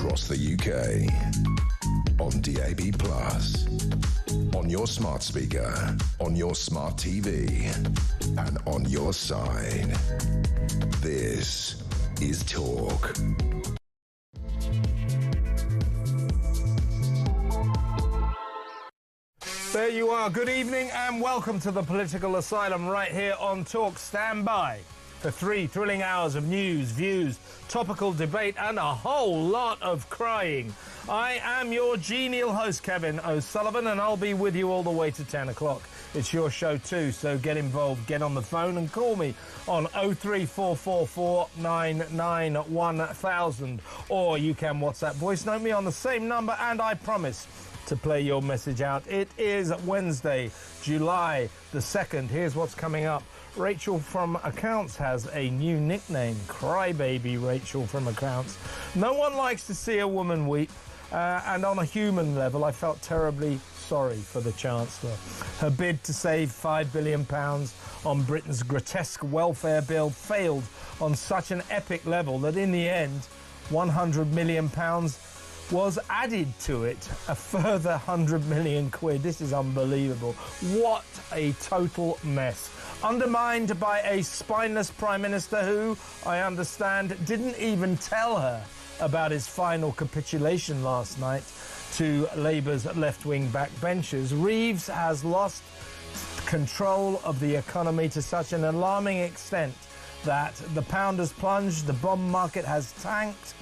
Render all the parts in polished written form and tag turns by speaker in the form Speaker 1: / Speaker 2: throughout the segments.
Speaker 1: across the UK. On DAB+, on your smart speaker, on your smart TV, and on your side. This is Talk.
Speaker 2: There you are. Good evening and welcome to the Political Asylum right here on Talk. Stand by for 3 thrilling hours of news, views, topical debate and a whole lot of crying. I am your genial host, Kevin O'Sullivan, and I'll be with you all the way to 10 o'clock. It's your show too, so get involved, get on the phone and call me on 03444991000, or you can WhatsApp voice note me on the same number, and I promise to play your message out. It is Wednesday, July the 2nd. Here's what's coming up. Rachel from Accounts has a new nickname, Crybaby Rachel from Accounts. No one likes to see a woman weep, and on a human level, I felt terribly sorry for the Chancellor. Her bid to save £5 billion on Britain's grotesque welfare bill failed on such an epic level that in the end, £100 million was added to it, a further 100 million quid. This is unbelievable. What a total mess. Undermined by a spineless Prime Minister who, I understand, didn't even tell her about his final capitulation last night to Labour's left-wing backbenchers. Reeves has lost control of the economy to such an alarming extent that the pound has plunged, the bond market has tanked,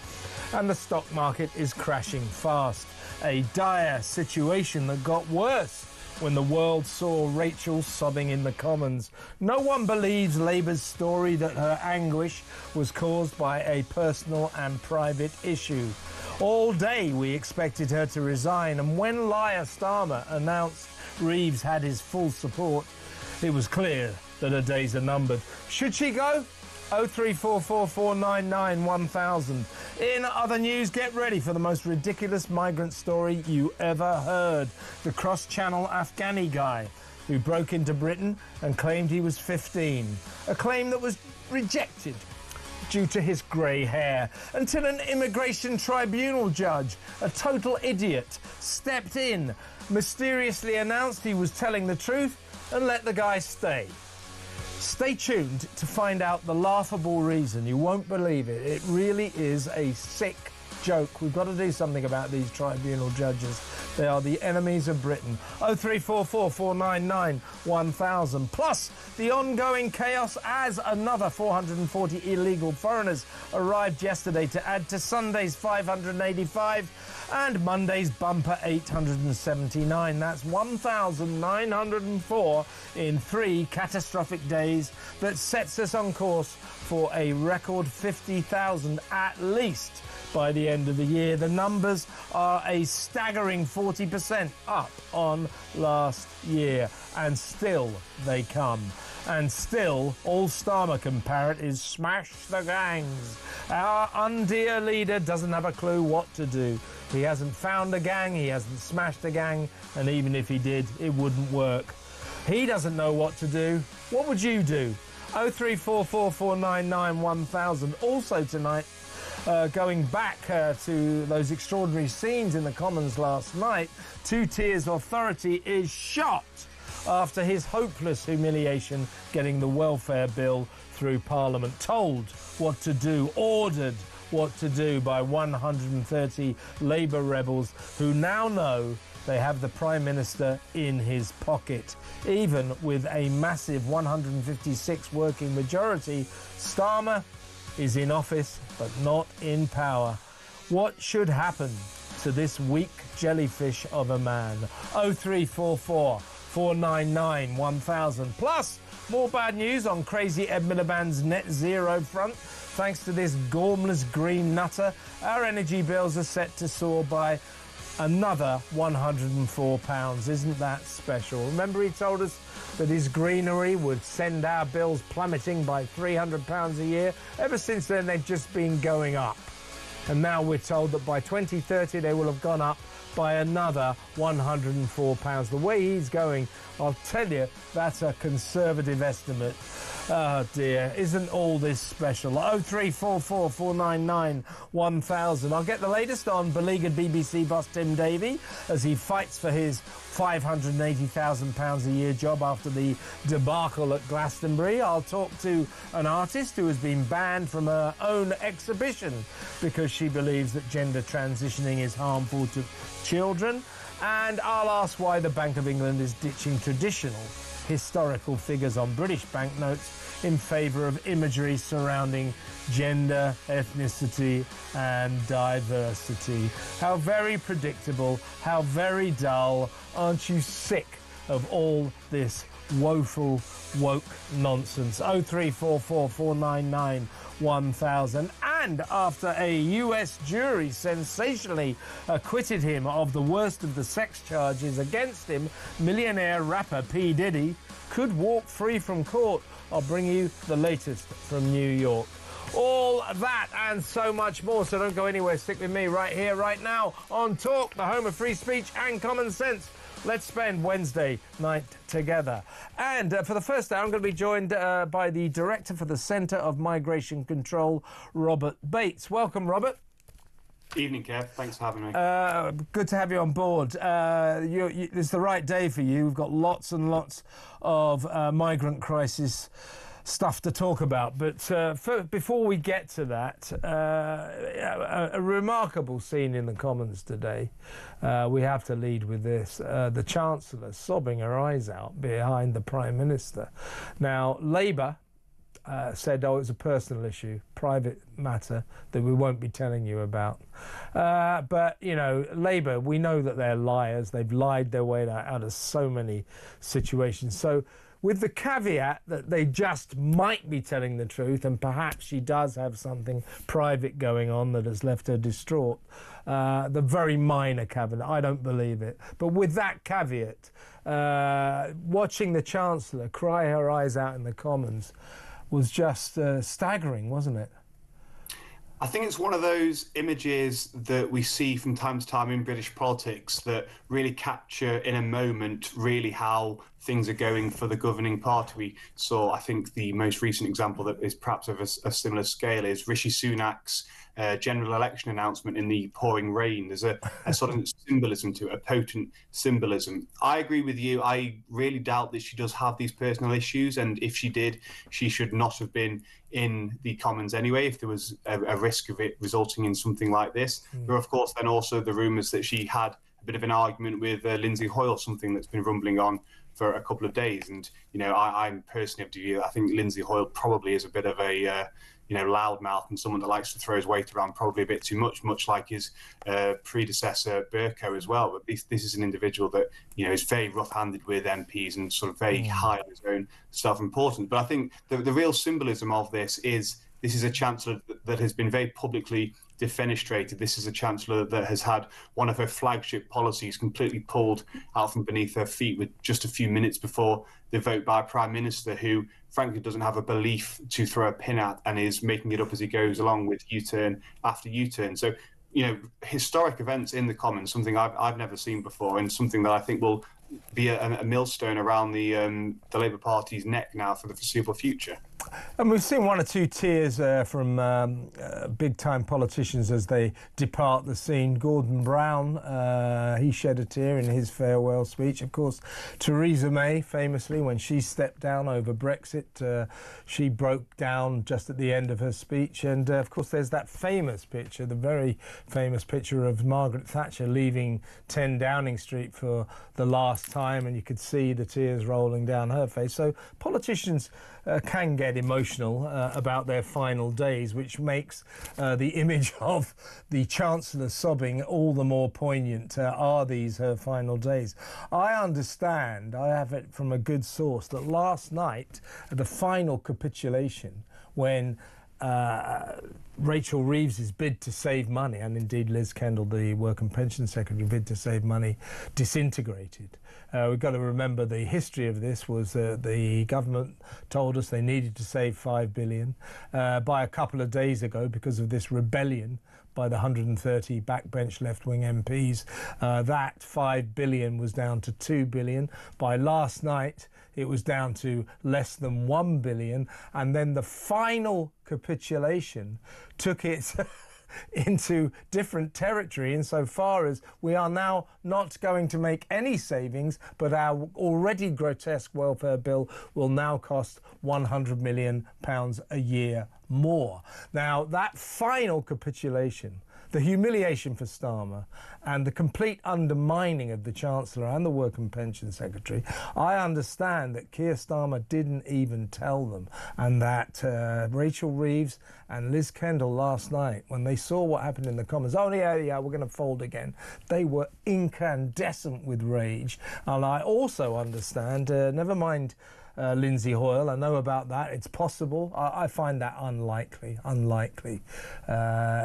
Speaker 2: and the stock market is crashing fast. A dire situation that got worse when the world saw Rachel sobbing in the Commons. No one believes Labour's story that her anguish was caused by a personal and private issue. All day we expected her to resign, and when Keir Starmer announced Reeves had his full support, it was clear that her days are numbered. Should she go? 03444991000. In other news, get ready for the most ridiculous migrant story you ever heard. The cross-channel Afghani guy who broke into Britain and claimed he was 15. A claim that was rejected due to his grey hair, until an immigration tribunal judge, a total idiot, stepped in, mysteriously announced he was telling the truth and let the guy stay. Stay tuned to find out the laughable reason. You won't believe it. It really is a sick joke. We've got to do something about these tribunal judges. They are the enemies of Britain. 03444991000. Plus, the ongoing chaos as another 440 illegal foreigners arrived yesterday to add to Sunday's 585 and Monday's bumper 879. That's 1,904 in 3 catastrophic days. That sets us on course for a record 50,000 at least by the end of the year. The numbers are a staggering 40% up on last year, and still they come. And still, all Starmer can parrot is smash the gangs. Our undear leader doesn't have a clue what to do. He hasn't found a gang, he hasn't smashed a gang, and even if he did, it wouldn't work. He doesn't know what to do. What would you do? 03444991000. Also tonight, going back to those extraordinary scenes in the Commons last night, 2 Tiers Authority is shot after his hopeless humiliation getting the welfare bill through Parliament. Told what to do, ordered what to do by 130 Labour rebels who now know they have the Prime Minister in his pocket. Even with a massive 156 working majority, Starmer is in office but not in power. What should happen to this weak jellyfish of a man? 03444991000. Plus, more bad news on crazy Ed Miliband's net zero front. Thanks to this gormless green nutter, our energy bills are set to soar by another £104. Isn't that special? Remember he told us that his greenery would send our bills plummeting by £300 a year? Ever since then, they've just been going up. And now we're told that by 2030 they will have gone up by another £104. The way he's going, I'll tell you, that's a conservative estimate. Oh dear, isn't all this special? 0344 499 1000. I'll get the latest on beleaguered BBC boss Tim Davie as he fights for his £580,000 a year job after the debacle at Glastonbury. I'll talk to an artist who has been banned from her own exhibition because she believes that gender transitioning is harmful to children. And I'll ask why the Bank of England is ditching traditional historical figures on British banknotes in favour of imagery surrounding gender, ethnicity and diversity. How very predictable, how very dull. Aren't you sick of all this woeful woke nonsense? 0344 499 1000. And after a US jury sensationally acquitted him of the worst of the sex charges against him, millionaire rapper P. Diddy could walk free from court. I'll bring you the latest from New York. All that and so much more, so don't go anywhere. Stick with me right here, right now on Talk, the home of free speech and common sense. Let's spend Wednesday night together. And for the first hour, I'm going to be joined by the Director for the Centre of Migration Control, Robert Bates. Welcome, Robert.
Speaker 3: Evening, Kev. Thanks for having me.
Speaker 2: Good to have you on board. It's the right day for you. We've got lots and lots of migrant crisis stuff to talk about. But before we get to that, a remarkable scene in the Commons today. We have to lead with this. The Chancellor sobbing her eyes out behind the Prime Minister. Now, Labour said, oh, it's a personal issue, private matter that we won't be telling you about. But, you know, Labour, we know that they're liars. They've lied their way out of so many situations. So with the caveat that they just might be telling the truth and perhaps she does have something private going on that has left her distraught, the very minor caveat, I don't believe it. But with that caveat, watching the Chancellor cry her eyes out in the Commons was just staggering, wasn't it?
Speaker 3: I think it's one of those images that we see from time to time in British politics that really capture in a moment really how things are going for the governing party. We saw, I think, the most recent example that is perhaps of a similar scale is Rishi Sunak's general election announcement in the pouring rain. There's a sort of symbolism to it, a potent symbolism. I agree with you. I really doubt that she does have these personal issues, and if she did, she should not have been in the Commons anyway, if there was a risk of it resulting in something like this. There are, of course, then also the rumours that she had a bit of an argument with Lindsay Hoyle, something that's been rumbling on for a couple of days. And, you know, I'm personally of the view that I think Lindsay Hoyle probably is a bit of a loudmouth and someone that likes to throw his weight around probably a bit too much like his predecessor Bercow as well. But this is an individual that, you know, is very rough-handed with MPs and sort of very high on his own self-importance. But I think the real symbolism of this is a chancellor that has been very publicly defenestrated. This is a chancellor that has had one of her flagship policies completely pulled out from beneath her feet with just a few minutes before the vote by a prime minister who frankly doesn't have a belief to throw a pin at and is making it up as he goes along with U-turn after U-turn. So, you know, historic events in the Commons, something I've never seen before, and something that I think will be a millstone around the Labour Party's neck now for the foreseeable future.
Speaker 2: And we've seen one or two tears from big-time politicians as they depart the scene. Gordon Brown, he shed a tear in his farewell speech. Of course, Theresa May, famously, when she stepped down over Brexit, she broke down just at the end of her speech. And, of course, there's that famous picture, the very famous picture of Margaret Thatcher leaving 10 Downing Street for the last time, and you could see the tears rolling down her face. So politicians can get emotional about their final days, which makes the image of the Chancellor sobbing all the more poignant. Are these her final days? I understand, I have it from a good source, that last night, at the final capitulation, when Rachel Reeves's bid to save money, and indeed Liz Kendall, the Work and Pension Secretary, bid to save money, disintegrated. We've got to remember the history of this was the government told us they needed to save $5 billion. By a couple of days ago, because of this rebellion by the 130 backbench left-wing MPs. That 5 billion was down to 2 billion. By last night, it was down to less than 1 billion. And then the final capitulation took it into different territory insofar as we are now not going to make any savings, but our already grotesque welfare bill will now cost £100 million a year more. Now, that final capitulation, the humiliation for Starmer and the complete undermining of the Chancellor and the Work and Pension Secretary, I understand that Keir Starmer didn't even tell them, and that Rachel Reeves and Liz Kendall last night, when they saw what happened in the Commons, oh yeah, we're going to fold again, they were incandescent with rage. And I also understand, never mind Lindsay Hoyle, I know about that, it's possible. I find that unlikely.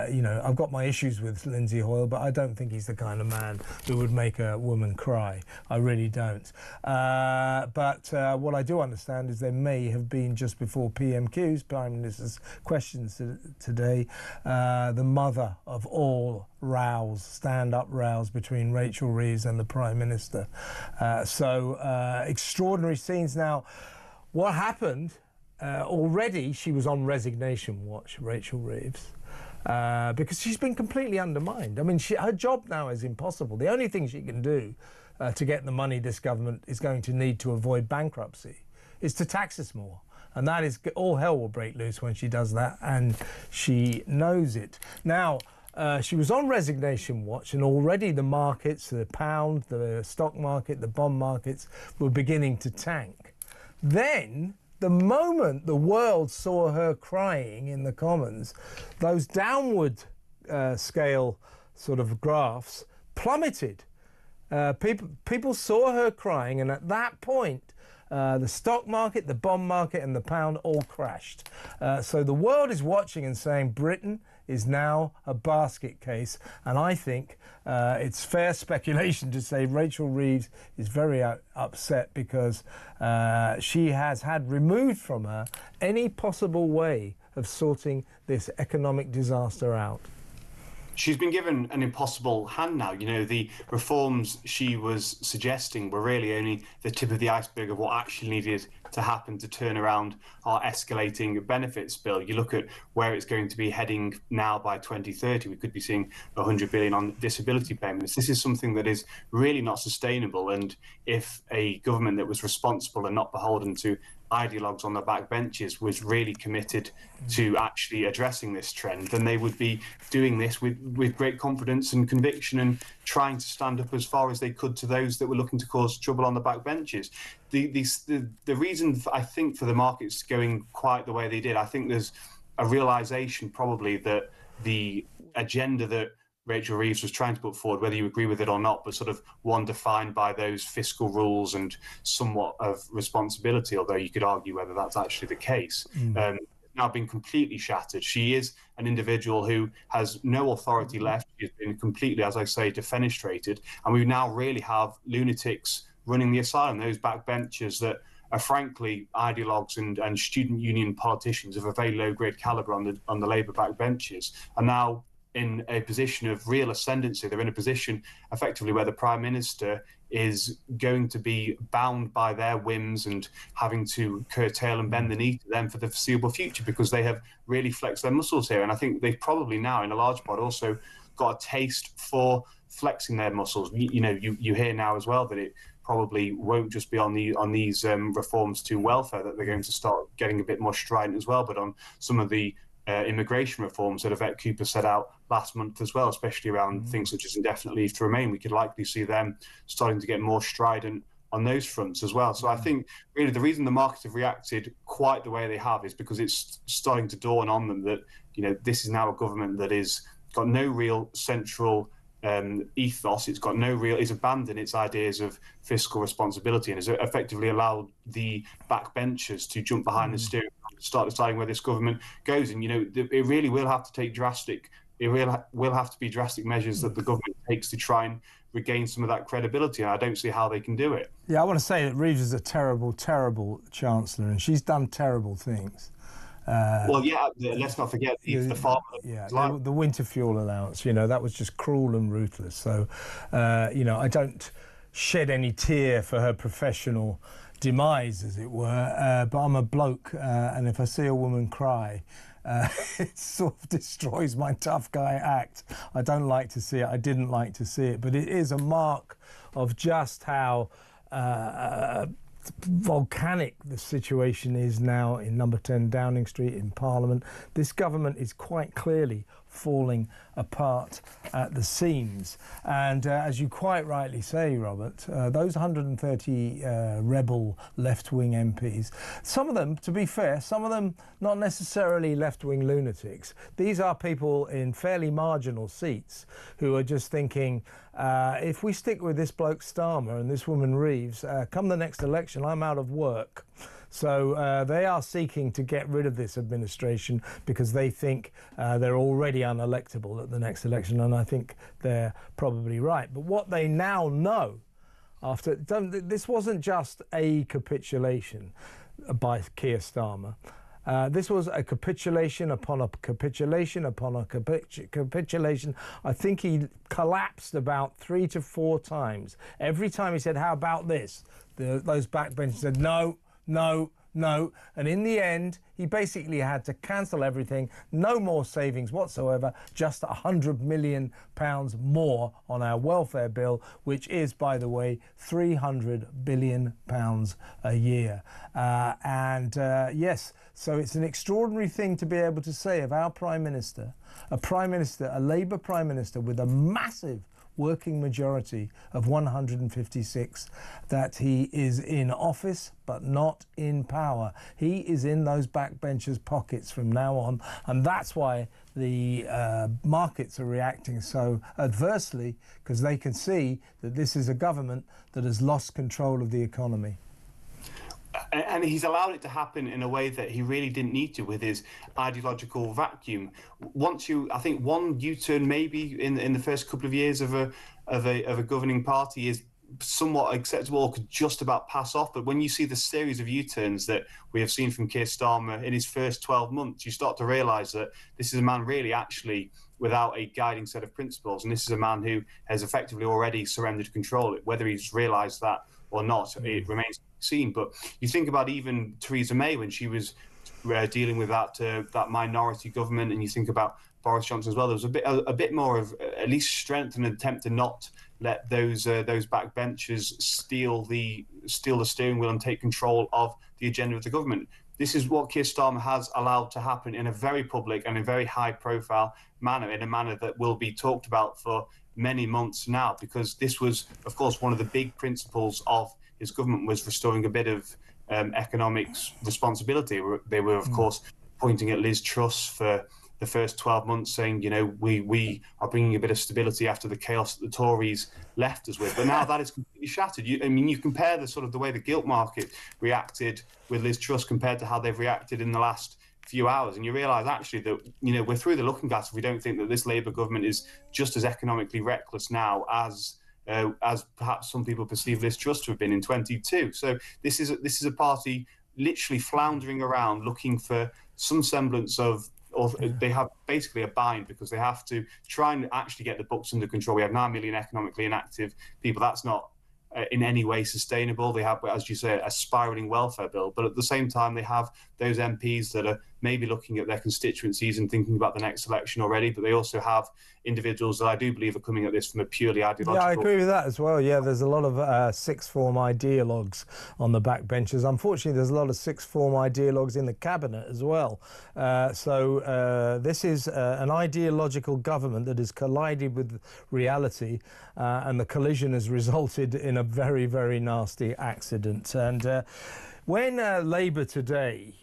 Speaker 2: You know, I've got my issues with Lindsay Hoyle, but I don't think he's the kind of man who would make a woman cry. I really don't. But what I do understand is there may have been, just before PMQ's, Prime Minister's questions today, the mother of all rows, stand-up rows between Rachel Reeves and the Prime Minister. So extraordinary scenes. Now, what happened, already she was on resignation watch, Rachel Reeves, because she's been completely undermined. I mean, her job now is impossible. The only thing she can do to get the money this government is going to need to avoid bankruptcy is to tax us more. And that is, all hell will break loose when she does that, and she knows it. Now, she was on resignation watch, and already the markets, the pound, the stock market, the bond markets were beginning to tank. Then, the moment the world saw her crying in the Commons, those downward scale sort of graphs plummeted. People saw her crying, and at that point, the stock market, the bond market and the pound all crashed. So the world is watching and saying Britain is now a basket case, and I think it's fair speculation to say Rachel Reeves is very upset because she has had removed from her any possible way of sorting this economic disaster out.
Speaker 3: She's been given an impossible hand now. You know, the reforms she was suggesting were really only the tip of the iceberg of what actually needed to happen to turn around our escalating benefits bill. You look at where it's going to be heading now by 2030, we could be seeing 100 billion on disability payments. This is something that is really not sustainable. And if a government that was responsible and not beholden to ideologues on the backbenches was really committed to actually addressing this trend, then they would be doing this with great confidence and conviction and trying to stand up as far as they could to those that were looking to cause trouble on the backbenches. The reason, I think, for the markets going quite the way they did, I think there's a realization probably that the agenda that Rachel Reeves was trying to put forward, whether you agree with it or not, but sort of one defined by those fiscal rules and somewhat of responsibility, although you could argue whether that's actually the case, now been completely shattered. She is an individual who has no authority left. She's been completely, as I say, defenestrated. And we now really have lunatics running the asylum, those backbenchers that are frankly ideologues and student union politicians of a very low-grade calibre on the Labour backbenches, are now in a position of real ascendancy. They're in a position effectively where the Prime Minister is going to be bound by their whims and having to curtail and bend the knee to them for the foreseeable future because they have really flexed their muscles here. And I think they've probably now, in a large part, also got a taste for flexing their muscles. You hear now as well that it probably won't just be on these reforms to welfare that they're going to start getting a bit more strident as well, but on some of the immigration reforms that Yvette Cooper set out last month as well, especially around things such as indefinite leave to remain. We could likely see them starting to get more strident on those fronts as well. So I think really the reason the markets have reacted quite the way they have is because it's starting to dawn on them that, you know, this is now a government that is got no real central ethos. It's abandoned its ideas of fiscal responsibility and has effectively allowed the backbenchers to jump behind the steering wheel and start deciding where this government goes. And, you know, it really will have to take drastic measures that the government takes to try and regain some of that credibility. And I don't see how they can do it.
Speaker 2: Yeah, I want to say that Reeves is a terrible, terrible chancellor, and she's done terrible things.
Speaker 3: Well, yeah, let's not forget the farmer.
Speaker 2: Yeah, the winter fuel allowance, you know, that was just cruel and ruthless. So, you know, I don't shed any tear for her professional demise, as it were, but I'm a bloke, and if I see a woman cry, it sort of destroys my tough guy act. I don't like to see it. I didn't like to see it, but it is a mark of just how volcanic the situation is now in number 10 Downing Street in Parliament. This government is quite clearly falling apart at the seams, and as you quite rightly say, Robert, those 130 rebel left-wing MPs, some of them, to be fair, some of them not necessarily left-wing lunatics. These are people in fairly marginal seats who are just thinking, if we stick with this bloke Starmer and this woman Reeves, come the next election, I'm out of work. So they are seeking to get rid of this administration because they think they're already unelectable at the next election, and I think they're probably right. But what they now know, this wasn't just a capitulation by Keir Starmer. This was a capitulation upon a capitulation upon a capitulation. I think he collapsed about 3 to 4 times. Every time he said, how about this? Those backbenchers said, no, no, no. And in the end, he basically had to cancel everything. No more savings whatsoever, just £100 million more on our welfare bill, which is, by the way, £300 billion a year. Yes, so it's an extraordinary thing to be able to say of our Prime Minister, a Labour Prime Minister with a massive working majority of 156, that he is in office but not in power. He is in those backbenchers' pockets from now on, and that's why the markets are reacting so adversely, because they can see that this is a government that has lost control of the economy.
Speaker 3: And he's allowed it to happen in a way that he really didn't need to with his ideological vacuum. I think one U-turn maybe in the first couple of years of a governing party is somewhat acceptable or could just about pass off. But when you see the series of U-turns that we have seen from Keir Starmer in his first 12 months, you start to realise that this is a man really actually without a guiding set of principles. And this is a man who has effectively already surrendered control. Whether he's realised that or not, it remains seen. But you think about even Theresa May when she was dealing with that minority government, and you think about Boris Johnson as well. There was a bit more of at least strength and an attempt to not let those backbenchers steal the steering wheel and take control of the agenda of the government. This is what Keir Starmer has allowed to happen in a very public and a very high-profile manner, in a manner that will be talked about for many months now, because this was, of course, one of the big principles of his government was restoring a bit of economic responsibility. They were, of course, pointing at Liz Truss for the first 12 months, saying, you know, we are bringing a bit of stability after the chaos that the Tories left us with. But now that is completely shattered. You compare the way the gilt market reacted with Liz Truss compared to how they've reacted in the last few hours, and you realise actually that, you know, we're through the looking glass if we don't think that this Labour government is just as economically reckless now as perhaps some people perceive Liz Truss to have been in 22. So this is a party literally floundering around looking for some semblance of, or they have basically a bind because they have to try and actually get the books under control. We have 9 million economically inactive people. That's not in any way sustainable. They have, as you say, a spiralling welfare bill, but at the same time they have those MPs that are maybe looking at their constituencies and thinking about the next election already, but they also have individuals that I do believe are coming at this from a purely ideological...
Speaker 2: Yeah, I agree with that as well. Yeah, there's a lot of sixth form ideologues on the backbenchers. Unfortunately, there's a lot of sixth form ideologues in the cabinet as well. So this is an ideological government that has collided with reality, and the collision has resulted in a very, very nasty accident. And when Labour today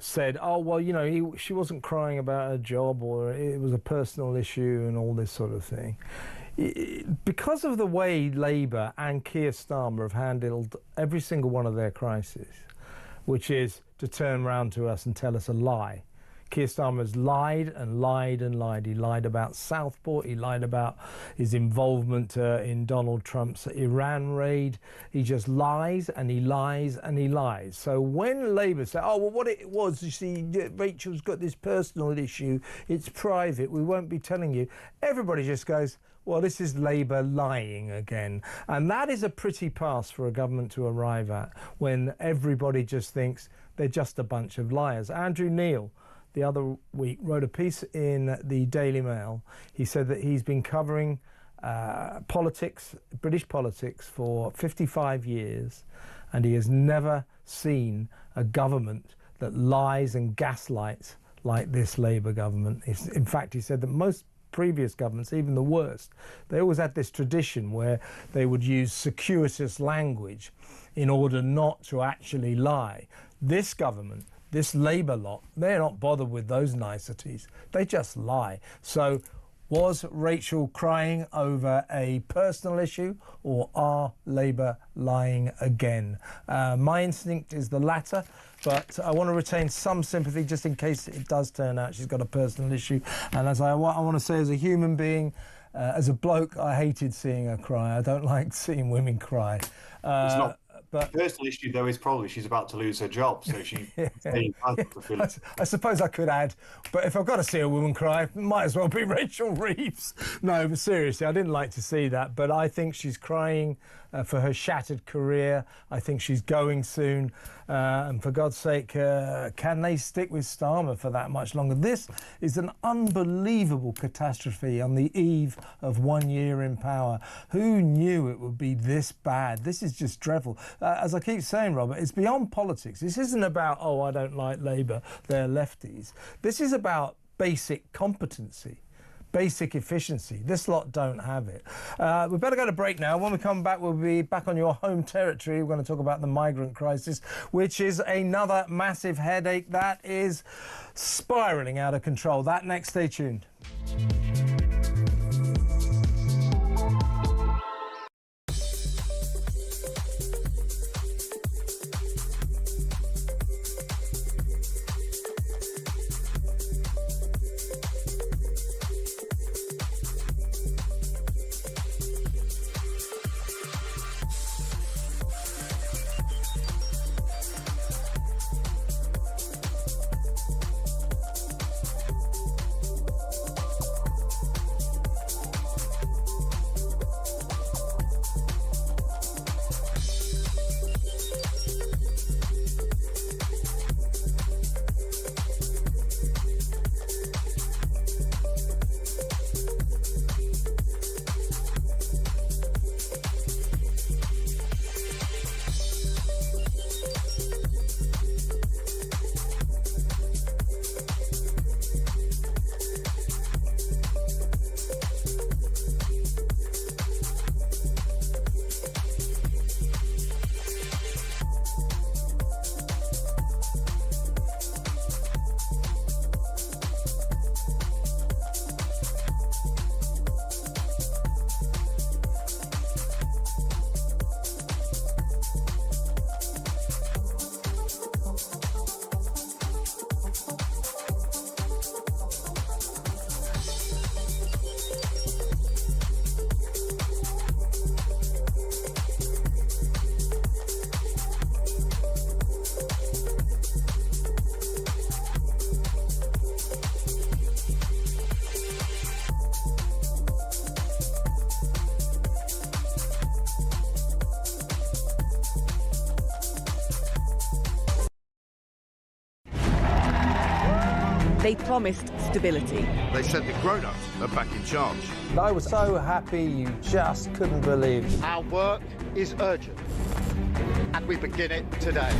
Speaker 2: said, oh, well, you know, she wasn't crying about her job, or it was a personal issue and all this sort of thing, because of the way Labour and Keir Starmer have handled every single one of their crises, which is to turn round to us and tell us a lie. Keir Starmer's lied and lied and lied. He lied about Southport. He lied about his involvement in Donald Trump's Iran raid. He just lies and he lies and he lies. So when Labour say, oh, well, what it was, you see, Rachel's got this personal issue. It's private. We won't be telling you. Everybody just goes, well, this is Labour lying again. And that is a pretty pass for a government to arrive at when everybody just thinks they're just a bunch of liars. Andrew Neil, the other week, wrote a piece in the Daily Mail. He said that he's been covering politics, British politics, for 55 years, and he has never seen a government that lies and gaslights like this Labour government. In fact, he said that most previous governments, even the worst, they always had this tradition where they would use circuitous language in order not to actually lie. This government, this Labour lot, they're not bothered with those niceties. They just lie. So was Rachel crying over a personal issue, or are Labour lying again? My instinct is the latter, but I want to retain some sympathy just in case it does turn out she's got a personal issue. And as I want to say, as a human being, as a bloke, I hated seeing her cry. I don't like seeing women cry.
Speaker 3: It's not.
Speaker 2: But
Speaker 3: the personal issue, though, is probably she's about to lose her job, so she.
Speaker 2: I suppose I could add, but if I've got to see a woman cry, it might as well be Rachel Reeves. No, but seriously, I didn't like to see that. But I think she's crying for her shattered career. I think she's going soon. And for God's sake, can they stick with Starmer for that much longer? This is an unbelievable catastrophe on the eve of 1 year in power. Who knew it would be this bad? This is just dreadful. As I keep saying, Robert, it's beyond politics. This isn't about, oh, I don't like Labour, they're lefties. This is about basic competency, basic efficiency. This lot don't have it. We better go to break now. When we come back, we'll be back on your home territory. We're going to talk about the migrant crisis, which is another massive headache that is spiralling out of control. That next, stay tuned.
Speaker 4: They promised stability.
Speaker 5: They said the grown-ups are back in charge.
Speaker 2: I was so happy you just couldn't believe it.
Speaker 6: Our work is urgent, and we begin it today.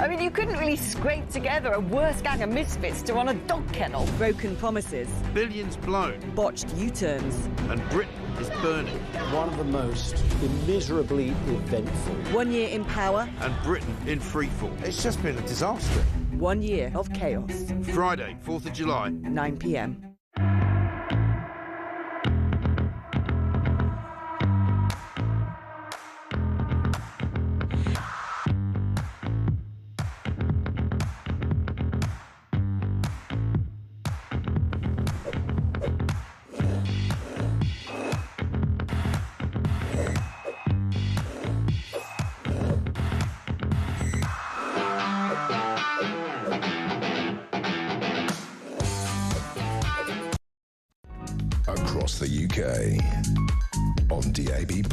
Speaker 7: I mean, you couldn't really scrape together a worse gang of misfits to run a dog kennel.
Speaker 4: Broken promises.
Speaker 5: Billions blown.
Speaker 4: Botched U-turns.
Speaker 5: And Britain is burning.
Speaker 8: One of the most immeasurably eventful.
Speaker 4: 1 year in power.
Speaker 5: And Britain in freefall. It's just been a disaster.
Speaker 4: 1 year of chaos.
Speaker 5: Friday, 4th of July.
Speaker 4: 9 p.m.
Speaker 1: UK. On DAB+,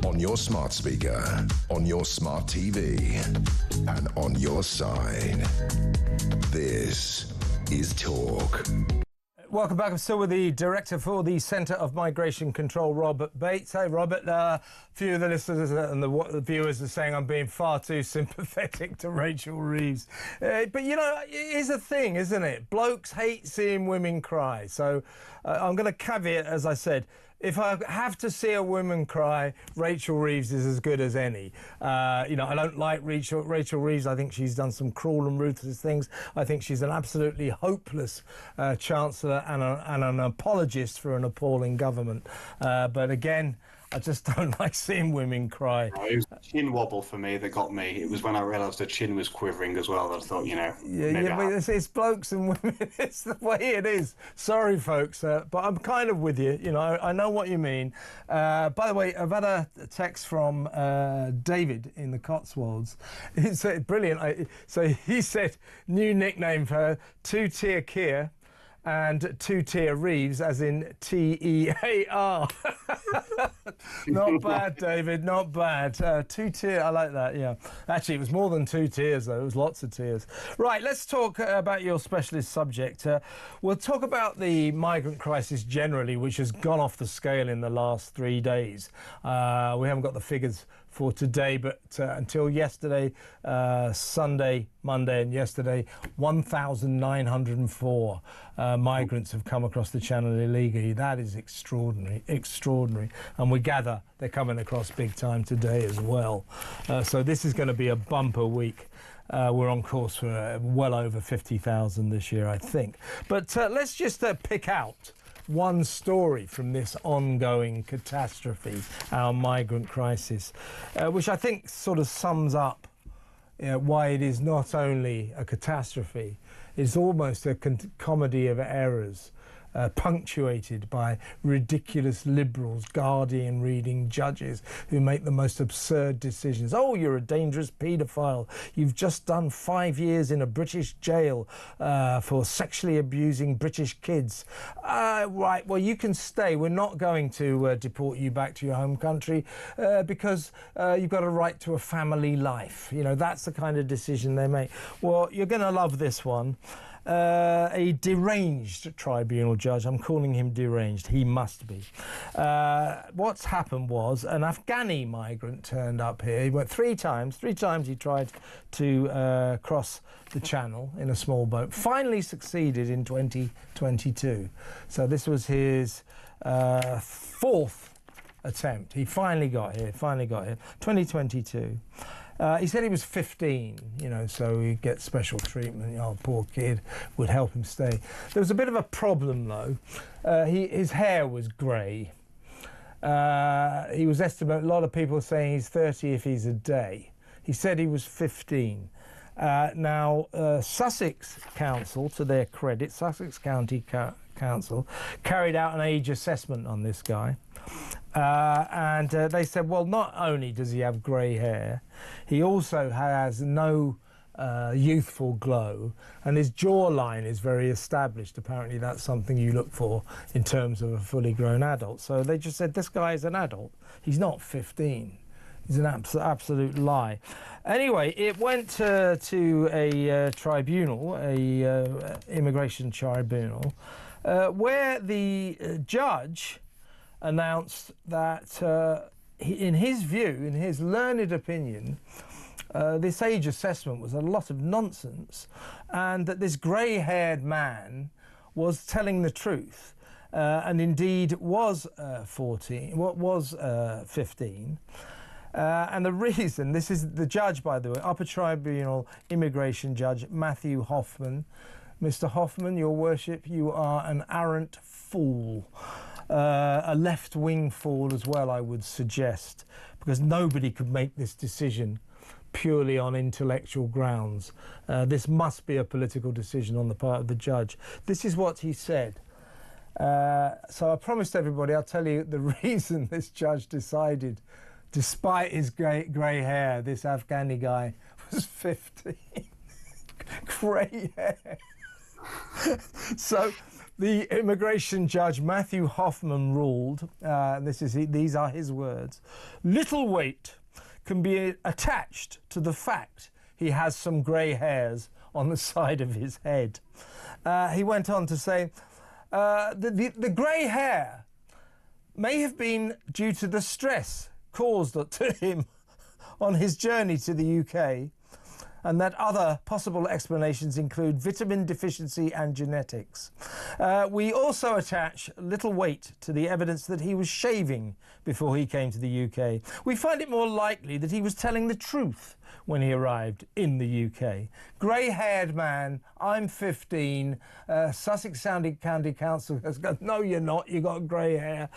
Speaker 1: on your smart speaker, on your smart TV, and on your side. This is Talk.
Speaker 2: Welcome back. I'm still with the Director for the Centre of Migration Control, Robert Bates. Hey, Robert, a few of the listeners and the viewers are saying I'm being far too sympathetic to Rachel Reeves. But, you know, it is a thing, isn't it? Blokes hate seeing women cry. So I'm going to caveat, as I said, if I have to see a woman cry, Rachel Reeves is as good as any. You know, I don't like Rachel Reeves. I think she's done some cruel and ruthless things. I think she's an absolutely hopeless chancellor and an apologist for an appalling government. But again, I just don't like seeing women cry.
Speaker 3: It was a chin wobble for me that got me. It was when I realised her chin was quivering as well that I thought, you know...
Speaker 2: Yeah, but it's blokes and women. It's the way it is. Sorry, folks, but I'm kind of with you. You know, I know what you mean. By the way, I've had a text from David in the Cotswolds. It's brilliant. So he said, new nickname for her, Two-Tier Keir and Two-Tier Reeves, as in T-E-A-R. Not bad, David, not bad. Two-tier, I like that, yeah. Actually, it was more than 2 tiers, though. It was lots of tiers. Right, let's talk about your specialist subject. We'll talk about the migrant crisis generally, which has gone off the scale in the last 3 days. We haven't got the figures for today, but until yesterday, Sunday, Monday and yesterday, 1,904 migrants have come across the channel illegally. That is extraordinary, extraordinary. And we gather they're coming across big time today as well. So this is going to be a bumper week. We're on course for well over 50,000 this year, I think. But let's just pick out one story from this ongoing catastrophe, our migrant crisis, which I think sort of sums up why it is not only a catastrophe, it's almost a comedy of errors, punctuated by ridiculous liberals, Guardian reading judges who make the most absurd decisions. Oh, you're a dangerous paedophile. You've just done 5 years in a British jail for sexually abusing British kids. Right, well, you can stay. We're not going to deport you back to your home country because you've got a right to a family life. You know, that's the kind of decision they make. Well, you're going to love this one. A deranged tribunal judge. I'm calling him deranged. He must be. What's happened was an Afghani migrant turned up here. He went 3 times. 3 times he tried to cross the channel in a small boat. Finally succeeded in 2022. So this was his 4th attempt. He finally got here. 2022. He said he was 15, you know, so he'd get special treatment. Oh, poor kid, would help him stay. There was a bit of a problem, though. His hair was grey. He was estimated, a lot of people saying he's 30 if he's a day. He said he was 15. Now, Sussex Council, to their credit, Sussex County Council, carried out an age assessment on this guy. And they said, well, not only does he have grey hair, he also has no youthful glow, and his jawline is very established. Apparently that's something you look for in terms of a fully grown adult. So they just said, this guy is an adult. He's not 15. He's an absolute lie. Anyway, it went to a tribunal, a immigration tribunal, where the judge announced that, in his view, in his learned opinion, this age assessment was a lot of nonsense, and that this grey-haired man was telling the truth, and indeed was 15. And the reason, this is the judge, by the way, Upper Tribunal Immigration Judge Matthew Hoffman. Mr. Hoffman, your worship, you are an arrant fool. A left-wing fool as well, I would suggest, because nobody could make this decision purely on intellectual grounds. This must be a political decision on the part of the judge. This is what he said. So I promised everybody I'll tell you the reason this judge decided, despite his grey hair, this Afghani guy was 15. Grey hair. So The immigration judge, Matthew Hoffman, ruled, these are his words, little weight can be attached to the fact he has some grey hairs on the side of his head. He went on to say, the grey hair may have been due to the stress caused to him on his journey to the UK, and that other possible explanations include vitamin deficiency and genetics. We also attach little weight to the evidence that he was shaving before he came to the UK. We find it more likely that he was telling the truth when he arrived in the UK. Grey-haired man, I'm 15, Sussex County Council has gone, no, you're not, you got grey hair.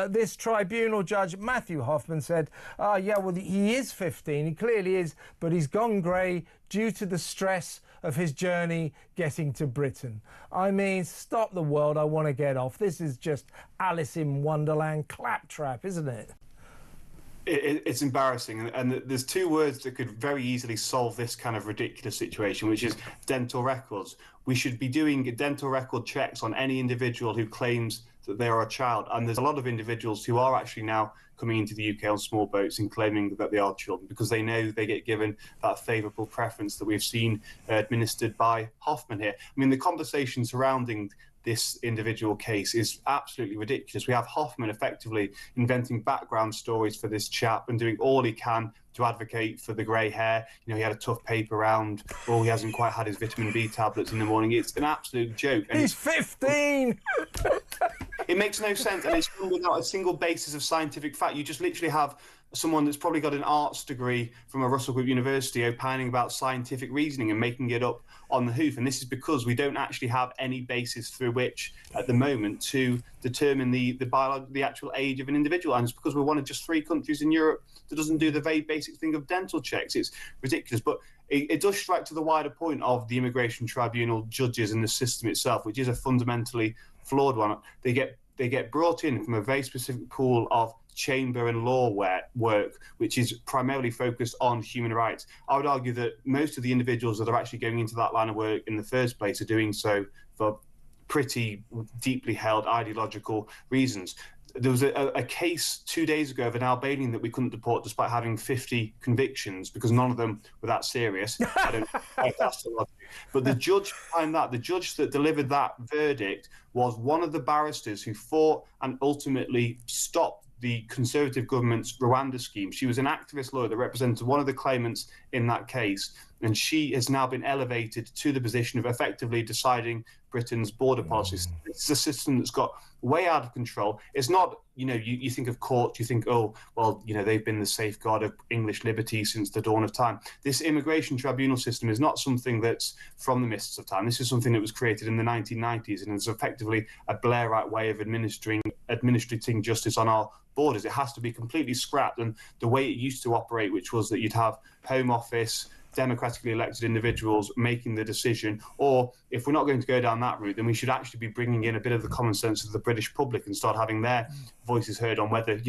Speaker 2: This tribunal judge, Matthew Hoffman, said, yeah, well, he is 15, he clearly is, but he's gone grey due to the stress of his journey getting to Britain. I mean, stop the world, I want to get off. This is just Alice in Wonderland claptrap, isn't it?
Speaker 3: It's embarrassing, and there's two words that could very easily solve this kind of ridiculous situation, which is dental records. We should be doing dental record checks on any individual who claims that they are a child, and there's a lot of individuals who are actually now coming into the UK on small boats and claiming that they are children because they know they get given that favourable preference that we've seen administered by Hoffman here. I mean, the conversation surrounding this individual case is absolutely ridiculous. We have Hoffman effectively inventing background stories for this chap and doing all he can to advocate for the grey hair. You know, he had a tough paper round, or he hasn't quite had his vitamin B tablets in the morning. It's an absolute joke. And
Speaker 2: he's 15!
Speaker 3: It makes no sense, and it's without a single basis of scientific fact. You just literally have someone that's probably got an arts degree from a Russell Group university opining about scientific reasoning and making it up on the hoof. And this is because we don't actually have any basis through which, at the moment, to determine the actual age of an individual. And it's because we're one of just 3 countries in Europe that doesn't do the very basic thing of dental checks. It's ridiculous. But it does strike to the wider point of the immigration tribunal judges and the system itself, which is a fundamentally flawed one. They get brought in from a very specific pool of chamber and law work, which is primarily focused on human rights. I would argue that most of the individuals that are actually going into that line of work in the first place are doing so for pretty deeply held ideological reasons. There was a case 2 days ago of an Albanian that we couldn't deport despite having 50 convictions because none of them were that serious. I don't know if that's the logic. But the judge behind that, the judge that delivered that verdict, was one of the barristers who fought and ultimately stopped the Conservative government's Rwanda scheme. She was an activist lawyer that represented one of the claimants in that case, and she has now been elevated to the position of effectively deciding Britain's border policies. It's a system that's got way out of control. It's not, you think of courts, you think, oh, well, they've been the safeguard of English liberty since the dawn of time. This immigration tribunal system is not something that's from the mists of time. This is something that was created in the 1990s and is effectively a Blairite way of administrating justice on our borders. It has to be completely scrapped. And the way it used to operate, which was that you'd have Home Office, democratically elected individuals making the decision, or if we're not going to go down that route, then we should actually be bringing in a bit of the common sense of the British public and start having their voices heard on whether,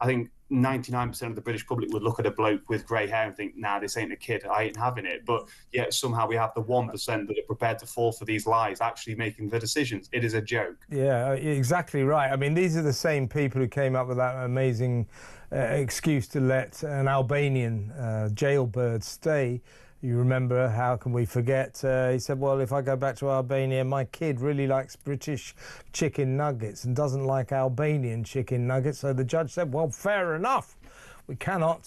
Speaker 3: I think 99% of the British public would look at a bloke with grey hair and think, nah, this ain't a kid, I ain't having it. But yet somehow we have the 1% that are prepared to fall for these lies actually making the decisions. It is a joke.
Speaker 2: Yeah, exactly right. I mean, these are the same people who came up with that amazing excuse to let an Albanian jailbird stay. You remember, how can we forget? He said, well, if I go back to Albania, my kid really likes British chicken nuggets and doesn't like Albanian chicken nuggets. So the judge said, well, fair enough. We cannot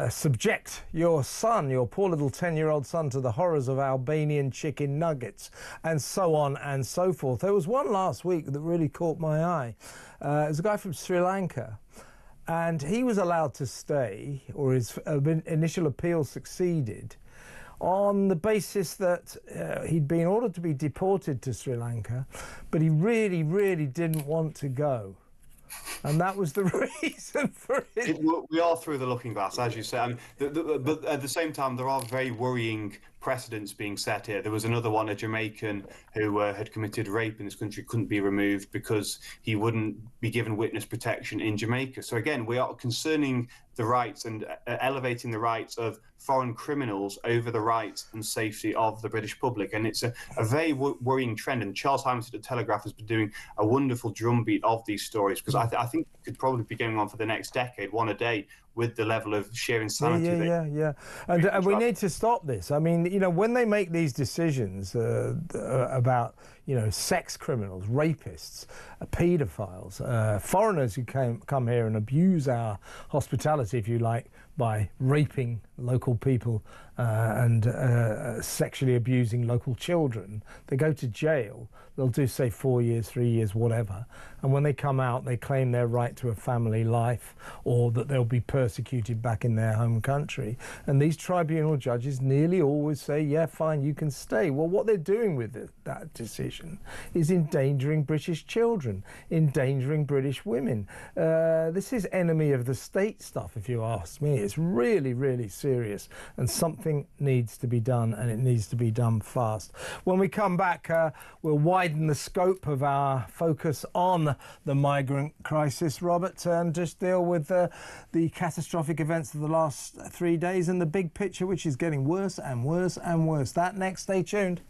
Speaker 2: subject your son, your poor little 10-year-old son, to the horrors of Albanian chicken nuggets, and so on and so forth. There was one last week that really caught my eye. It was a guy from Sri Lanka. And he was allowed to stay, or his initial appeal succeeded, on the basis that he'd been ordered to be deported to Sri Lanka, but he really, really didn't want to go. And that was the reason for it.
Speaker 3: We are through the looking glass, as you say. I mean, but at the same time, there are very worrying precedents being set here. There was another one, a Jamaican who had committed rape in this country, couldn't be removed because he wouldn't be given witness protection in Jamaica. So again, we are concerning the rights and elevating the rights of foreign criminals over the rights and safety of the British public. And it's a very worrying trend. And Charles Hyams at the Telegraph has been doing a wonderful drumbeat of these stories, because I think it could probably be going on for the next decade, one a day, with the level of sheer insanity.
Speaker 2: Yeah. And we need to stop this. I mean, you know, when they make these decisions about, you know, sex criminals, rapists, paedophiles, foreigners who come here and abuse our hospitality, if you like, by raping local people and sexually abusing local children, they go to jail. They'll do, say, 4 years, 3 years, whatever. And when they come out, they claim their right to a family life, or that they'll be persecuted back in their home country. And these tribunal judges nearly always say, yeah, fine, you can stay. Well, what they're doing with that decision is endangering British children, endangering British women. This is enemy of the state stuff, if you ask me. It's really, really serious, and something needs to be done, and it needs to be done fast. When we come back, we'll widen the scope of our focus on the migrant crisis, Robert, and just deal with the catastrophic events of the last 3 days and the big picture, which is getting worse and worse and worse. That next. Stay tuned.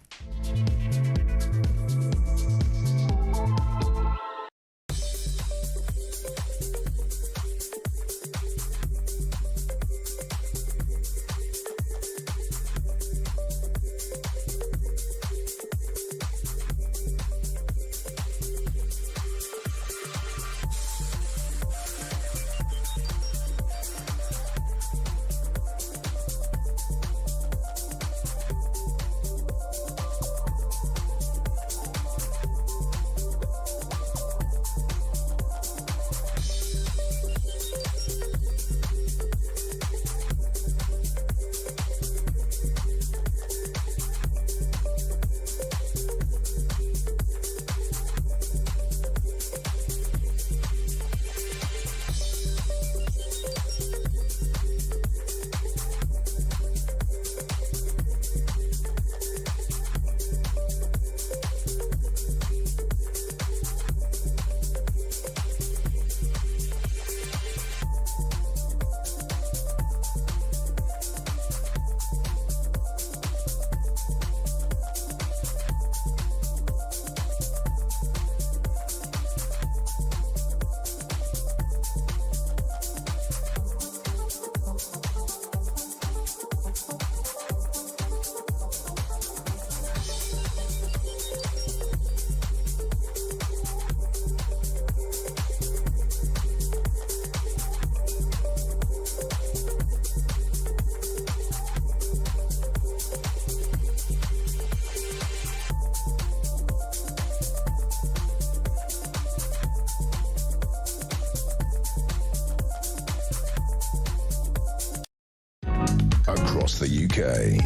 Speaker 1: Across the UK,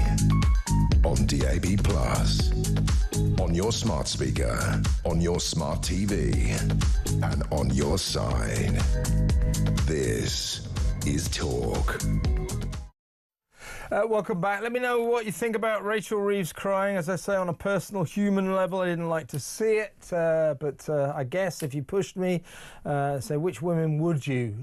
Speaker 1: on DAB+, on your smart speaker, on your smart TV, and on your side. This is Talk.
Speaker 2: Welcome back. Let me know what you think about Rachel Reeves crying. As I say, on a personal, human level, I didn't like to see it, but I guess if you pushed me, say, which women would you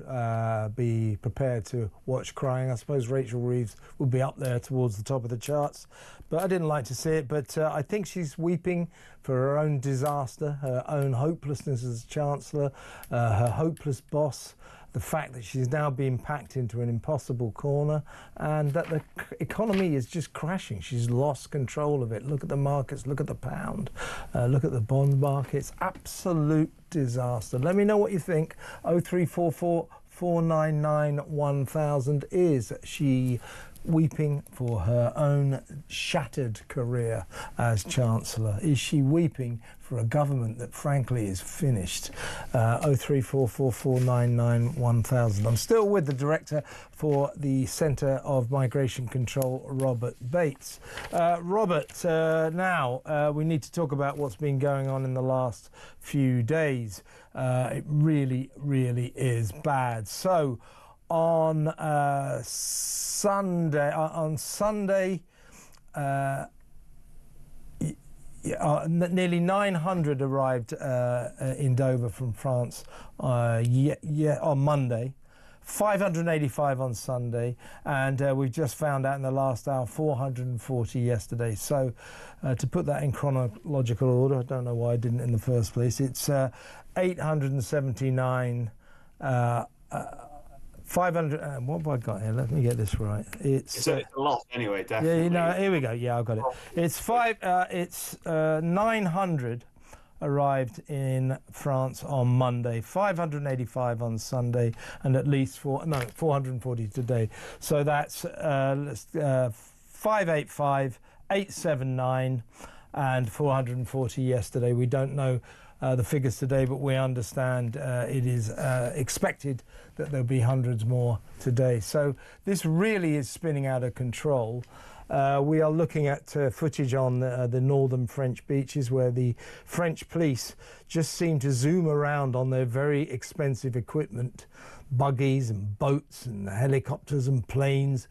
Speaker 2: be prepared to watch crying? I suppose Rachel Reeves would be up there towards the top of the charts, but I didn't like to see it. But I think she's weeping for her own disaster, her own hopelessness as Chancellor, her hopeless boss, the fact that she's now being packed into an impossible corner, and that the economy is just crashing. She's lost control of it. Look at the markets, look at the pound, look at the bond markets. Absolute disaster. Let me know what you think. 0344 499 1000. Is she weeping for her own shattered career as Chancellor? Is she weeping for a government that frankly is finished? 0344 499 1000. I'm still with the director for the Centre of Migration Control, Robert Bates. Robert, now we need to talk about what's been going on in the last few days. It really, really is bad. So on Sunday, nearly 900 arrived in Dover from France on Monday. 585 on Sunday, and we've just found out in the last hour 440 yesterday. So to put that in chronological order, I don't know why I didn't in the first place, it's 879, 500, what have I got here? Let me get this right. It's
Speaker 3: a lot anyway, definitely.
Speaker 2: Yeah, you know, here we go. Yeah, I've got it. It's 900 arrived in France on Monday, 585 on Sunday, and at least 440 today. So that's 585, 879, and 440 yesterday. We don't know the figures today, but we understand it is expected that there'll be hundreds more today. So this really is spinning out of control. We are looking at footage on the northern French beaches where the French police just seem to zoom around on their very expensive equipment, buggies and boats and helicopters and planes,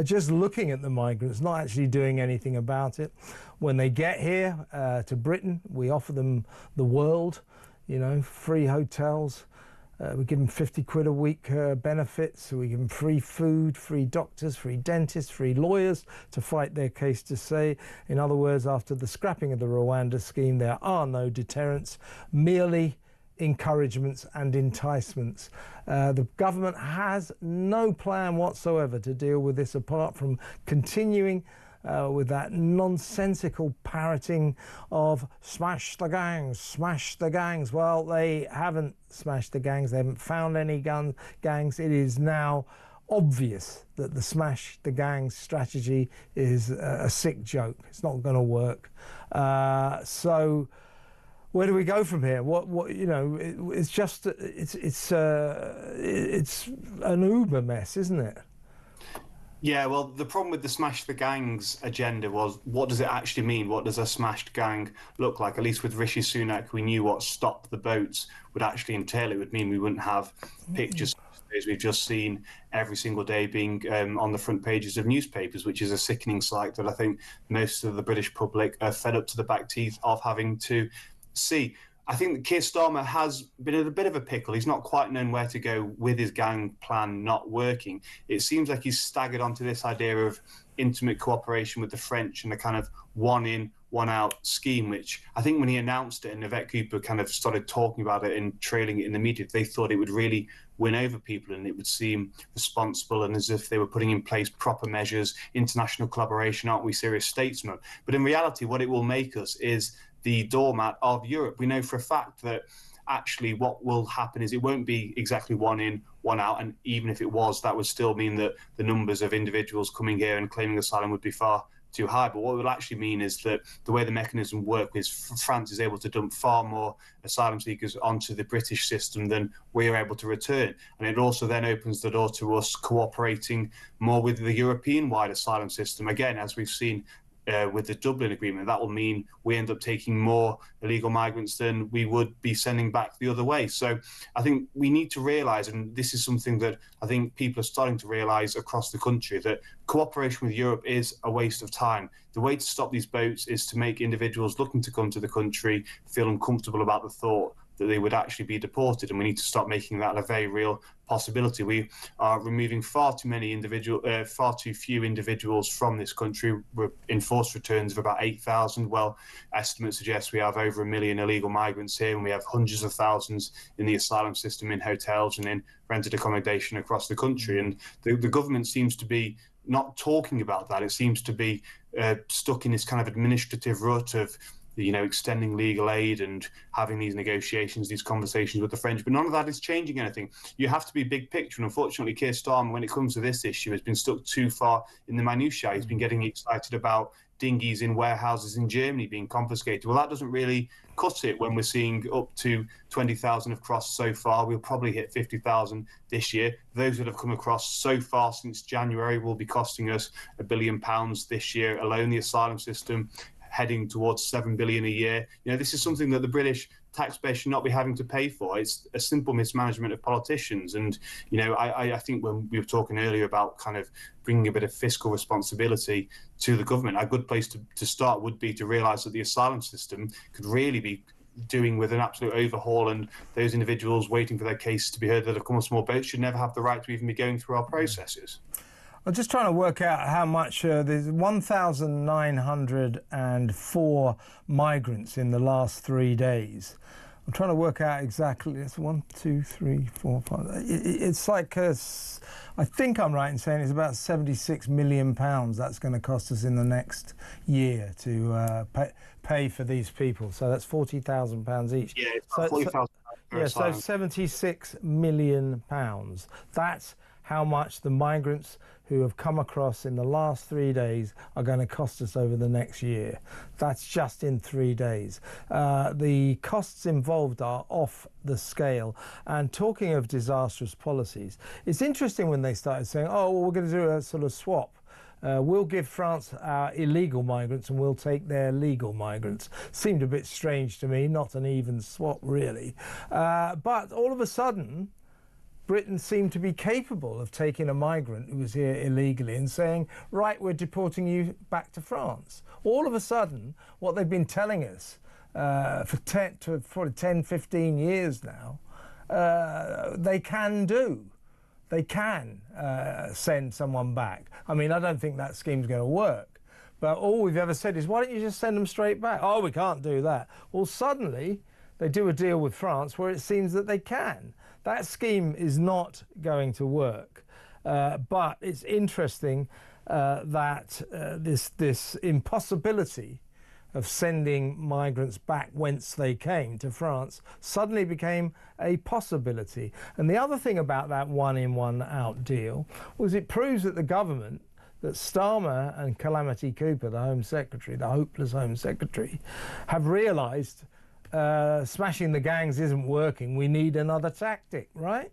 Speaker 2: just looking at the migrants, not actually doing anything about it. When they get here to Britain, we offer them the world, you know, free hotels. We give them 50 quid a week benefits. We give them free food, free doctors, free dentists, free lawyers to fight their case to say. In other words, after the scrapping of the Rwanda scheme, there are no deterrents, merely encouragements and enticements. The government has no plan whatsoever to deal with this apart from continuing with that nonsensical parroting of smash the gangs, smash the gangs. Well, they haven't smashed the gangs. They haven't found any gangs. It is now obvious that the smash the gangs strategy is a sick joke. It's not going to work. So where do we go from here? What you know? It's just it's an uber mess, isn't it?
Speaker 3: Yeah, well, the problem with the Smash the Gangs agenda was, what does it actually mean? What does a smashed gang look like? At least with Rishi Sunak, we knew what stop the boats would actually entail. It would mean we wouldn't have pictures as we've just seen every single day being on the front pages of newspapers, which is a sickening sight that I think most of the British public are fed up to the back teeth of having to see. I think that Keir Starmer has been in a bit of a pickle. He's not quite known where to go with his gang plan not working. It seems like he's staggered onto this idea of intimate cooperation with the French and a kind of one in, one out scheme, which I think when he announced it and Yvette Cooper kind of started talking about it and trailing it in the media, they thought it would really win over people and it would seem responsible and as if they were putting in place proper measures, international collaboration, aren't we serious statesmen? But in reality, what it will make us is the doormat of Europe. We know for a fact that actually what will happen is it won't be exactly one in, one out, and even if it was, that would still mean that the numbers of individuals coming here and claiming asylum would be far too high. But what it will actually mean is that the way the mechanism works is France is able to dump far more asylum seekers onto the British system than we're able to return. And it also then opens the door to us cooperating more with the European-wide asylum system. Again, as we've seen with the Dublin Agreement, that will mean we end up taking more illegal migrants than we would be sending back the other way. So I think we need to realise, and this is something that I think people are starting to realise across the country, that cooperation with Europe is a waste of time. The way to stop these boats is to make individuals looking to come to the country feel uncomfortable about the thought that they would actually be deported, and we need to start making that a very real possibility. We are removing far too few individuals from this country. We're enforced returns of about 8,000. Well, estimates suggest we have over 1 million illegal migrants here, and we have hundreds of thousands in the asylum system, in hotels and in rented accommodation across the country. And the government seems to be not talking about that. It seems to be stuck in this kind of administrative rut of extending legal aid and having these negotiations, these conversations with the French, but none of that is changing anything. You have to be big picture, and unfortunately, Keir Starmer, when it comes to this issue, has been stuck too far in the minutiae. He's been getting excited about dinghies in warehouses in Germany being confiscated. Well, that doesn't really cut it when we're seeing up to 20,000 have crossed so far. We'll probably hit 50,000 this year. Those that have come across so far since January will be costing us £1 billion this year alone. The asylum system heading towards 7 billion a year. This is something that the British taxpayer should not be having to pay for. It's a simple mismanagement of politicians. And, I think when we were talking earlier about kind of bringing a bit of fiscal responsibility to the government, a good place to start would be to realise that the asylum system could really be doing with an absolute overhaul, and those individuals waiting for their cases to be heard that have come on small boats should never have the right to even be going through our processes.
Speaker 2: I'm just trying to work out how much there's 1,904 migrants in the last 3 days. I'm trying to work out exactly. It's 1, 2, 3, 4, 5. It's like I think I'm right in saying it's about £76 million that's going to cost us in the next year to pay for these people. So that's £40,000 each.
Speaker 3: Yeah, it's about £40,000.
Speaker 2: Yeah, so £76 million. That's how much the migrants who have come across in the last 3 days are going to cost us over the next year. That's just in 3 days. The costs involved are off the scale. And talking of disastrous policies, it's interesting when they started saying, oh, well, we're going to do a sort of swap. We'll give France our illegal migrants and we'll take their legal migrants. Seemed a bit strange to me, not an even swap, really. But all of a sudden, Britain seemed to be capable of taking a migrant who was here illegally and saying, right, we're deporting you back to France. All of a sudden, what they've been telling us for 10, 15 years now, they can do. They can send someone back. I mean, I don't think that scheme's going to work. But all we've ever said is, why don't you just send them straight back? Oh, we can't do that. Well, suddenly, they do a deal with France where it seems that they can. That scheme is not going to work, but it's interesting that this impossibility of sending migrants back whence they came to France suddenly became a possibility. And the other thing about that one-in, one-out deal was it proves that the government, that Starmer and Calamity Cooper, the Home Secretary, the hopeless Home Secretary, have realised smashing the gangs isn't working. We need another tactic, right?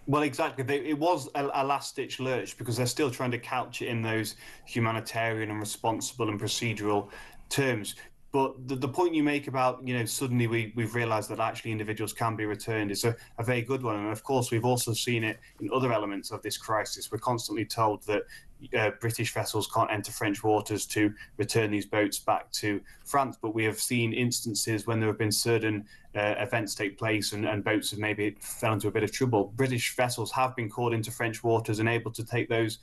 Speaker 3: Well, exactly. It was a last-ditch lurch because they're still trying to couch it in those humanitarian and responsible and procedural terms. But the point you make about, suddenly we've realised that actually individuals can be returned is a very good one. And of course, we've also seen it in other elements of this crisis. We're constantly told that British vessels can't enter French waters to return these boats back to France. But we have seen instances when there have been certain events take place and boats have maybe fell into a bit of trouble. British vessels have been called into French waters and able to take those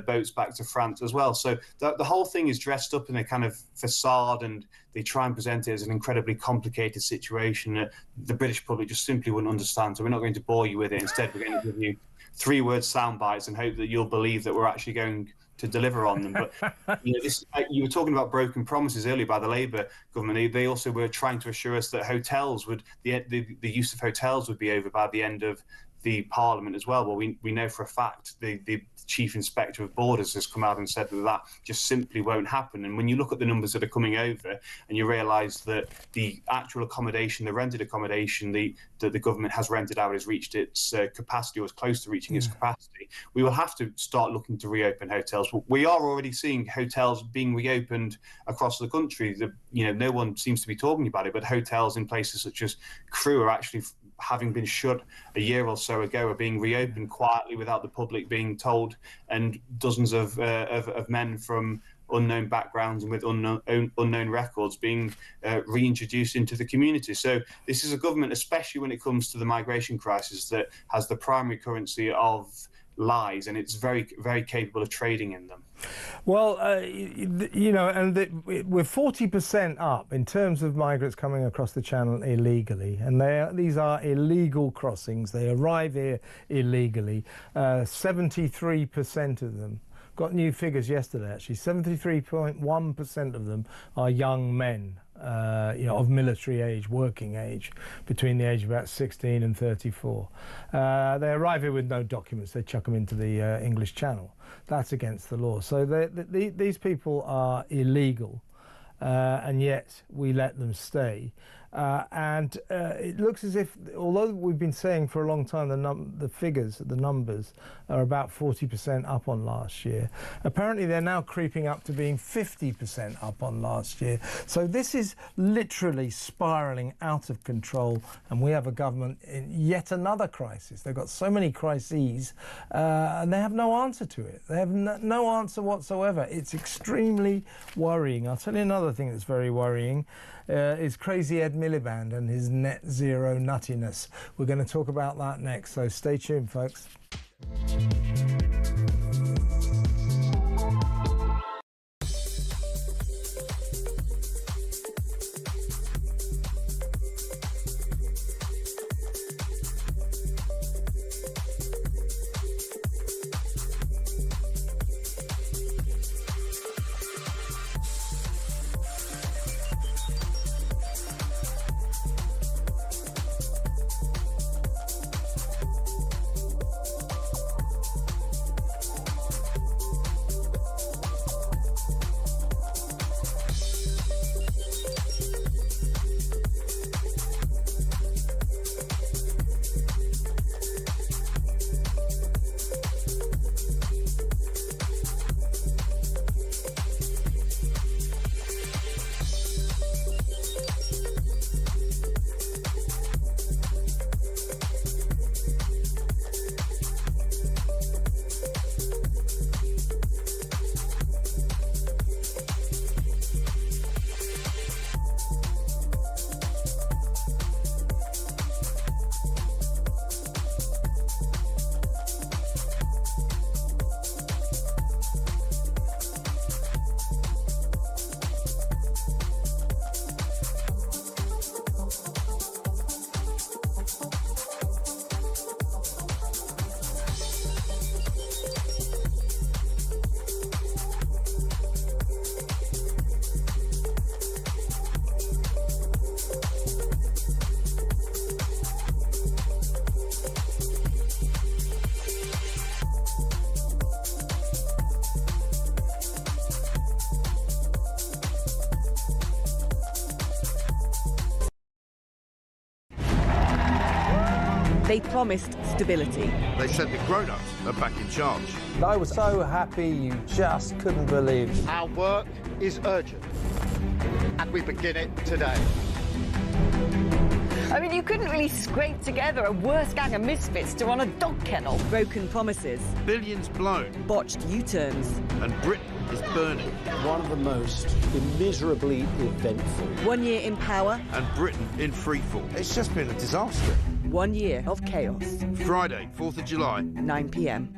Speaker 3: boats back to France as well. So the whole thing is dressed up in a kind of facade, and they try and present it as an incredibly complicated situation that the British public just simply wouldn't understand. So we're not going to bore you with it. Instead, we're going to give you 3-word sound bites and hope that you'll believe that we're actually going to deliver on them. But you were talking about broken promises earlier by the Labour government. They also were trying to assure us that hotels would the use of hotels would be over by the end of the Parliament as well. Well, we know for a fact the Chief Inspector of Borders has come out and said that just simply won't happen. And when you look at the numbers that are coming over and you realise that the actual accommodation, the rented accommodation that the government has rented out has reached its capacity or is close to reaching its capacity, we will have to start looking to reopen hotels. We are already seeing hotels being reopened across the country. No one seems to be talking about it, but hotels in places such as Crewe are actually, having been shut a year or so ago, are being reopened quietly without the public being told, and dozens of men from unknown backgrounds and with unknown records being reintroduced into the community. So this is a government, especially when it comes to the migration crisis, that has the primary currency of lies, and it's very, very capable of trading in them.
Speaker 2: Well, and we're 40% up in terms of migrants coming across the Channel illegally, and these are illegal crossings. They arrive here illegally. 73% of them. Got new figures yesterday, actually. 73.1% of them are young men, of military age, working age, between the age of about 16 and 34. They arrive here with no documents. They chuck them into the English Channel. That's against the law. So these people are illegal, and yet we let them stay. And it looks as if, although we've been saying for a long time the numbers are about 40% up on last year, apparently they're now creeping up to being 50% up on last year. So this is literally spiralling out of control, and we have a government in yet another crisis. They've got so many crises, and they have no answer to it. They have no answer whatsoever. It's extremely worrying. I'll tell you another thing that's very worrying. Is Crazy Ed Miliband and his net zero nuttiness. We're going to talk about that next, so stay tuned, folks.
Speaker 4: They promised stability.
Speaker 5: They said the grown-ups are back in charge.
Speaker 8: I was so happy you just couldn't believe it.
Speaker 6: Our work is urgent, and we begin it today.
Speaker 7: I mean, you couldn't really scrape together a worse gang of misfits to run a dog kennel.
Speaker 4: Broken promises.
Speaker 5: Billions blown,
Speaker 4: Botched U-turns.
Speaker 5: and Britain is burning.
Speaker 8: One of the most immeasurably eventful.
Speaker 4: 1 year in power.
Speaker 5: And Britain in freefall. It's just been a disaster.
Speaker 4: 1 year of chaos.
Speaker 5: Friday, 4th of July.
Speaker 4: 9 p.m.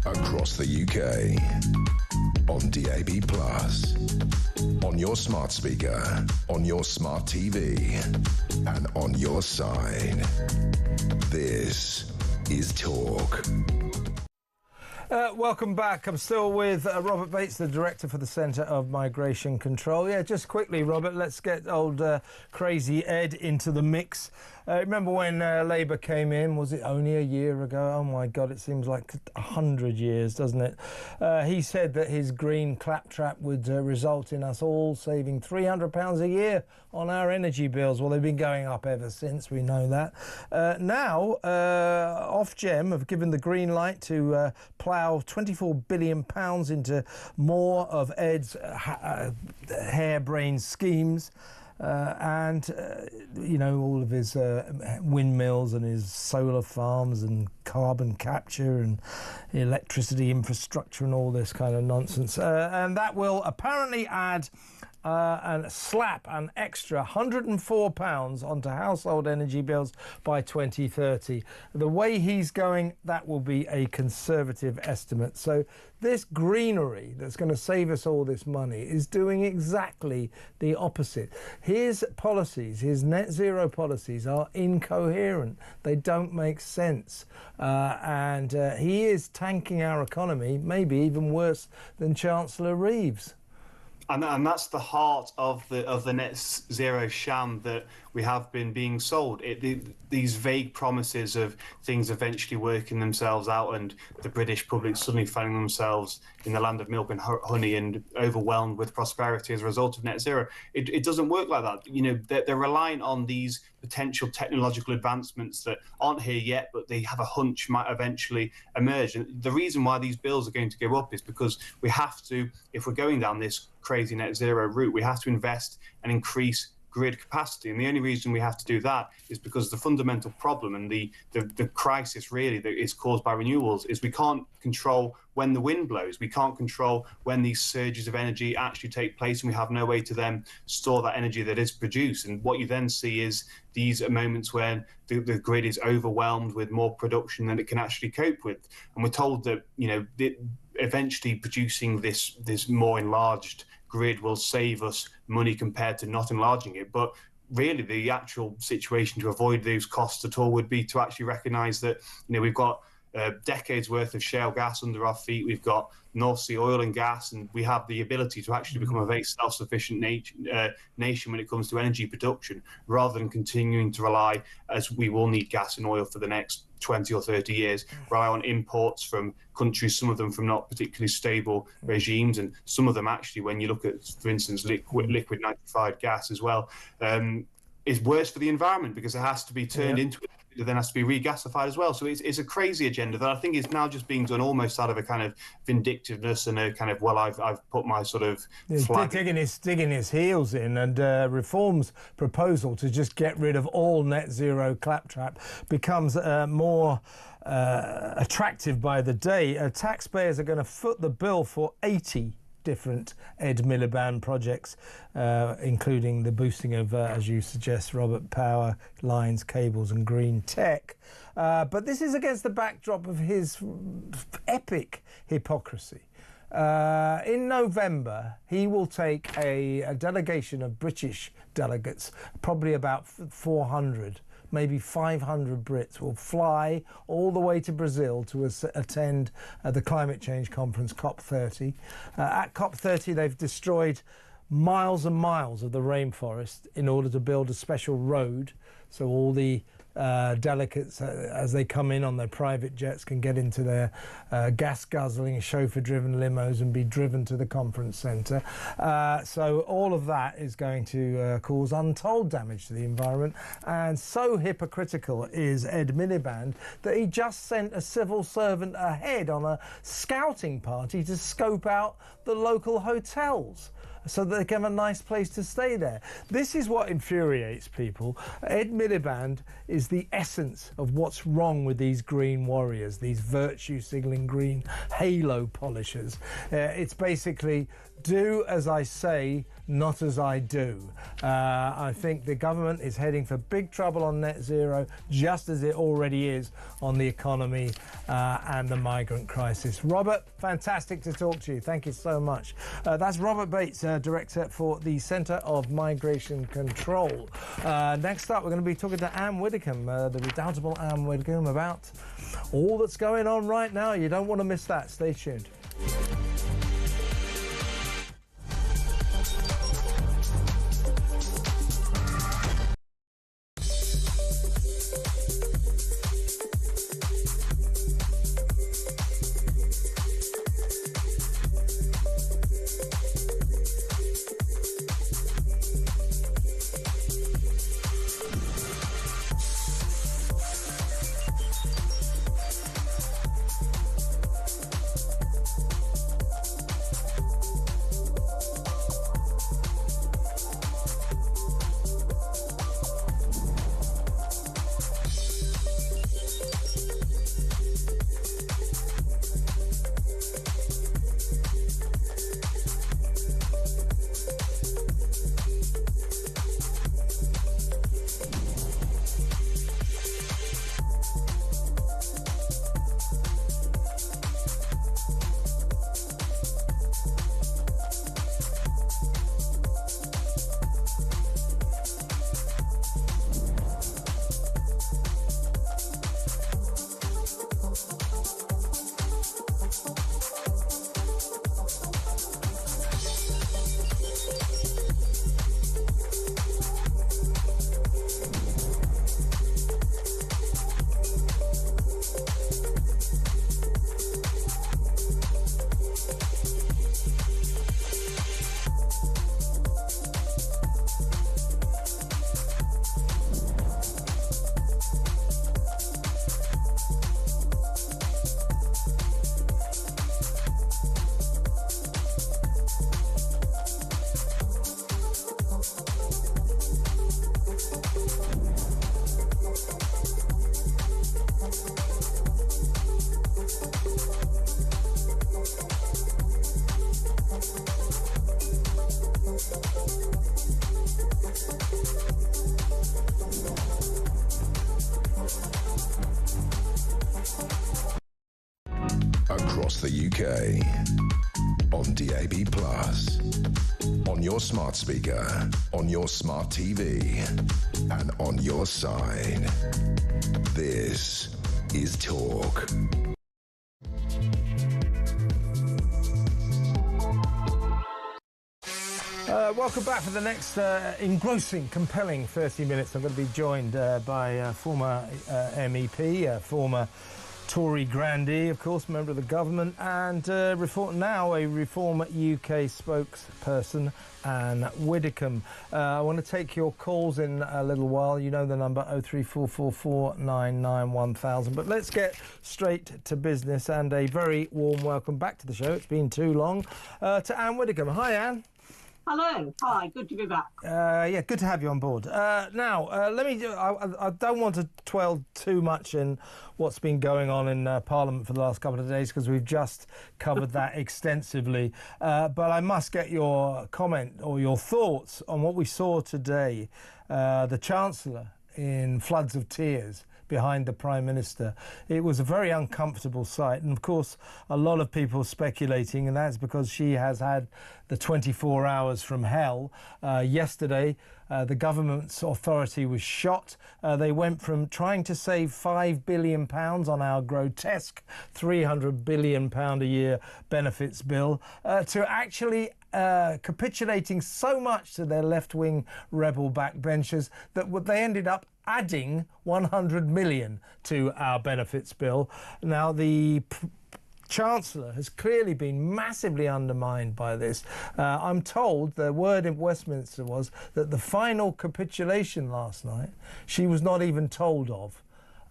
Speaker 1: Across the UK, on DAB+, on your smart speaker, on your smart TV, and on your side. This is Talk.
Speaker 2: Welcome back. I'm still with Robert Bates, the Director for the Centre of Migration Control. Yeah, just quickly, Robert, let's get old Crazy Ed into the mix. Remember when Labour came in? Was it only a year ago? Oh, my God, it seems like 100 years, doesn't it? He said that his green claptrap would result in us all saving £300 a year on our energy bills. Well, they've been going up ever since, we know that. Now, Ofgem have given the green light to plough £24 billion into more of Ed's harebrained schemes. You know, all of his windmills and his solar farms and carbon capture and electricity infrastructure and all this kind of nonsense. And that will apparently add and slap an extra £104 onto household energy bills by 2030. The way he's going, that will be a conservative estimate. So this greenery that's going to save us all this money is doing exactly the opposite. His policies, his net zero policies, are incoherent. They don't make sense. And he is tanking our economy, maybe even worse than Chancellor Reeves.
Speaker 3: And that's the heart of the net zero sham, that we have been being sold. These vague promises of things eventually working themselves out and the British public suddenly finding themselves in the land of milk and honey and overwhelmed with prosperity as a result of net zero. It doesn't work like that. You know, they're relying on these potential technological advancements that aren't here yet, but they have a hunch might eventually emerge. And the reason why these bills are going to go up is because we have to, if we're going down this crazy net zero route, we have to invest and increase grid capacity. And the only reason we have to do that is because the fundamental problem and the crisis really that is caused by renewables is we can't control when the wind blows. We can't control when these surges of energy actually take place, and we have no way to then store that energy that is produced. And what you then see is these are moments when the grid is overwhelmed with more production than it can actually cope with. And we're told that, you know, eventually producing this more enlarged grid will save us money compared to not enlarging it. But really the actual situation to avoid those costs at all would be to actually recognise that, you know, we've got decades worth of shale gas under our feet. We've got North Sea oil and gas, and we have the ability to actually become a very self-sufficient nation when it comes to energy production, rather than continuing to rely, as we will need gas and oil for the next 20 or 30 years, rely on imports from countries, some of them from not particularly stable regimes, and some of them actually, when you look at, for instance, liquid nitrified gas as well, is worse for the environment because it has to be turned into it. It then has to be regasified as well. So it's a crazy agenda that I think is now just being done almost out of a kind of vindictiveness and a kind of, well, I've put my sort of flag.
Speaker 2: Digging his heels in, and Reform's proposal to just get rid of all net zero claptrap becomes more attractive by the day. Taxpayers are going to foot the bill for 80 different Ed Miliband projects, including the boosting of, as you suggest, Robert, power lines, cables and green tech. But this is against the backdrop of his epic hypocrisy. In November, he will take a delegation of British delegates, probably about 400, maybe 500 Brits will fly all the way to Brazil to attend the climate change conference COP30. At COP30, they've destroyed miles and miles of the rainforest in order to build a special road, so all the delegates, as they come in on their private jets, can get into their gas-guzzling, chauffeur-driven limos and be driven to the conference centre. So all of that is going to cause untold damage to the environment. And so hypocritical is Ed Miliband that he just sent a civil servant ahead on a scouting party to scope out the local hotels, so that they can have a nice place to stay there. This is what infuriates people. Ed Miliband is the essence of what's wrong with these green warriors, these virtue-signalling green halo polishers. It's basically, do as I say, not as I do. I think the government is heading for big trouble on net zero, just as it already is on the economy and the migrant crisis. Robert, fantastic to talk to you. Thank you so much. That's Robert Bates, Director for the Centre of Migration Control. Next up, we're going to be talking to Anne Widdecombe, the redoubtable Anne Widdecombe, about all that's going on right now. You don't want to miss that. Stay tuned.
Speaker 1: across the UK. On DAB+, on your smart speaker, on your smart TV, and on your side. This is Talk.
Speaker 2: Welcome back for the next engrossing, compelling 30 minutes. I'm going to be joined by former MEP, former Tory grandee, of course, member of the government, and now a Reform UK spokesperson, Anne Widdecombe. I want to take your calls in a little while. You know the number, 03444991000. But let's get straight to business, and a very warm welcome back to the show. It's been too long. To Anne Widdecombe. Hi, Anne.
Speaker 9: Hello. Hi. Good to be back.
Speaker 2: Yeah, good to have you on board. Now, I don't want to dwell too much in what's been going on in Parliament for the last couple of days, because we've just covered that extensively. But I must get your comment or your thoughts on what we saw today. The Chancellor in floods of tears behind the Prime Minister. It was a very uncomfortable sight, and of course a lot of people speculating, and that's because she has had the 24 hours from hell. Yesterday the government's authority was shot. They went from trying to save £5 billion on our grotesque £300 billion a year benefits bill to actually capitulating so much to their left-wing rebel backbenchers that they ended up adding 100 million to our benefits bill. Now, the Chancellor has clearly been massively undermined by this. I'm told the word in Westminster was that the final capitulation last night she was not even told of.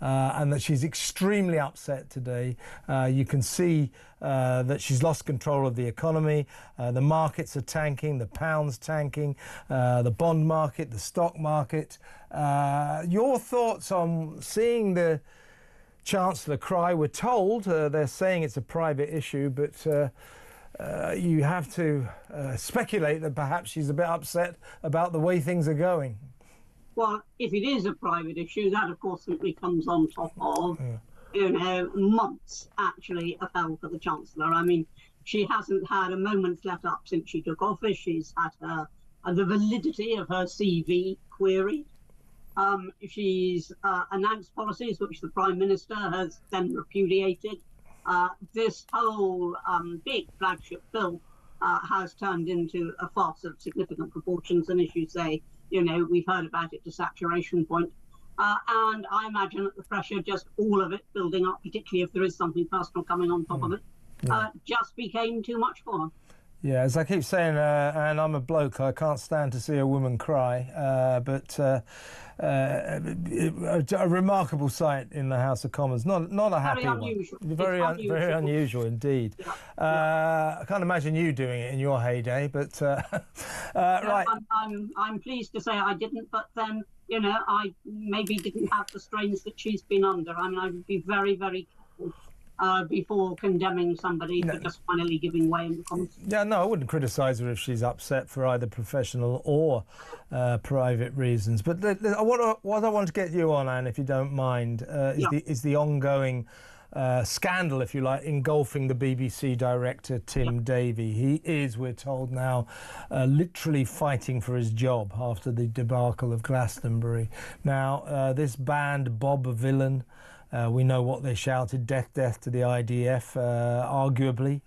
Speaker 2: And that she's extremely upset today. You can see that she's lost control of the economy. The markets are tanking, the pound's tanking, the bond market, the stock market. Your thoughts on seeing the Chancellor cry? We're told they're saying it's a private issue, but you have to speculate that perhaps she's a bit upset about the way things are going.
Speaker 9: Well, if it is a private issue, that of course simply comes on top of, months actually of hell for the Chancellor. I mean, she hasn't had a moment's let up since she took office. She's had the validity of her CV queried. She's announced policies which the Prime Minister has then repudiated. This whole big flagship bill has turned into a farce of significant proportions, and as you say, we've heard about it to saturation point. And I imagine that the pressure, just all of it building up, particularly if there is something personal coming on top of it, just became too much for her.
Speaker 2: Yeah, as I keep saying, and I'm a bloke, I can't stand to see a woman cry, but a remarkable sight in the House of Commons. Not a happy one. Very unusual indeed. Yeah. I can't imagine you doing it in your heyday, but right.
Speaker 9: I'm pleased to say I didn't, but then I maybe didn't have the strains that she's been under. I mean, I would be very, very careful before condemning somebody for just finally giving way in the Commons.
Speaker 2: Yeah, no, I wouldn't criticise her if she's upset for either professional or private reasons. But what I want to get you on, Anne, if you don't mind, is the ongoing scandal, if you like, engulfing the BBC director Tim Davie. He is, we're told now, literally fighting for his job after the debacle of Glastonbury. Now, this band, Bob Villain, we know what they shouted, death, death to the IDF, arguably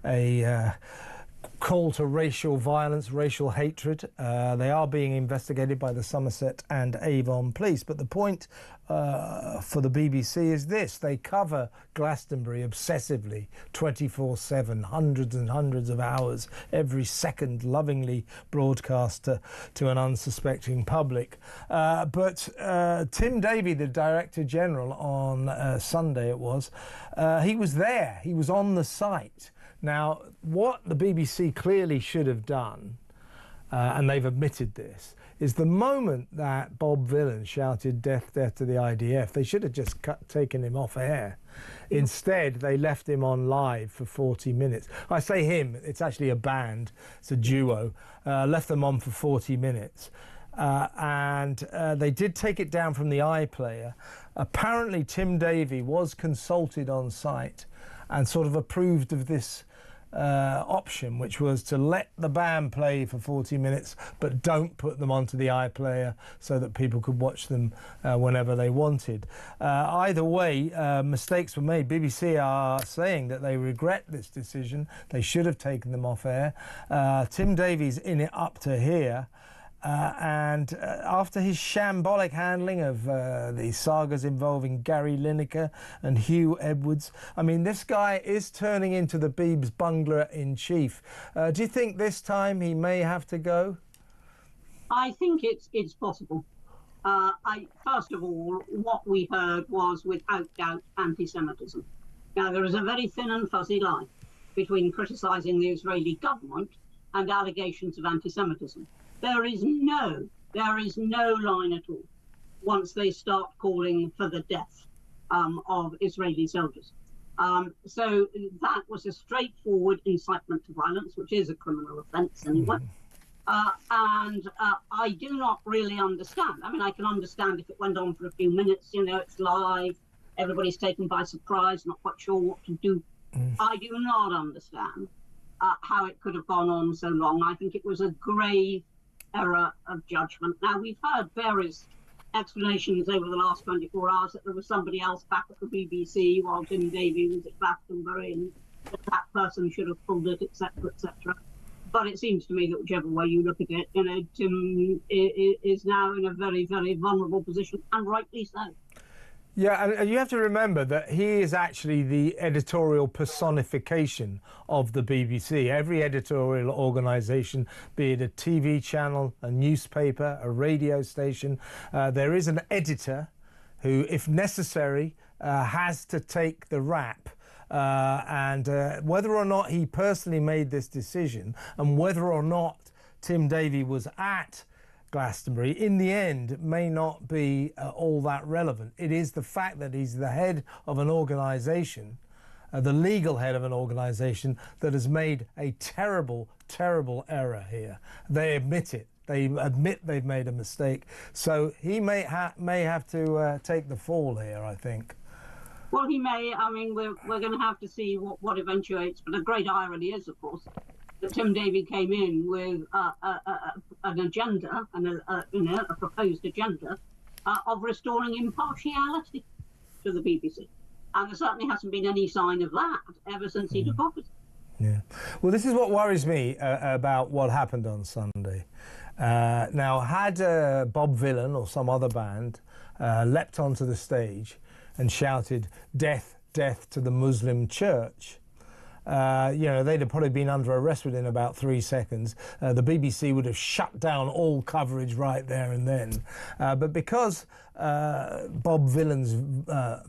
Speaker 2: a call to racial violence, racial hatred. They are being investigated by the Somerset and Avon police. But the point for the BBC is this: they cover Glastonbury obsessively, 24/7, hundreds and hundreds of hours, every second lovingly broadcast to an unsuspecting public. But Tim Davie, the Director General, on Sunday it was, he was there, he was on the site. Now, what the BBC clearly should have done, and they've admitted this, is the moment that Bob Villain shouted death, death to the IDF, they should have just taken him off air. Instead, they left him on live for 40 minutes. I say him, it's actually a band, it's a duo, left them on for 40 minutes. And they did take it down from the iPlayer. Apparently, Tim Davie was consulted on site, and sort of approved of this option, which was to let the band play for 40 minutes, but don't put them onto the iPlayer so that people could watch them whenever they wanted. Either way, mistakes were made. BBC are saying that they regret this decision. They should have taken them off air. Tim Davies in it up to here. And after his shambolic handling of the sagas involving Gary Lineker and Hugh Edwards, I mean, this guy is turning into the Beebs bungler-in-chief. Do you think this time he may have to go?
Speaker 9: I think it's possible. First of all, what we heard was, without doubt, anti-Semitism. Now, there is a very thin and fuzzy line between criticising the Israeli government and allegations of anti-Semitism. There is no line at all once they start calling for the death of Israeli soldiers. So that was a straightforward incitement to violence, which is a criminal offence anyway. And I do not really understand. I mean, I can understand if it went on for a few minutes, you know, it's live, everybody's taken by surprise, not quite sure what to do. I do not understand how it could have gone on so long. I think it was a grave error of judgment. Now, we've heard various explanations over the last 24 hours that there was somebody else back at the BBC while Tim Davies was at Glastonbury and that person should have pulled it, etc., etc. But it seems to me that whichever way you look at it, you know, Tim is now in a very, very vulnerable position, and rightly so.
Speaker 2: Yeah, and you have to remember that he is actually the editorial personification of the BBC. Every editorial organisation, be it a TV channel, a newspaper, a radio station, there is an editor who, if necessary, has to take the rap. And whether or not he personally made this decision and whether or not Tim Davies was at Glastonbury, in the end, may not be all that relevant. It is the fact that he's the head of an organisation, the legal head of an organisation, that has made a terrible, terrible error here. They admit it. They admit they've made a mistake. So he may have to take the fall here, I think.
Speaker 9: Well, he may. I mean, we're going to have to see what eventuates. But the great irony is, of course, that Tim Davies came in with an agenda, and a proposed agenda of restoring impartiality to the BBC. And there certainly hasn't been any sign of that ever since he took office.
Speaker 2: Yeah. Well, this is what worries me about what happened on Sunday. Now, had Bob Vylan or some other band leapt onto the stage and shouted, "Death, death to the Muslim Church," you know, they'd have probably been under arrest within about 3 seconds. The BBC would have shut down all coverage right there and then. But because Bob Vylan's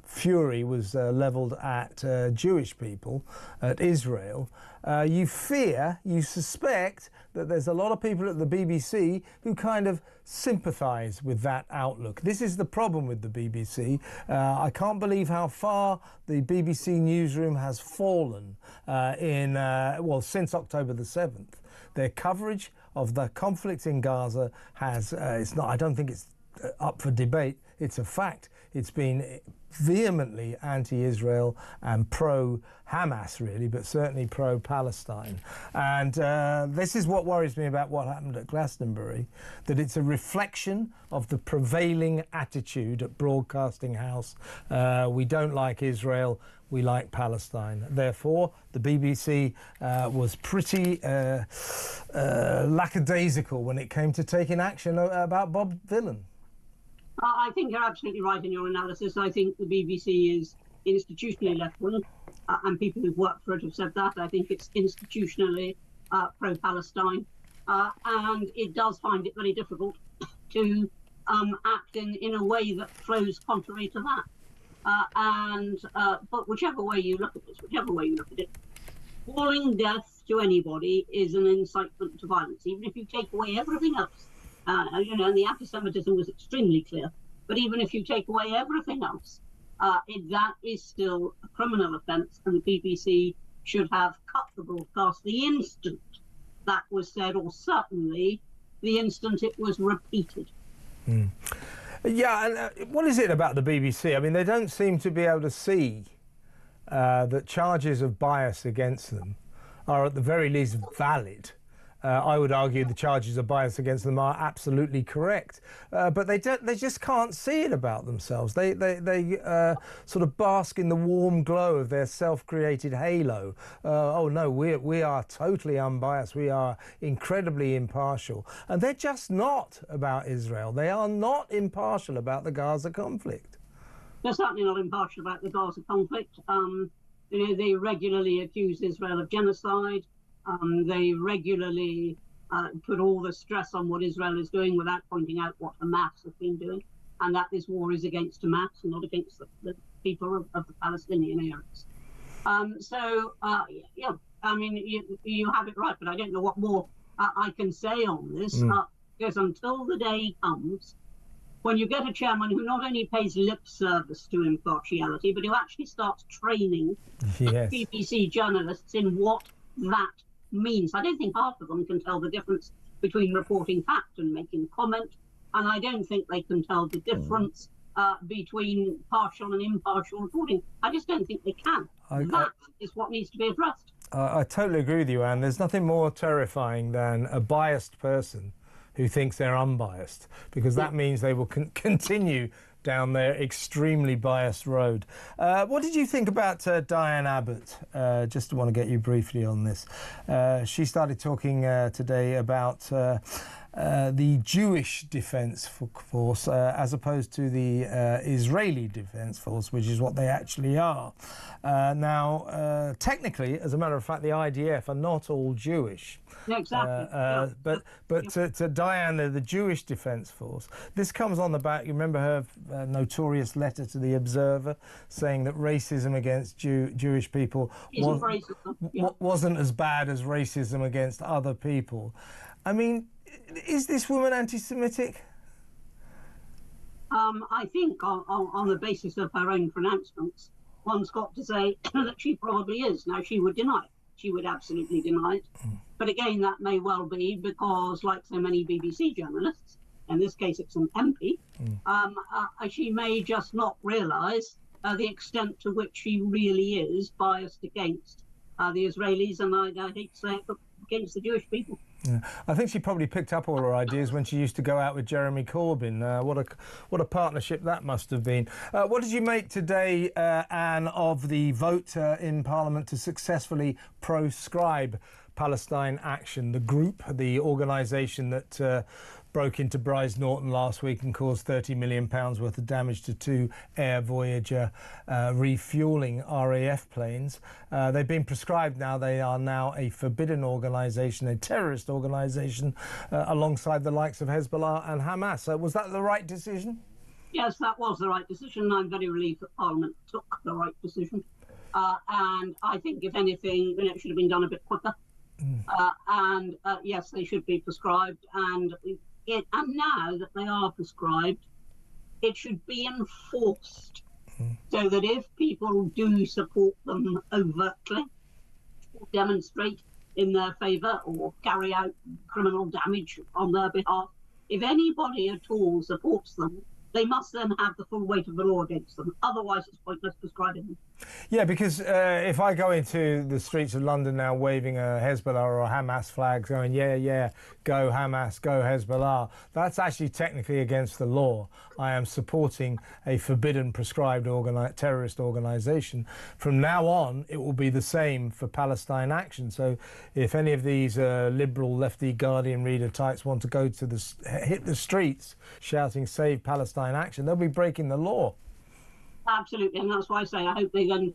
Speaker 2: fury was levelled at Jewish people, at Israel, you suspect that there's a lot of people at the BBC who kind of sympathise with that outlook. This is the problem with the BBC. I can't believe how far the BBC newsroom has fallen since October the 7th. Their coverage of the conflict in Gaza has, I don't think it's up for debate. It's a fact. It's been vehemently anti-Israel and pro-Hamas, really, but certainly pro-Palestine. And this is what worries me about what happened at Glastonbury, that it's a reflection of the prevailing attitude at Broadcasting House. We don't like Israel, we like Palestine. Therefore, the BBC was pretty lackadaisical when it came to taking action about Bob Vylan.
Speaker 9: I think you're absolutely right in your analysis. I think the BBC is institutionally left-wing, and people who've worked for it have said that. I think it's institutionally pro-Palestine, and it does find it very difficult to act in a way that flows contrary to that. But whichever way you look at it, calling death to anybody is an incitement to violence, even if you take away everything else. And the anti-Semitism was extremely clear. But even if you take away everything else, that is still a criminal offence, and the BBC should have cut the broadcast the instant that was said, or certainly the instant it was repeated. Yeah,
Speaker 2: and what is it about the BBC? I mean, they don't seem to be able to see that charges of bias against them are at the very least valid. I would argue the charges of bias against them are absolutely correct, but they just can't see it about themselves. They sort of bask in the warm glow of their self-created halo. Oh no, we are totally unbiased. We are incredibly impartial, and they're just not about Israel. They are not impartial about the Gaza conflict.
Speaker 9: They're certainly not impartial about the Gaza conflict. They regularly accuse Israel of genocide. They regularly put all the stress on what Israel is doing without pointing out what Hamas has been doing, and that this war is against Hamas and not against the people of the Palestinian areas. You have it right, but I don't know what more I can say on this, because until the day comes when you get a chairman who not only pays lip service to impartiality, but who actually starts training BBC journalists in what that means. I don't think half of them can tell the difference between reporting fact and making comment, and I don't think they can tell the difference between partial and impartial reporting. I just don't think they can. That is what needs to be addressed.
Speaker 2: I totally agree with you, Anne. There's nothing more terrifying than a biased person who thinks they're unbiased, because that means they will continue down their extremely biased road. What did you think about Diane Abbott? Just want to get you briefly on this. She started talking today about the Jewish Defence Force as opposed to the Israeli Defence Force, which is what they actually are. Now, technically, as a matter of fact, the IDF are not all Jewish.
Speaker 9: Exactly.
Speaker 2: But to Diane, the Jewish Defence Force, this comes on the back. You remember her notorious letter to the Observer saying that racism against Jewish people wasn't as bad as racism against other people. I mean, is this woman anti-Semitic?
Speaker 9: I think on the basis of her own pronouncements, one's got to say that she probably is. Now, she would deny it. She would absolutely deny it. But again, that may well be because, like so many BBC journalists, in this case it's an MP, she may just not realise the extent to which she really is biased against the Israelis, and I hate to say it, but against the Jewish people.
Speaker 2: Yeah. I think she probably picked up all her ideas when she used to go out with Jeremy Corbyn. What a partnership that must have been. What did you make today, Anne, of the vote in Parliament to successfully proscribe Palestine Action, the group, the organisation that broke into Bryce Norton last week and caused £30 million worth of damage to 2 Air Voyager refuelling RAF planes? They've been proscribed now. They are now a forbidden organisation, a terrorist organisation, alongside the likes of Hezbollah and Hamas. Was that the right decision?
Speaker 9: Yes, that was the right decision. I'm very relieved that Parliament took the right decision. And I think, if anything, it should have been done a bit quicker. And yes, they should be prescribed. And now that they are prescribed, it should be enforced, so that if people do support them overtly, or demonstrate in their favour, or carry out criminal damage on their behalf, if anybody at all supports them, they must then have the full weight of the law against them. Otherwise, it's pointless prescribing them.
Speaker 2: Yeah, because if I go into the streets of London now waving a Hezbollah or a Hamas flag, going, yeah, go Hamas, go Hezbollah, that's actually technically against the law. I am supporting a forbidden, prescribed terrorist organisation. From now on, it will be the same for Palestine Action. So if any of these liberal, lefty Guardian reader types want to go to hit the streets shouting, "Save Palestine Action," they'll be breaking the law.
Speaker 9: Absolutely, and that's why I say I hope they then...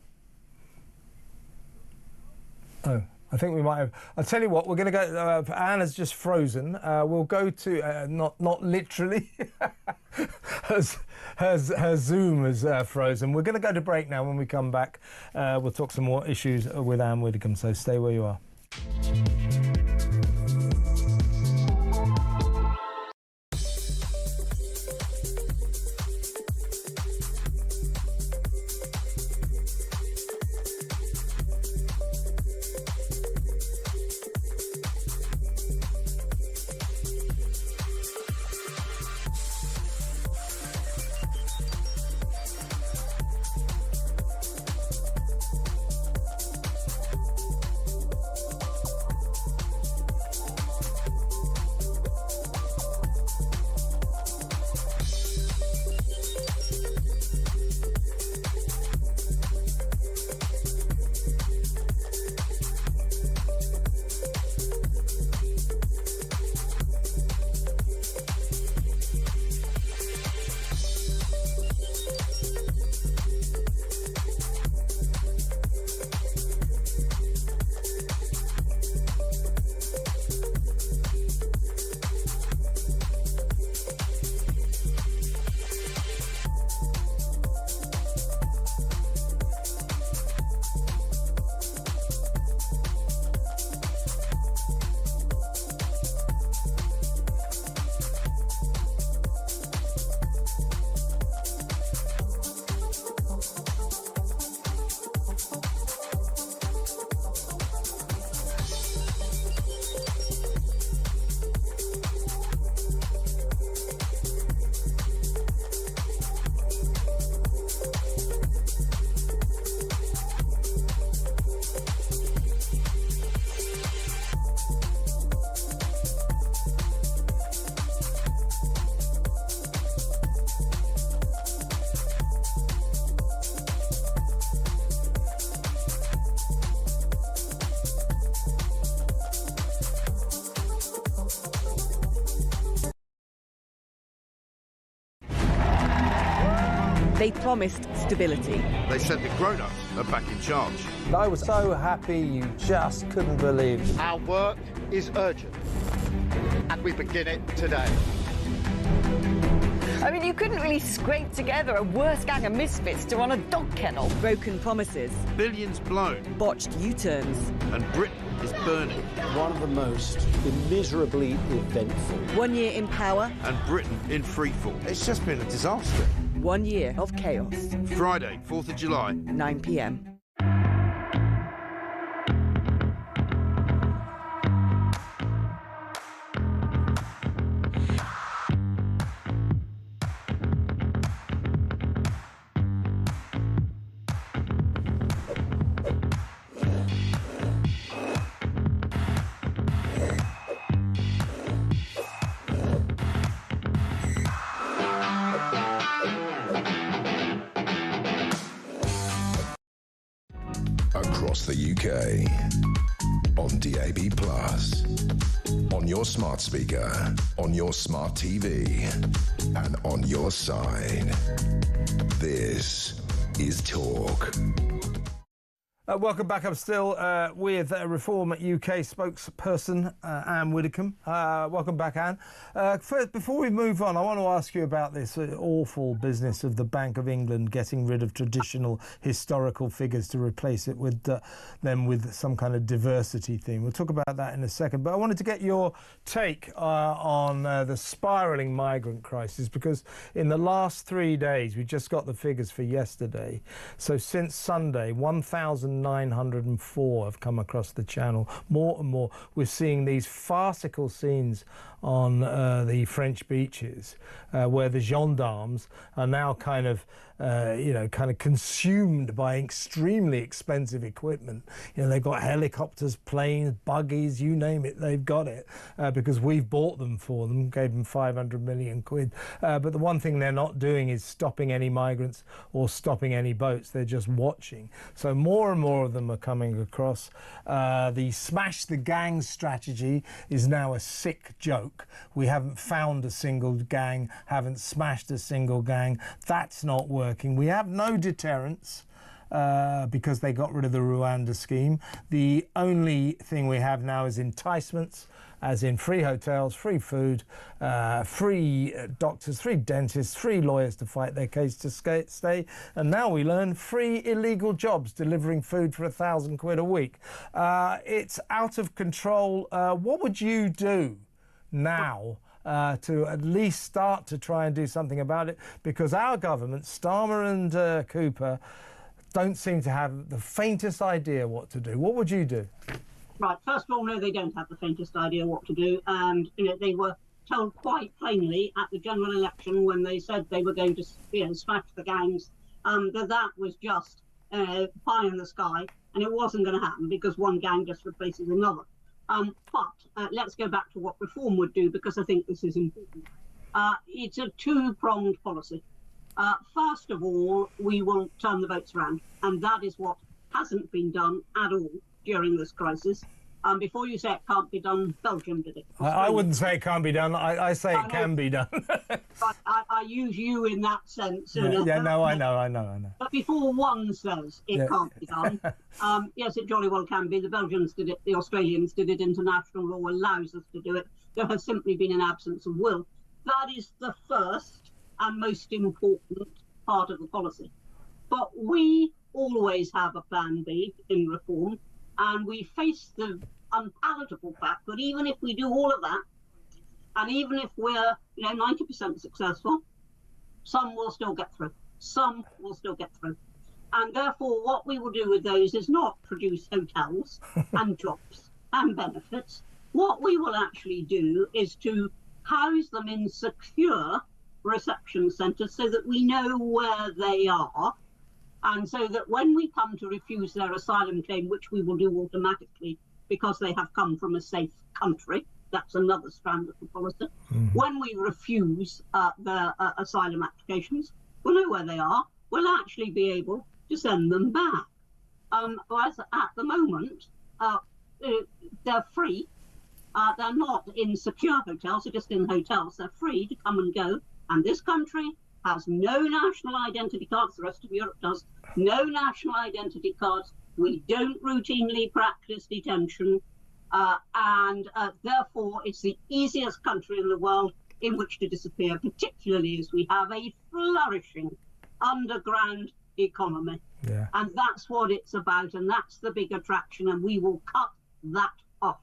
Speaker 2: Oh, I think we might have... I'll tell you what, we're going to go... Anna's just frozen. We'll go to... not literally. her Zoom is frozen. We're going to go to break now. When we come back, we'll talk some more issues with Anne Widdecombe, so stay where you are.
Speaker 4: They promised stability.
Speaker 5: They said the grown-ups are back in charge.
Speaker 8: I was so happy you just couldn't believe it.
Speaker 6: Our work is urgent, and we begin it today.
Speaker 7: I mean, you couldn't really scrape together a worse gang of misfits to run a dog kennel.
Speaker 4: Broken promises.
Speaker 5: Billions blown.
Speaker 4: Botched U-turns.
Speaker 5: And Britain is burning.
Speaker 8: One of the most immeasurably eventful.
Speaker 4: 1 year in power.
Speaker 5: And Britain in freefall. It's just been a disaster.
Speaker 4: 1 year of chaos.
Speaker 5: Friday, 4th of July.
Speaker 4: 9 p.m.
Speaker 1: Across the UK, on DAB+, on your smart speaker, on your smart TV, and on your side. This is Talk.
Speaker 2: Welcome back. I'm still with Reform UK spokesperson Anne Widdicombe. Welcome back, Anne. First, before we move on, I want to ask you about this awful business of the Bank of England getting rid of traditional historical figures to replace it with them with some kind of diversity theme. We'll talk about that in a second. But I wanted to get your take on the spiralling migrant crisis, because in the last 3 days, we just got the figures for yesterday. So since Sunday, 1,904 have come across the channel. More and more, we're seeing these farcical scenes on the French beaches where the gendarmes are now kind of consumed by extremely expensive equipment. You know, they've got helicopters, planes, buggies, you name it, they've got it, because we've bought them for them, gave them 500 million quid. But the one thing they're not doing is stopping any migrants or stopping any boats. They're just watching. So more and more of them are coming across. The smash the gang strategy is now a sick joke. We haven't found a single gang, haven't smashed a single gang. That's not working. We have no deterrence because they got rid of the Rwanda scheme. The only thing we have now is enticements, as in free hotels, free food, free doctors, free dentists, free lawyers to fight their case to stay. And now we learn free illegal jobs delivering food for 1,000 quid a week. It's out of control. What would you do now to at least start to try and do something about it? Because our government, Starmer and Cooper, don't seem to have the faintest idea what to do. What would you do?
Speaker 9: Right, first of all, no, they don't have the faintest idea what to do. And they were told quite plainly at the general election, when they said they were going to smash the gangs, that was just pie in the sky, and it wasn't going to happen because one gang just replaces another. But let's go back to what Reform would do, because I think this is important. It's a two-pronged policy. First of all, we will turn the votes around, and that is what hasn't been done at all during this crisis. Before you say it can't be done, Belgium did it.
Speaker 2: I wouldn't say it can't be done. I say it can be done.
Speaker 9: I use you in that sense.
Speaker 2: I know.
Speaker 9: But before one says it can't be done, yes, it jolly well can be. The Belgians did it, the Australians did it, international law allows us to do it. There has simply been an absence of will. That is the first and most important part of the policy. But we always have a plan B in Reform, and we face the unpalatable fact that even if we do all of that, and even if we're 90% successful, some will still get through. Some will still get through. And therefore, what we will do with those is not produce hotels and jobs and benefits. What we will actually do is to house them in secure reception centres so that we know where they are, and so that when we come to refuse their asylum claim, which we will do automatically because they have come from a safe country, that's another strand of the policy. When we refuse their asylum applications, we'll know where they are. We'll actually be able to send them back. Whereas at the moment, they're free. They're not in secure hotels, they're just in hotels. They're free to come and go. And this country has no national identity cards. The rest of Europe does. No national identity cards. We don't routinely practice detention. And therefore, it's the easiest country in the world in which to disappear, particularly as we have a flourishing underground economy.
Speaker 2: Yeah.
Speaker 9: And that's what it's about, and that's the big attraction, and we will cut that off.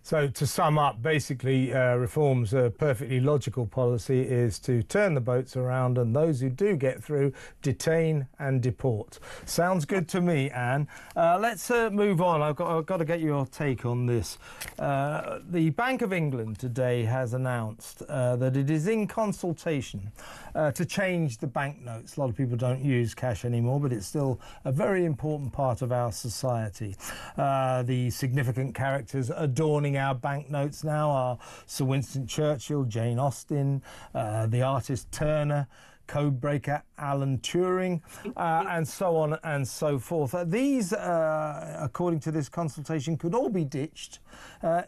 Speaker 2: So to sum up, basically, reform's a perfectly logical policy is to turn the boats around and those who do get through, detain and deport. Sounds good to me, Anne. Let's move on. I've got to get your take on this. The Bank of England today has announced that it is in consultation to change the banknotes. A lot of people don't use cash anymore, but it's still a very important part of our society. The significant characters adorning our banknotes now are Sir Winston Churchill, Jane Austen, the artist Turner, codebreaker Alan Turing, and so on and so forth. These, according to this consultation, could all be ditched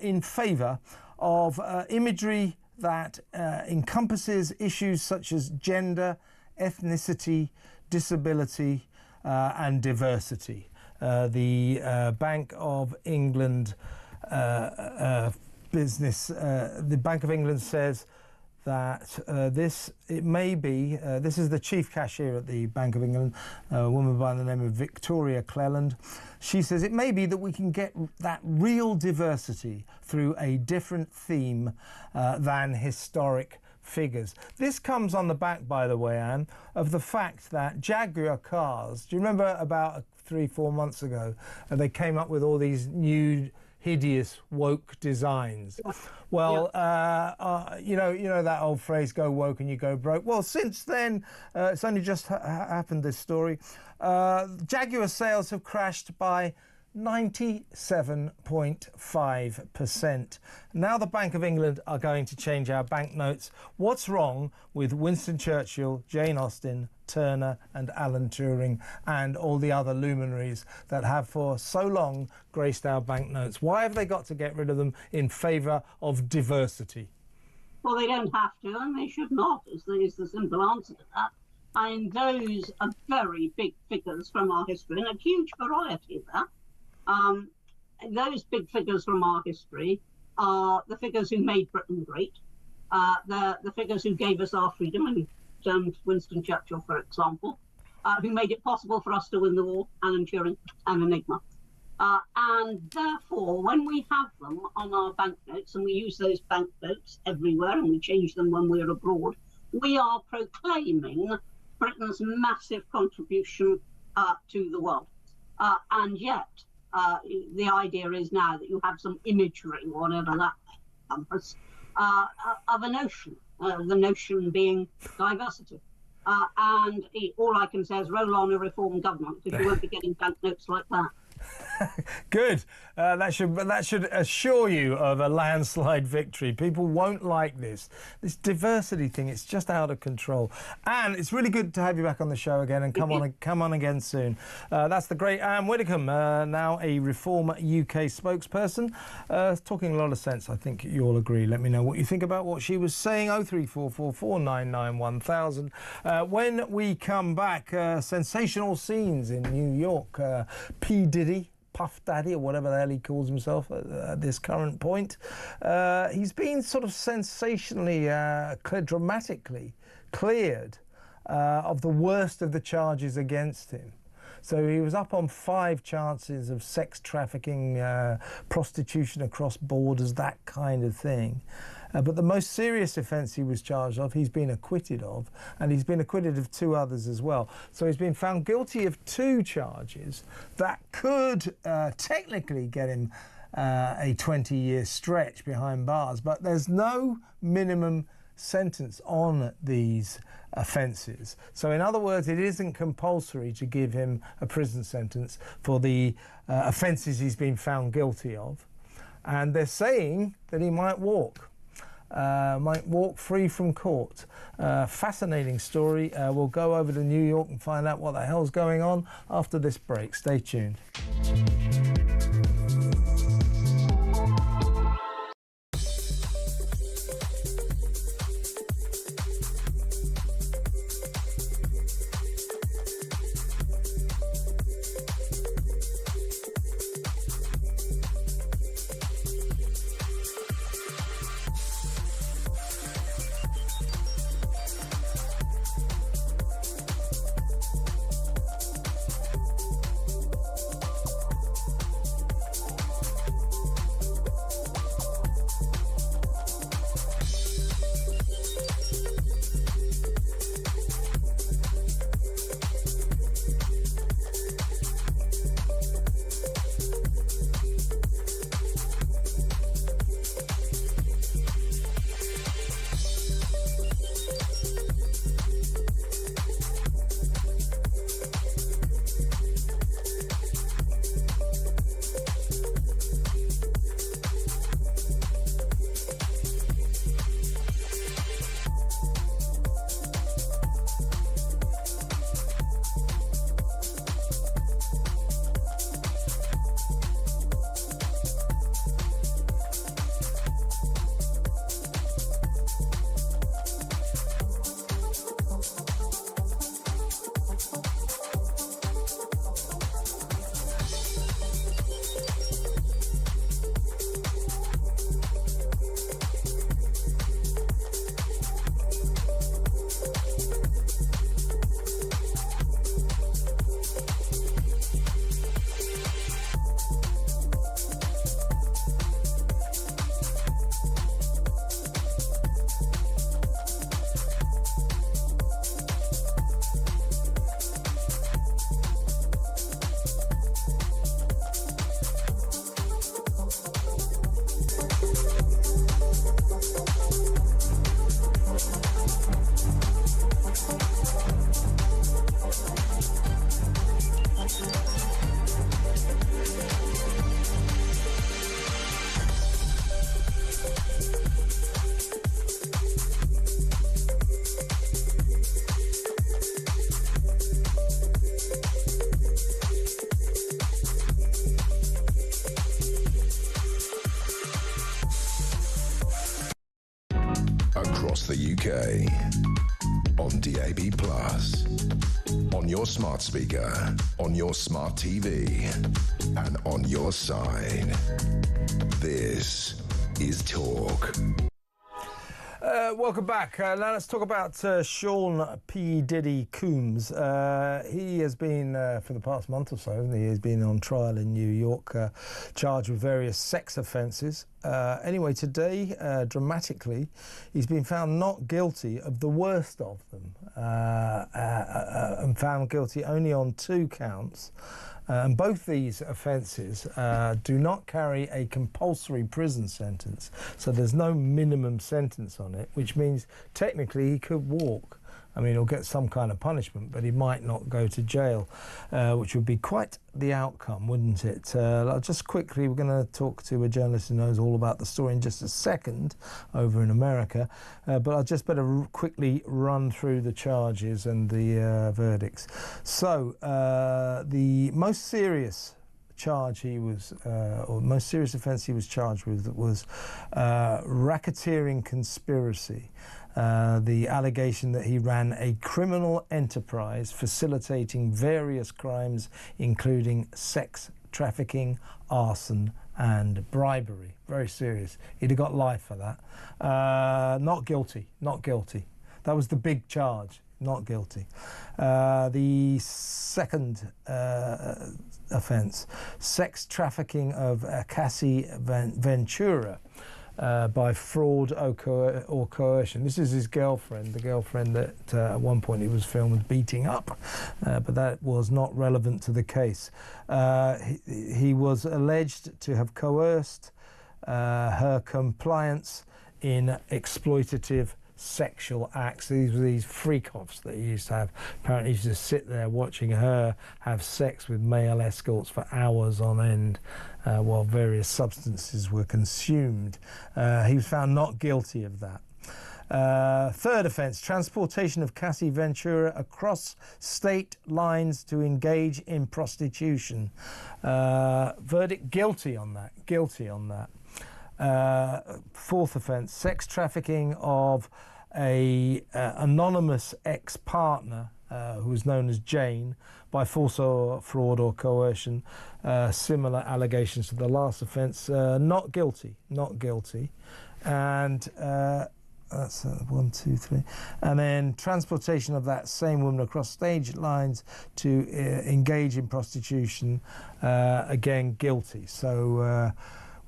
Speaker 2: in favour of imagery that encompasses issues such as gender, ethnicity, disability, and diversity. The Bank of England the Bank of England says that this is the chief cashier at the Bank of England, a woman by the name of Victoria Cleland. She says it may be that we can get that real diversity through a different theme than historic figures. This comes on the back, by the way, Anne, of the fact that Jaguar cars, do you remember about 3-4 months ago, they came up with all these new hideous woke designs? Well, you know that old phrase, go woke and you go broke. Well, since then, it's only just happened, this story. Jaguar sales have crashed by 97.5%. Now the Bank of England are going to change our banknotes. What's wrong with Winston Churchill, Jane Austen, Turner and Alan Turing and all the other luminaries that have for so long graced our banknotes? Why have they got to get rid of them in favour of diversity?
Speaker 9: Well, they don't have to, and they should not, is the simple answer to that. And those are very big figures from our history, and a huge variety of that. Those big figures from our history are the figures who made Britain great, the figures who gave us our freedom, and Winston Churchill, for example, who made it possible for us to win the war, Alan Turing and Enigma. And therefore, when we have them on our banknotes, and we use those banknotes everywhere, and we change them when we're abroad, we are proclaiming Britain's massive contribution to the world. And yet, the idea is now that you have some imagery, whatever that encompasses, of a notion, the notion being diversity. And all I can say is roll on a reform government, because you won't be getting banknotes like that.
Speaker 2: Good. That should assure you of a landslide victory. People won't like this diversity thing. It's just out of control. And it's really good to have you back on the show again, and come on again soon. That's the great Anne Widdecombe, now a Reform UK spokesperson, talking a lot of sense. I think you all agree. Let me know what you think about what she was saying. 0344 499 1000. When we come back, sensational scenes in New York. P. Diddy, Puff Daddy, or whatever the hell he calls himself at this current point. He's been sort of sensationally, dramatically cleared of the worst of the charges against him. So he was up on 5 charges of sex trafficking, prostitution across borders, that kind of thing. But the most serious offence he was charged of, he's been acquitted of, and he's been acquitted of 2 others as well. So he's been found guilty of 2 charges that could technically get him a 20-year stretch behind bars, but there's no minimum sentence on these offences. So in other words, it isn't compulsory to give him a prison sentence for the offences he's been found guilty of. And they're saying that he might walk free from court. Fascinating story. We'll go over to New York and find out what the hell's going on after this break. Stay tuned.
Speaker 1: across the UK. On DAB+, on your smart speaker, on your smart TV, and on your side. This is Talk.
Speaker 2: Welcome back. Now let's talk about Sean P. Diddy Coombs. He has been, for the past month or so, hasn't he? He's been on trial in New York, charged with various sex offences. Anyway, today, dramatically, he's been found not guilty of the worst of them, and found guilty only on 2 counts. And both these offences do not carry a compulsory prison sentence, so there's no minimum sentence on it, which means technically he could walk. I mean, he'll get some kind of punishment, but he might not go to jail, which would be quite the outcome, wouldn't it? Just quickly, we're going to talk to a journalist who knows all about the story in just a second over in America, but I'll just better quickly run through the charges and the verdicts. So, the most serious charge he was, or most serious offence he was charged with was racketeering conspiracy. The allegation that he ran a criminal enterprise facilitating various crimes, including sex trafficking, arson, and bribery. Very serious. He'd have got life for that. Not guilty. Not guilty. That was the big charge. Not guilty. The second offence, sex trafficking of Cassie Ventura. By fraud or coercion. This is his girlfriend, the girlfriend that at one point he was filmed beating up, but that was not relevant to the case. He was alleged to have coerced her compliance in exploitative sexual acts. These were these freak-offs that he used to have. Apparently he used to sit there watching her have sex with male escorts for hours on end while various substances were consumed. He was found not guilty of that. Third offence, transportation of Cassie Ventura across state lines to engage in prostitution. Verdict, guilty on that. Guilty on that. Fourth offence, sex trafficking of a anonymous ex-partner who was known as Jane by force or fraud or coercion. Similar allegations to the last offence. Not guilty. Not guilty. And that's 1, 2, 3. And then transportation of that same woman across state lines to engage in prostitution. Again, guilty. So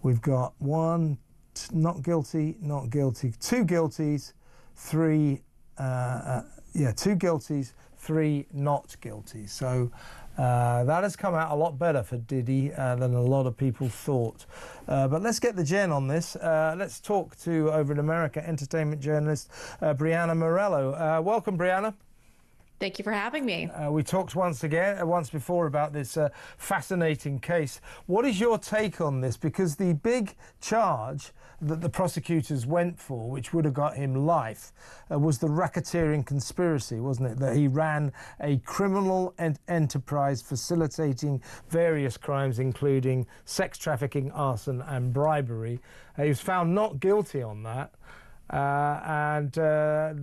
Speaker 2: we've got 1 not guilty, not guilty, 2 guilties, 3 2 guilties, 3 not guilty. So that has come out a lot better for Diddy than a lot of people thought. But let's get the gen on this. Let's talk to, over in America, entertainment journalist Brianna Morello. Welcome, Brianna.
Speaker 10: Thank you for having me.
Speaker 2: We talked once before about this fascinating case. What is your take on this? Because the big charge that the prosecutors went for, which would have got him life, was the racketeering conspiracy, wasn't it? That he ran a criminal enterprise facilitating various crimes, including sex trafficking, arson, and bribery. He was found not guilty on that. And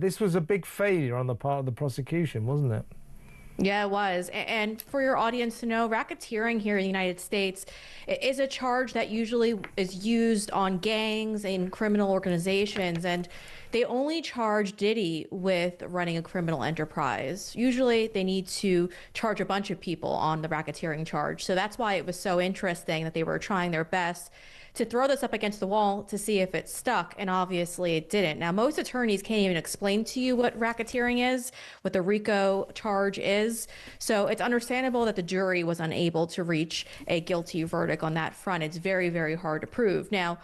Speaker 2: this was a big failure on the part of the prosecution, wasn't it?
Speaker 10: Yeah, it was. And for your audience to know, racketeering here in the United States is a charge that usually is used on gangs and criminal organizations. And they only charge Diddy with running a criminal enterprise. Usually they need to charge a bunch of people on the racketeering charge. So that's why it was so interesting that they were trying their best to throw this up against the wall to see if it stuck, and obviously it didn't. Now, most attorneys can't even explain to you what racketeering is, what the RICO charge is, so it's understandable that the jury was unable to reach a guilty verdict on that front. It's very, very hard to prove. Now,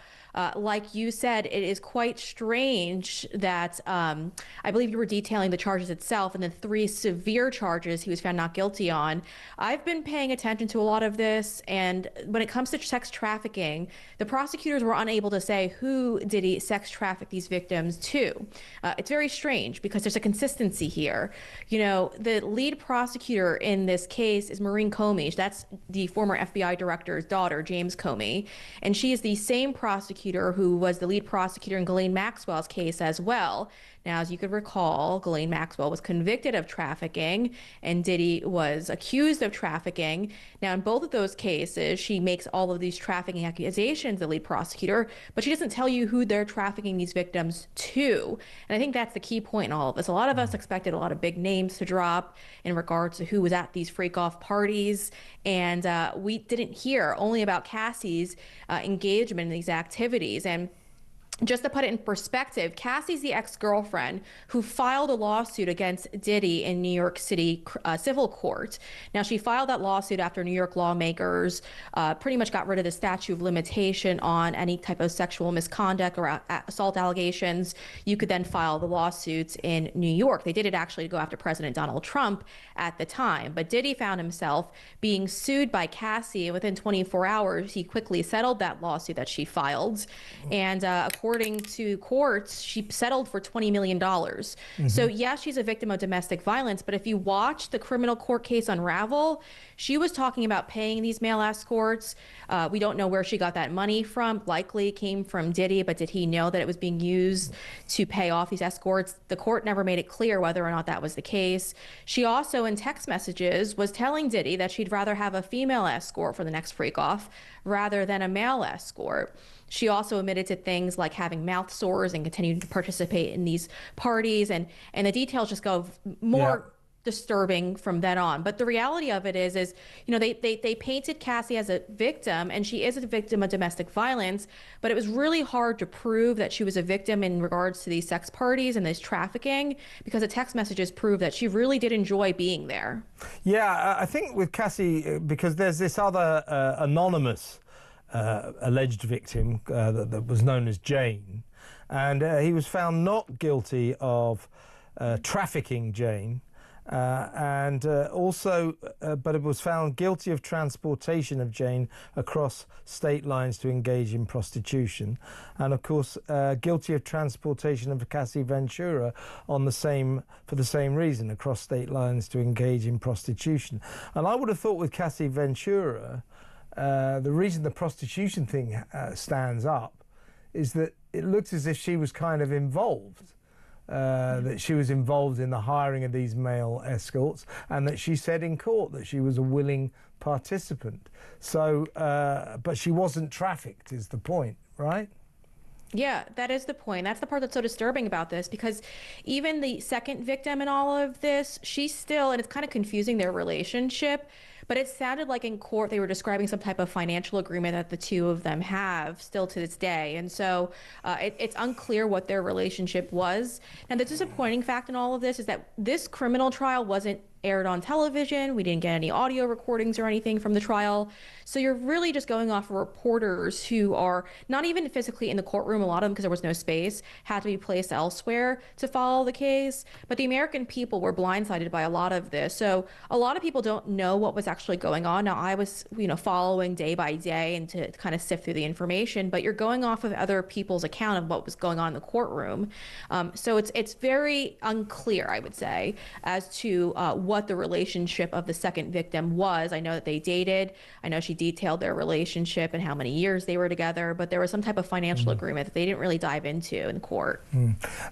Speaker 10: like you said, it is quite strange that I believe you were detailing the charges itself and the 3 severe charges he was found not guilty on. I've been paying attention to a lot of this, and when it comes to sex trafficking, the the prosecutors were unable to say who Diddy sex trafficked these victims to. It's very strange because there's a consistency here. You know, the lead prosecutor in this case is Maureen Comey. That's the former FBI director's daughter, James Comey. And she is the same prosecutor who was the lead prosecutor in Ghislaine Maxwell's case as well. Now, as you could recall, Ghislaine Maxwell was convicted of trafficking and Diddy was accused of trafficking. Now, in both of those cases, she makes all of these trafficking accusations, the lead prosecutor, but she doesn't tell you who they're trafficking these victims to. And I think that's the key point in all of this. A lot of us expected a lot of big names to drop in regards to who was at these freak-off parties. And we didn't hear only about Cassie's engagement in these activities. And just to put it in perspective, Cassie's the ex-girlfriend who filed a lawsuit against Diddy in New York City civil court. Now, she filed that lawsuit after New York lawmakers pretty much got rid of the statute of limitation on any type of sexual misconduct or assault allegations. You could then file the lawsuits in New York. They did it actually to go after President Donald Trump at the time. But Diddy found himself being sued by Cassie. Within 24 hours, he quickly settled that lawsuit that she filed. And according to courts, she settled for $20 million. So yes, she's a victim of domestic violence, but if you watch the criminal court case unravel, she was talking about paying these male escorts. We don't know where she got that money from. Likely came from Diddy, but did he know that it was being used to pay off these escorts? The court never made it clear whether or not that was the case. She also, in text messages, was telling Diddy that she'd rather have a female escort for the next freak-off rather than a male escort. She also admitted to things like having mouth sores and continuing to participate in these parties, and the details just go more disturbing from then on. But the reality of it is you know, they painted Cassie as a victim, and she is a victim of domestic violence, but it was really hard to prove that she was a victim in regards to these sex parties and this trafficking, because the text messages prove that she really did enjoy being there.
Speaker 2: Yeah, I think with Cassie, because there's this other anonymous alleged victim that was known as Jane, and he was found not guilty of trafficking Jane, also, but it was found guilty of transportation of Jane across state lines to engage in prostitution, and of course guilty of transportation of Cassie Ventura for the same reason, across state lines to engage in prostitution. And I would have thought with Cassie Ventura, the reason the prostitution thing stands up is that it looks as if she was kind of involved, that she was involved in the hiring of these male escorts, and that she said in court that she was a willing participant. So, but she wasn't trafficked, is the point, right?
Speaker 10: Yeah, that is the point. That's the part that's so disturbing about this, because even the second victim in all of this, she's still, and it's kind of confusing their relationship, but it sounded like in court they were describing some type of financial agreement that the two of them have still to this day. And so it's unclear what their relationship was. Now, the disappointing fact in all of this is that this criminal trial wasn't aired on television. We didn't get any audio recordings or anything from the trial. So you're really just going off of reporters who are not even physically in the courtroom. A lot of them, because there was no space, had to be placed elsewhere to follow the case. But the American people were blindsided by a lot of this. So a lot of people don't know what was actually going on. Now, I was, following day by day and to kind of sift through the information, but you're going off of other people's account of what was going on in the courtroom. So it's very unclear, I would say, as to what the relationship of the second victim was. I know that they dated. I know she detailed their relationship and how many years they were together, but there was some type of financial agreement that they didn't really dive into in court.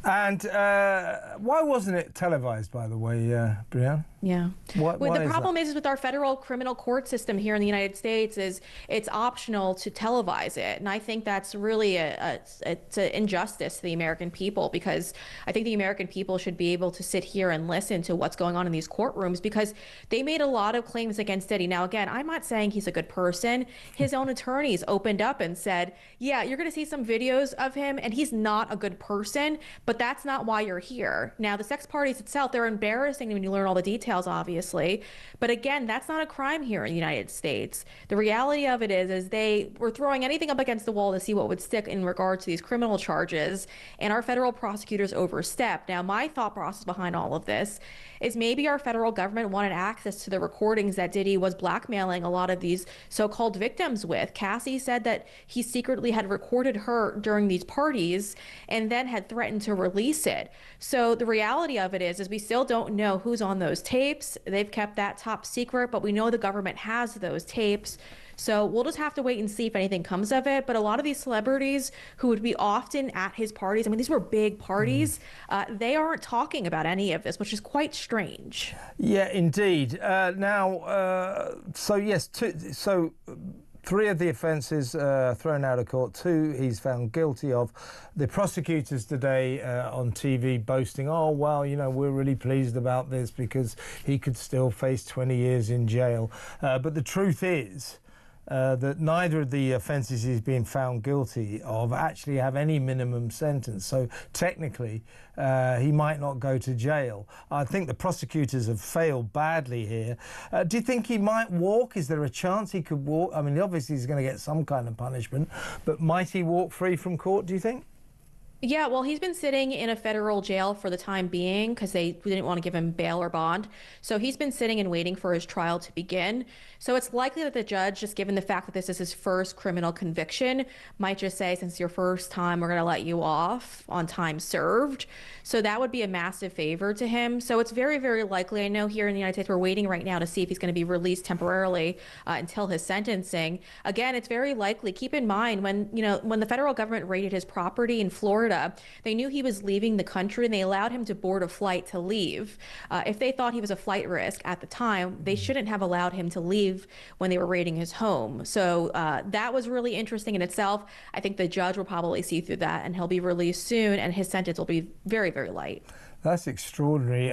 Speaker 2: And why wasn't it televised, by the way, Brianne?
Speaker 10: Yeah. The problem
Speaker 2: is
Speaker 10: is with our federal criminal court system here in the United States is it's optional to televise it. And I think that's really it's an injustice to the American people, because I think the American people should be able to sit here and listen to what's going on in these courtrooms, because they made a lot of claims against Diddy. Now, again, I'm not saying he's a good person. His own attorneys opened up and said, yeah, you're going to see some videos of him and he's not a good person, but that's not why you're here. Now, the sex parties itself, they're embarrassing when you learn all the details, obviously. But again, that's not a crime here in the United States. The reality of it is they were throwing anything up against the wall to see what would stick in regard to these criminal charges, and our federal prosecutors overstepped. Now, my thought process behind all of this is maybe our federal federal government wanted access to the recordings that Diddy was blackmailing a lot of these so-called victims with. Cassie said that he secretly had recorded her during these parties and then had threatened to release it. So the reality of it is we still don't know who's on those tapes. They've kept that top secret, but we know the government has those tapes. So we'll just have to wait and see if anything comes of it. But a lot of these celebrities who would be often at his parties, I mean, these were big parties, they aren't talking about any of this, which is quite strange.
Speaker 2: Yeah, indeed. So yes, three of the offences thrown out of court, 2 he's found guilty of. The prosecutors today on TV boasting, oh, well, you know, we're really pleased about this because he could still face 20 years in jail. But the truth is that neither of the offences he's been found guilty of actually have any minimum sentence. So technically, he might not go to jail. I think the prosecutors have failed badly here. Do you think he might walk? Is there a chance he could walk? I mean, obviously he's going to get some kind of punishment, but might he walk free from court, do you think?
Speaker 10: Yeah, well, he's been sitting in a federal jail for the time being because they didn't want to give him bail or bond. So he's been sitting and waiting for his trial to begin. So it's likely that the judge, just given the fact that this is his first criminal conviction, might just say, since your first time, we're going to let you off on time served. So that would be a massive favor to him. So it's very, very likely. I know here in the United States, we're waiting right now to see if he's going to be released temporarily until his sentencing. Again, it's very likely. Keep in mind when the federal government raided his property in Florida, they knew he was leaving the country and they allowed him to board a flight to leave. If they thought he was a flight risk at the time, they shouldn't have allowed him to leave when they were raiding his home. So that was really interesting in itself. I think the judge will probably see through that and he'll be released soon and his sentence will be very, very light.
Speaker 2: That's extraordinary.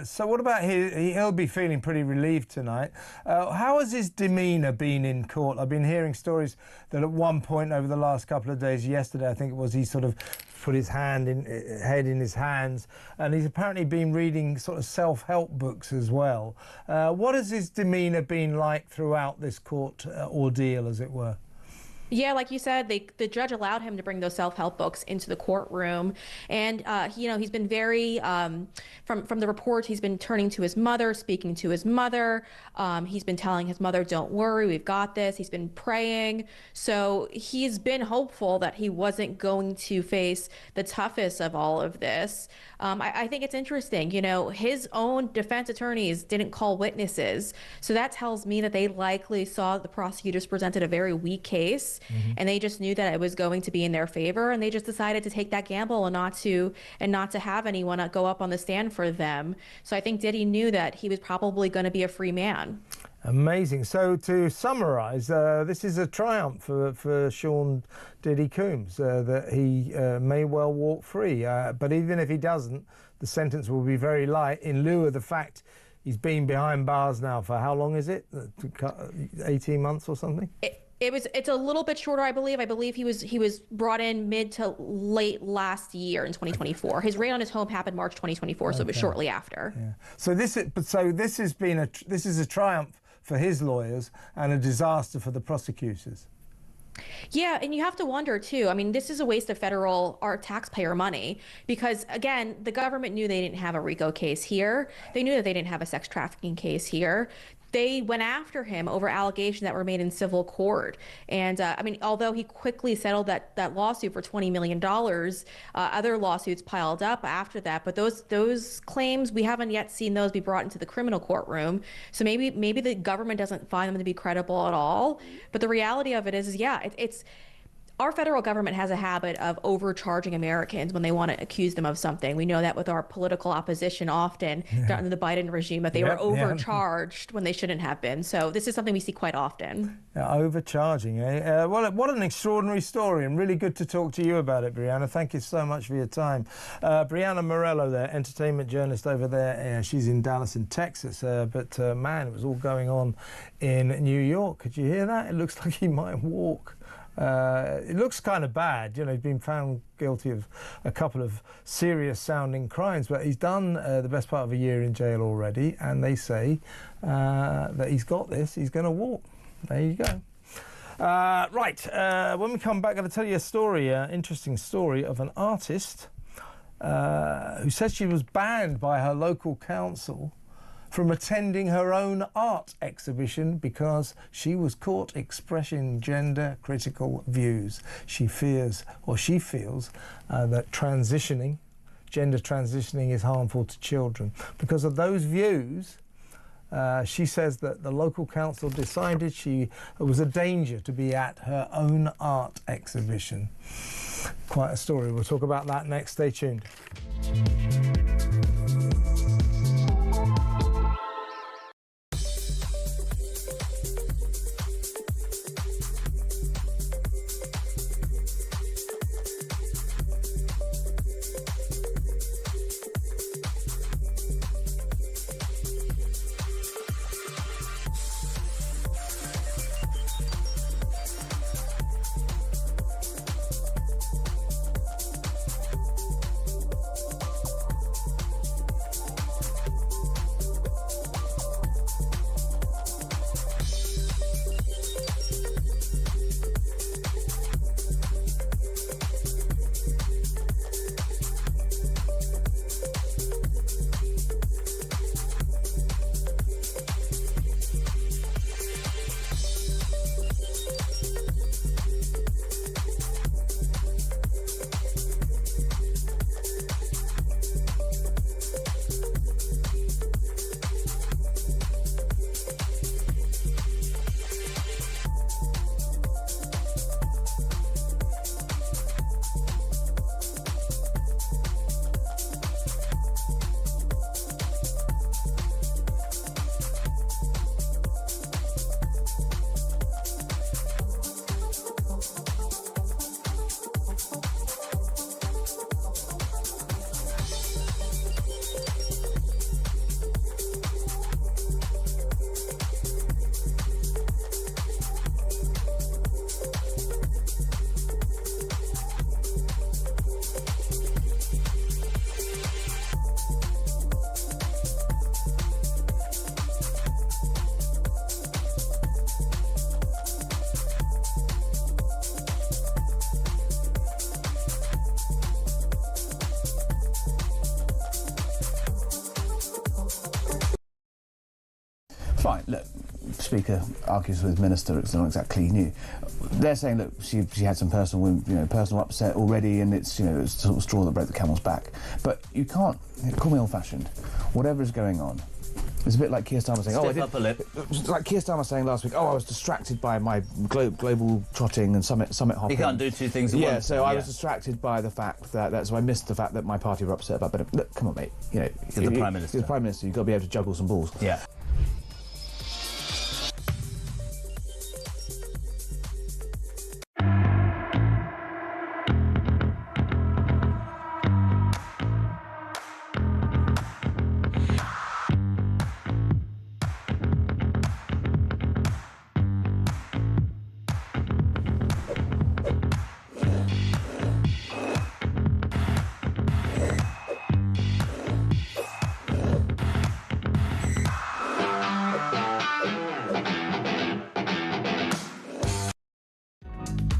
Speaker 2: So what about he'll be feeling pretty relieved tonight. How has his demeanour been in court? I've been hearing stories that at one point over the last couple of days, yesterday I think it was, he sort of put his head in his hands, and he's apparently been reading sort of self-help books as well. What has his demeanour been like throughout this court ordeal, as it were?
Speaker 10: Yeah, like you said, the judge allowed him to bring those self-help books into the courtroom, and he's been very from the reports. He's been turning to his mother, speaking to his mother. He's been telling his mother, "Don't worry, we've got this." He's been praying, so he's been hopeful that he wasn't going to face the toughest of all of this. I think it's interesting. His own defense attorneys didn't call witnesses, so that tells me that they likely saw the prosecutors presented a very weak case. And they just knew that it was going to be in their favor, and they just decided to take that gamble and not to have anyone go up on the stand for them. So I think Diddy knew that he was probably going to be a free man.
Speaker 2: Amazing. So to summarise, this is a triumph for Sean Diddy Combs, that he may well walk free. But even if he doesn't, the sentence will be very light in lieu of the fact he's been behind bars now for how long is it? 18 months or something?
Speaker 10: It's a little bit shorter, I believe. I believe he was brought in mid to late last year in 2024. His raid on his home happened March 2024, so it was shortly after. Yeah. So this is a triumph for his lawyers and a disaster for the prosecutors. Yeah, and you have to wonder too. I mean, this is a waste of federal or taxpayer money because, again, the government knew they didn't have a RICO case here. They knew that they didn't have a sex trafficking case here. They went after him over allegations that were made in civil court. And although he quickly settled that lawsuit for $20 million, other lawsuits piled up after that. But those claims, we haven't yet seen those be brought into the criminal courtroom. So maybe the government doesn't find them to be credible at all. But the reality of it is it's our federal government has a habit of overcharging Americans when they want to accuse them of something. We know that with our political opposition often, under the Biden regime, that they were overcharged when they shouldn't have been. So this is something we see quite often.
Speaker 2: Overcharging, eh? Well, what an extraordinary story, and really good to talk to you about it, Brianna. Thank you so much for your time. Brianna Morello there, entertainment journalist over there. She's in Dallas in Texas. But man, it was all going on in New York. Could you hear that? It looks like he might walk. It looks kind of bad, he's been found guilty of a couple of serious sounding crimes, but he's done the best part of a year in jail already, and they say that he's got this, he's going to walk. There you go. When we come back, I'm going to tell you a story, interesting story of an artist who says she was banned by her local council from attending her own art exhibition because she was caught expressing gender-critical views. She feels that gender transitioning is harmful to children. Because of those views, she says that the local council decided it was a danger to be at her own art exhibition. Quite a story. We'll talk about that next. Stay tuned.
Speaker 11: Fine, look, Speaker argues with Minister, it's not exactly new. They're saying, look, she had some personal upset already, and it's, it's sort of straw that broke the camel's back. But you can't, call me old-fashioned, whatever is going on. It's a bit like Keir Starmer saying,
Speaker 12: Stiff upper lip.
Speaker 11: Like Keir Starmer saying last week, I was distracted by my global trotting and summit hopping.
Speaker 12: You can't do two things at once.
Speaker 11: Yeah, so I was distracted by the fact so I missed the fact that my party were upset about it. But look, come on, mate,
Speaker 12: You're the Prime Minister.
Speaker 11: You're the Prime Minister, you've got to be able to juggle some balls.
Speaker 12: Yeah.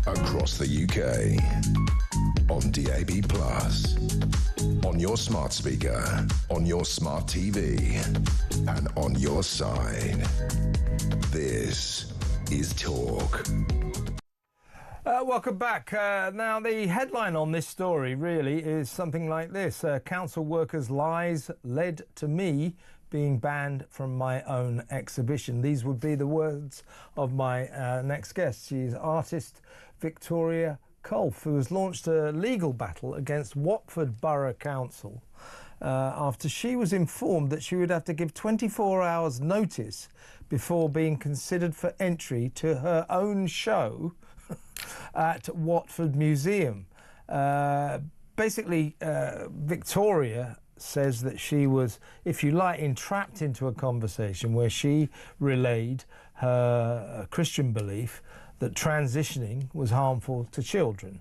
Speaker 1: Across the UK, on DAB+, on your smart speaker, on your smart TV, and on your side. This is Talk.
Speaker 2: Welcome back. Now, the headline on this story really is something like this. Council workers' lies led to me being banned from my own exhibition. These would be the words of my next guest. She's artist Victoria Colfe, who has launched a legal battle against Watford Borough Council after she was informed that she would have to give 24 hours notice before being considered for entry to her own show at Watford Museum. Basically, Victoria says that she was, if you like, entrapped into a conversation where she relayed her Christian belief that transitioning was harmful to children.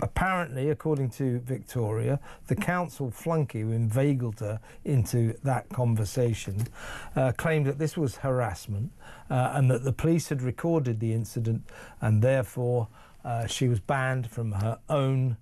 Speaker 2: Apparently, according to Victoria, the council flunky who inveigled her into that conversation claimed that this was harassment and that the police had recorded the incident, and therefore she was banned from her own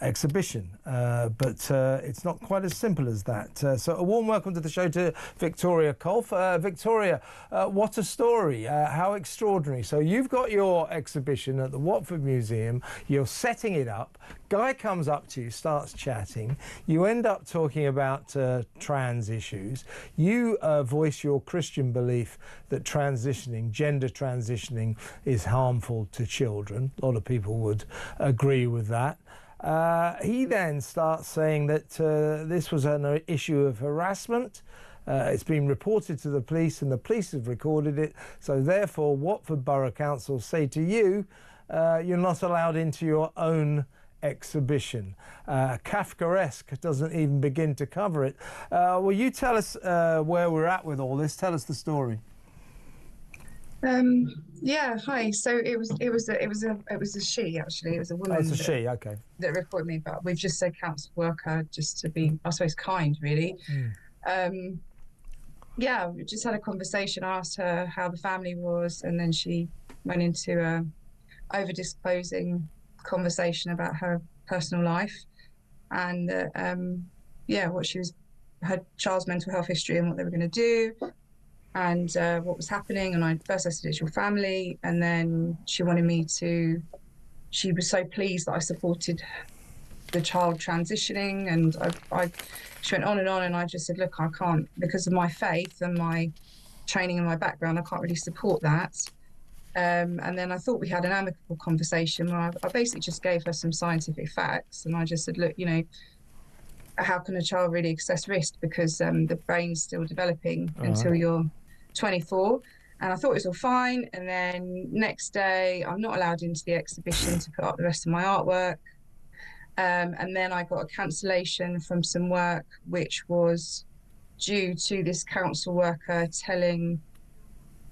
Speaker 2: exhibition, but it's not quite as simple as that. So a warm welcome to the show to Victoria Kolf. Victoria, what a story, how extraordinary. So you've got your exhibition at the Watford Museum, you're setting it up, guy comes up to you, starts chatting, you end up talking about trans issues, you voice your Christian belief that transitioning, gender transitioning is harmful to children. A lot of people would agree with that. He then starts saying that this was an issue of harassment. It's been reported to the police and the police have recorded it. So therefore, Watford Borough Council say to you, you're not allowed into your own exhibition. Kafkaesque, doesn't even begin to cover it. Will you tell us where we're at with all this? Tell us the story.
Speaker 13: Yeah, hi. So it was a she, actually. It was a woman.
Speaker 2: Oh, it's a she, okay.
Speaker 13: That reported me, but we've just said council worker just to be, I suppose, kind, really. Yeah, we just had a conversation. I asked her how the family was, and then she went into a over-disclosing conversation about her personal life and what her child's mental health history and what they were going to do. And what was happening, and I said it's your family, and then she wanted me to. She was so pleased that I supported the child transitioning, and she went on, and I just said, look, I can't, because of my faith and my training and my background, I can't really support that. And then I thought we had an amicable conversation where I basically just gave her some scientific facts, and I just said, look, how can a child really assess risk, because the brain's still developing until you're 24, and I thought it was all fine. And then next day I'm not allowed into the exhibition to put up the rest of my artwork, and then I got a cancellation from some work which was due to this council worker telling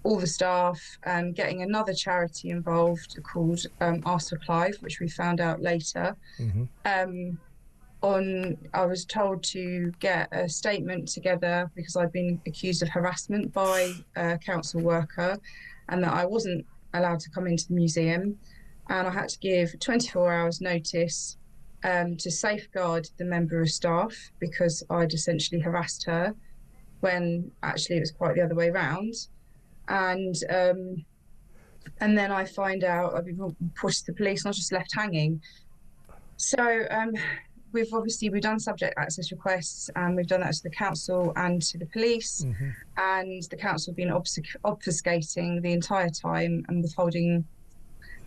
Speaker 13: all the staff and getting another charity involved called Ask for Clive, which we found out later. I was told to get a statement together because I'd been accused of harassment by a council worker, and that I wasn't allowed to come into the museum, and I had to give 24 hours notice to safeguard the member of staff because I'd essentially harassed her, when actually it was quite the other way around. And then I find out I've been pushed to the police and I was just left hanging. So we've done subject access requests, and we've done that to the council and to the police, and the council have been obfuscating the entire time and withholding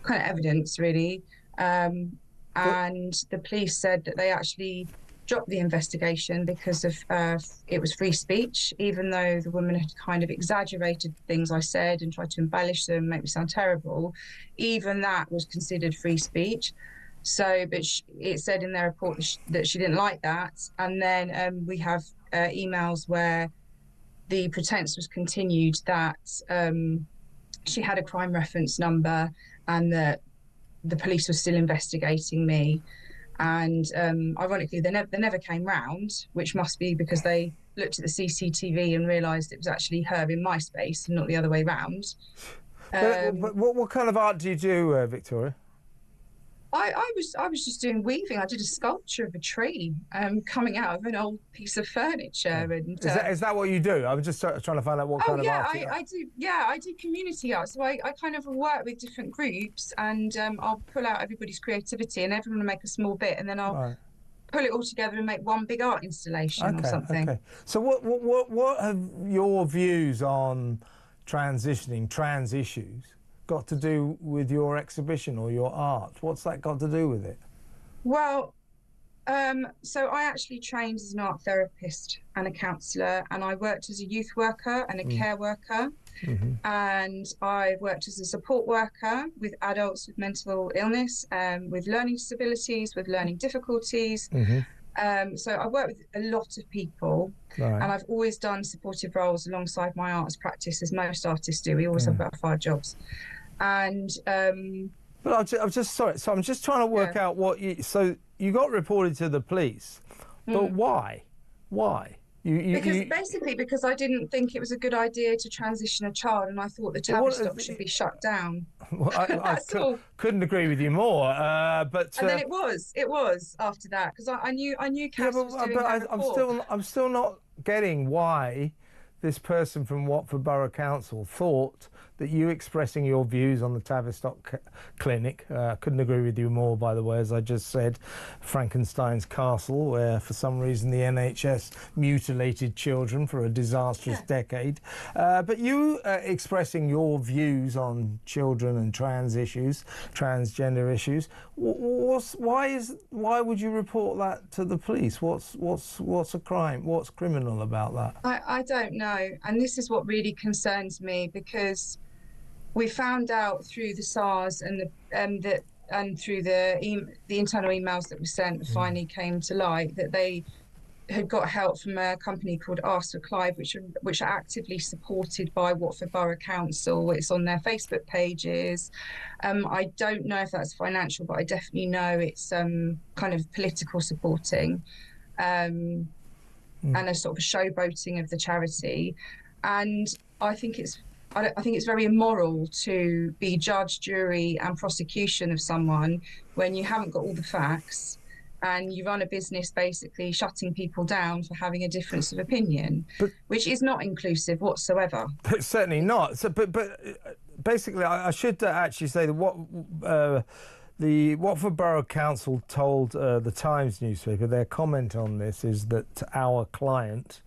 Speaker 13: kind of evidence, really. And the police said that they actually dropped the investigation because of it was free speech, even though the woman had kind of exaggerated things I said and tried to embellish them, make me sound terrible. Even that was considered free speech. So, but it said in their report that she didn't like that. And then we have emails where the pretense was continued that she had a crime reference number and that the police were still investigating me. And ironically, they never came round, which must be because they looked at the CCTV and realised it was actually her in my space and not the other way round.
Speaker 2: But what kind of art do you do, Victoria?
Speaker 13: I was just doing weaving. I did a sculpture of a tree
Speaker 14: coming out of an old piece of furniture. And
Speaker 2: is that what you do? I was just trying to find out what kind of art.
Speaker 14: I do community art. So I kind of work with different groups, and I'll pull out everybody's creativity, and everyone will make a small bit, and then I'll pull it all together and make one big art installation or something.
Speaker 2: Okay. So what have your views on transitioning, trans issues, got to do with your exhibition or your art? What's that got to do with it?
Speaker 14: Well, so I actually trained as an art therapist and a counsellor, and I worked as a youth worker and a care worker, and I worked as a support worker with adults with mental illness, with learning disabilities, with learning difficulties. So I work with a lot of people, and I've always done supportive roles alongside my arts practice, as most artists do. We always have about 5 jobs. And
Speaker 2: but I'm just sorry. So I'm just trying to work out what you. So you got reported to the police, but why? Why?
Speaker 13: Because I didn't think it was a good idea to transition a child, and I thought the Tavistock should be shut down.
Speaker 2: Well, I couldn't agree with you more. But
Speaker 13: and then it was after that, because I knew Cass was doing her report.
Speaker 2: I'm still not getting why this person from Watford Borough Council thought that you expressing your views on the Tavistock clinic, couldn't agree with you more, by the way, as I just said, Frankenstein's castle, where for some reason the NHS mutilated children for a disastrous decade. But you expressing your views on children and trans issues, transgender issues, why would you report that to the police? What's a crime? What's criminal about that?
Speaker 13: I don't know, and this is what really concerns me, because we found out through the SARS and through the internal emails that were sent, finally came to light that they had got help from a company called Ask for Clive, which are actively supported by Watford Borough Council. It's on their Facebook pages. I don't know if that's financial, but I definitely know it's kind of political supporting, and a sort of showboating of the charity. And I think it's very immoral to be judge, jury and prosecution of someone when you haven't got all the facts and you run a business basically shutting people down for having a difference of opinion, which is not inclusive whatsoever.
Speaker 2: But certainly not. So, but basically, I should actually say that what the Watford Borough Council told the Times newspaper, their comment on this is that our client,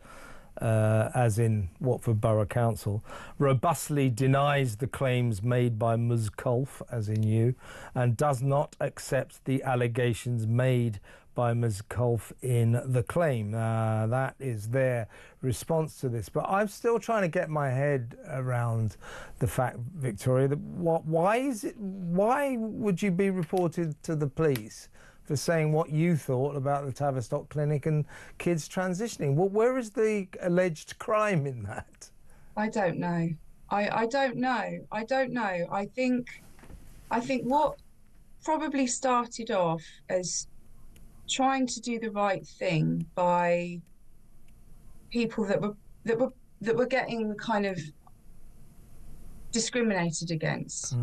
Speaker 2: as in Watford Borough Council, robustly denies the claims made by Ms. Colf, as in you, and does not accept the allegations made by Ms. Colf in the claim. That is their response to this. But I'm still trying to get my head around the fact, Victoria, that why would you be reported to the police for saying what you thought about the Tavistock clinic and kids transitioning? Well, where is the alleged crime in that?
Speaker 13: I don't know. I don't know. I think what probably started off as trying to do the right thing by people that were getting kind of discriminated against.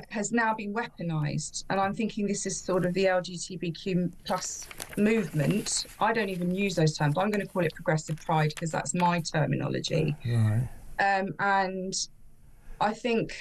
Speaker 13: Has now been weaponised, and I'm thinking this is sort of the LGBTQ plus movement. I don't even use those terms. I'm going to call it progressive pride because that's my terminology.
Speaker 2: Right.
Speaker 13: And I think.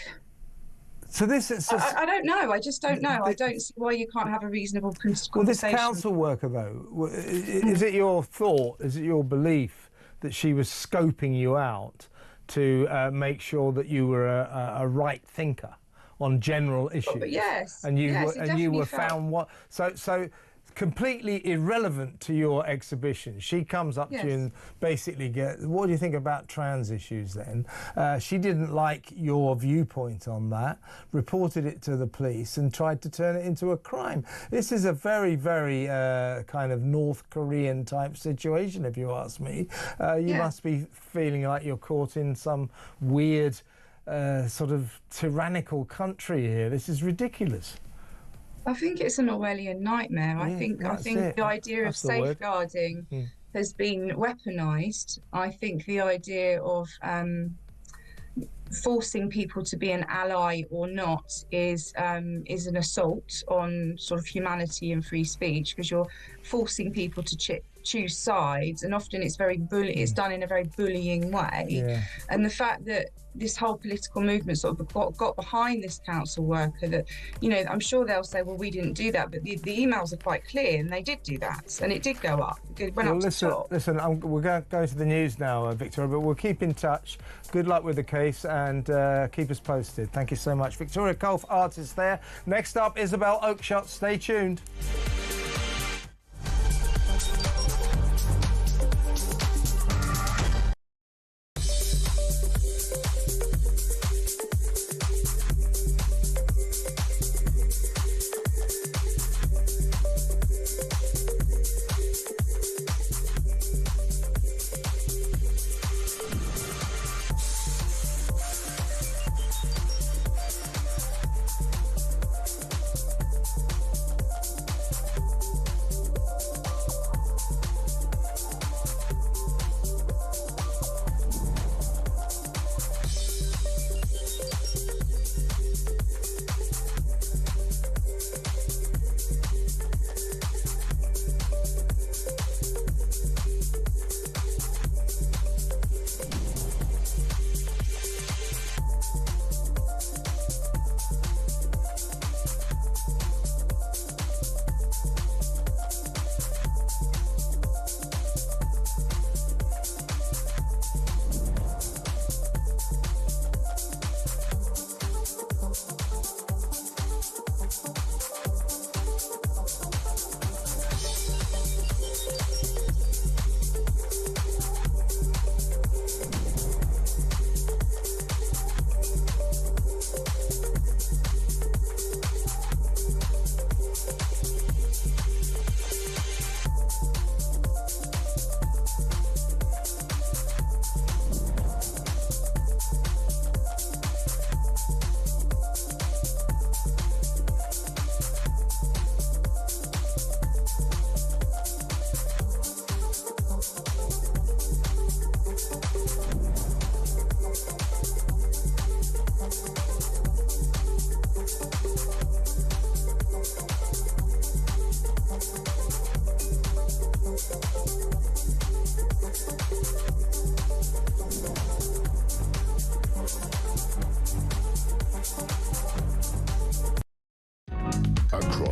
Speaker 2: So this is.
Speaker 13: I don't know. I just don't know. I don't see why you can't have a reasonable conversation.
Speaker 2: Well, this council worker, though, is it your thought? Is it your belief that she was scoping you out to make sure that you were a right thinker on general issues?
Speaker 13: But yes,
Speaker 2: and you were found what? So completely irrelevant to your exhibition. She comes up to you and basically what do you think about trans issues then? She didn't like your viewpoint on that, reported it to the police and tried to turn it into a crime. This is a very, very kind of North Korean type situation, if you ask me. You must be feeling like you're caught in some weird sort of tyrannical country here. This is ridiculous.
Speaker 13: I think it's an Orwellian nightmare. I think the idea of safeguarding has been weaponised. I think the idea of forcing people to be an ally or not is an assault on sort of humanity and free speech, because you're forcing people to choose sides, and often it's it's done in a very bullying way. And the fact that this whole political movement sort of got behind this council worker, that, you know, I'm sure they'll say, well, we didn't do that, but the emails are quite clear, and they did do that, and it did go up. It went up to the top.
Speaker 2: Listen, we're going to go to the news now, Victoria, but we'll keep in touch. Good luck with the case, and keep us posted. Thank you so much. Victoria Colf, artist there. Next up, Isabel Oakeshott. Stay tuned.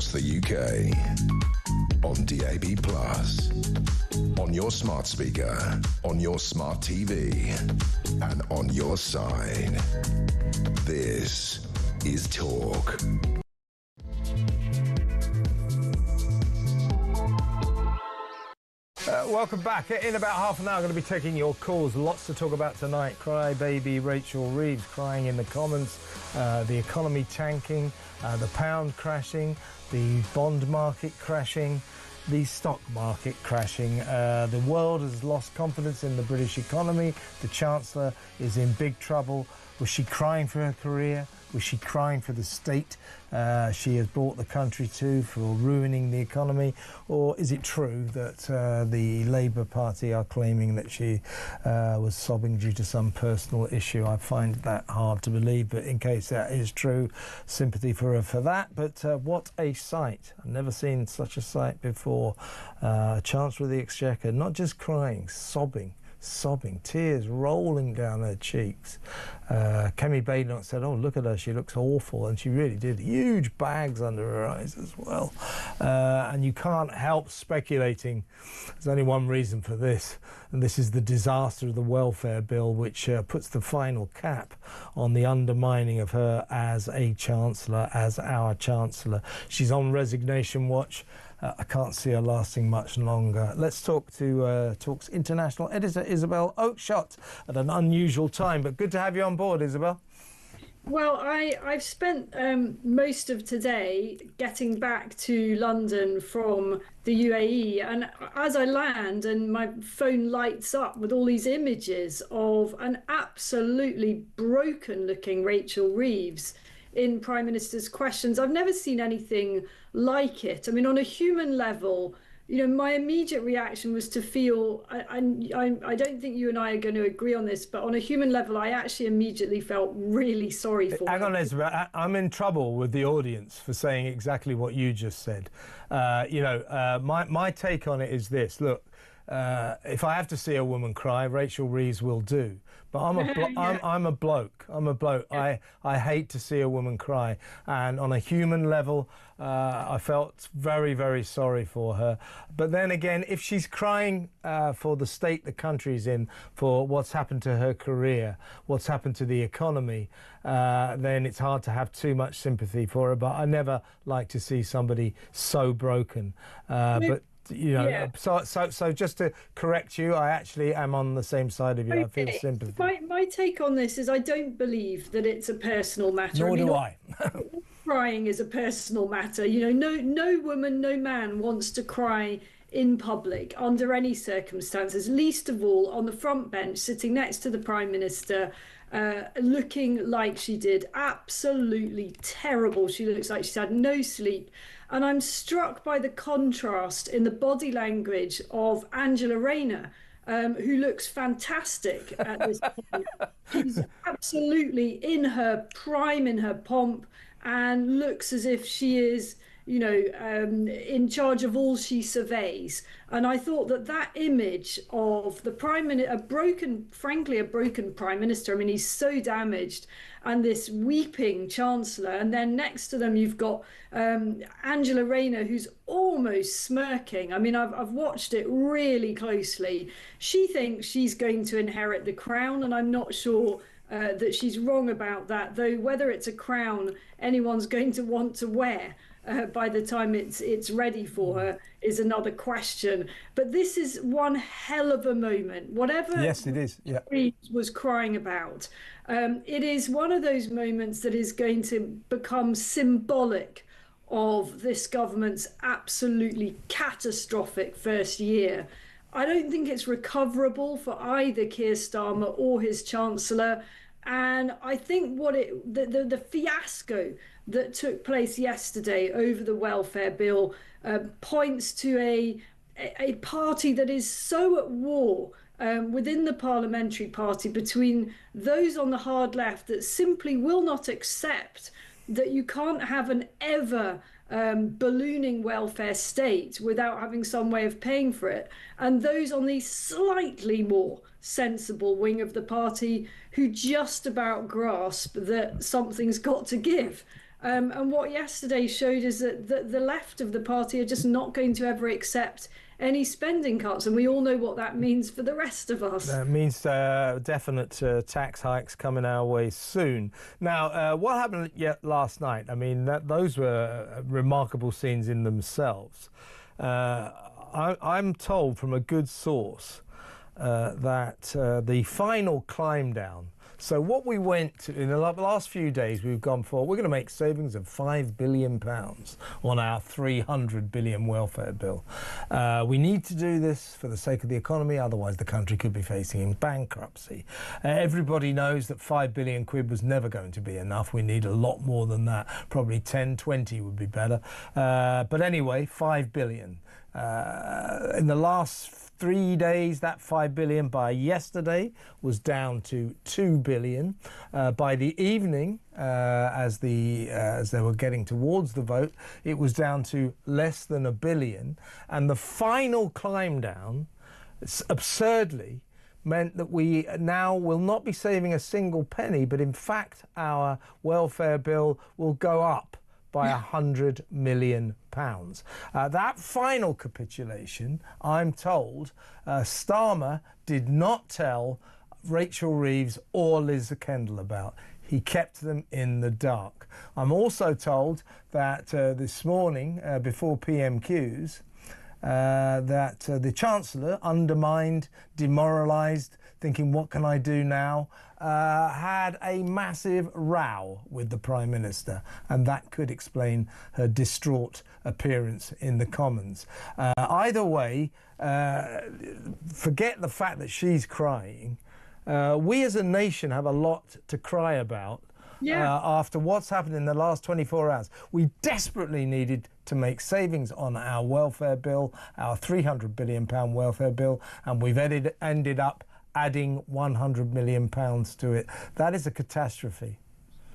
Speaker 1: across the UK. On DAB+, on your smart speaker, on your smart TV, and on your side. This is Talk.
Speaker 2: Welcome back. In about half an hour, I'm going to be taking your calls. Lots to talk about tonight. Cry baby Rachel Reeves crying in the comments. The economy tanking, the pound crashing, the bond market crashing, the stock market crashing. The world has lost confidence in the British economy. The Chancellor is in big trouble. Was she crying for her career? Was she crying for the state she has brought the country to for ruining the economy? Or is it true that the Labour Party are claiming that she was sobbing due to some personal issue? I find that hard to believe, but in case that is true, sympathy for her for that. But what a sight. I've never seen such a sight before. Chancellor of the Exchequer, not just crying, sobbing, tears rolling down her cheeks. Kemi Badenoch said, "Oh, look at her, she looks awful," and she really did. Huge bags under her eyes as well. And you can't help speculating. There's only one reason for this, and this is the disaster of the welfare bill, which puts the final cap on the undermining of her as a Chancellor, as our Chancellor. She's on resignation watch. I can't see her lasting much longer. Let's talk to Talk's international editor, Isabel Oakeshott, at an unusual time. But good to have you on board, Isabel.
Speaker 15: Well, I've spent most of today getting back to London from the UAE, and as I land and my phone lights up with all these images of an absolutely broken-looking Rachel Reeves in Prime Minister's questions. I've never seen anything like it. I mean, on a human level, you know, my immediate reaction was to feel, I don't think you and I are going to agree on this, but on a human level, I actually immediately felt really sorry for her.
Speaker 2: Hang on, Isabel, I'm in trouble with the audience for saying exactly what you just said. My take on it is this. Look, if I have to see a woman cry, Rachel Reeves will do. But I'm a bloke. Yeah. I hate to see a woman cry. And on a human level, I felt very, very sorry for her. But then again, if she's crying for the state the country's in, for what's happened to her career, what's happened to the economy, then it's hard to have too much sympathy for her. But I never like to see somebody so broken. But you know, yeah. So just to correct you, I actually am on the same side of you. Okay. I feel sympathy.
Speaker 15: My take on this is I don't believe that it's a personal matter.
Speaker 2: Nor do I.
Speaker 15: Crying is a personal matter. You know, no woman, no man wants to cry in public under any circumstances, least of all on the front bench, sitting next to the Prime Minister, looking like she did. Absolutely terrible. She looks like she's had no sleep. And I'm struck by the contrast in the body language of Angela Rayner, who looks fantastic at this point. She's absolutely in her prime, in her pomp, and looks as if she is, you know, in charge of all she surveys. And I thought that image of the Prime Minister, a broken Prime Minister, I mean, he's so damaged, and this weeping Chancellor, and then next to them you've got Angela Rayner, who's almost smirking. I mean, I've watched it really closely. She thinks she's going to inherit the crown, and I'm not sure that she's wrong about that, though whether it's a crown anyone's going to want to wear by the time it's ready for her is another question. But this is one hell of a moment. Whatever
Speaker 2: yes, it is. Yeah.
Speaker 15: Reeves was crying about, it is one of those moments that is going to become symbolic of this government's absolutely catastrophic first year. I don't think it's recoverable for either Keir Starmer or his Chancellor. And I think the fiasco that took place yesterday over the welfare bill points to a party that is so at war within the parliamentary party between those on the hard left that simply will not accept that you can't have an ever ballooning welfare state without having some way of paying for it, and those on the slightly more sensible wing of the party who just about grasp that something's got to give. And what yesterday showed is that the left of the party are just not going to ever accept any spending cuts, and we all know what that means for the rest of us.
Speaker 2: That means definite tax hikes coming our way soon. Now, what happened last night? I mean, those were remarkable scenes in themselves. I'm told from a good source that the final climb down. So what we went to in the last few days, we're going to make savings of £5 billion on our £300 billion welfare bill. We need to do this for the sake of the economy, otherwise the country could be facing bankruptcy. Everybody knows that £5 billion was never going to be enough. We need a lot more than that. Probably 10, 20 would be better. But anyway, £5 billion. In the last 3 days, that $5 billion by yesterday was down to $2 billion. By the evening, as they were getting towards the vote, it was down to less than $1 billion. And the final climb down, absurdly, meant that we now will not be saving a single penny, but in fact our welfare bill will go up by £100 million. That final capitulation, I'm told, Starmer did not tell Rachel Reeves or Liz Kendall about. He kept them in the dark. I'm also told that this morning, before PMQs, that the Chancellor, undermined, demoralised, thinking, what can I do now, had a massive row with the Prime Minister, and that could explain her distraught appearance in the Commons. Either way, forget the fact that she's crying. We as a nation have a lot to cry about. After what's happened in the last 24 hours. We desperately needed to make savings on our welfare bill, our £300 billion welfare bill, and we've ended up adding £100 million to it. That is a catastrophe.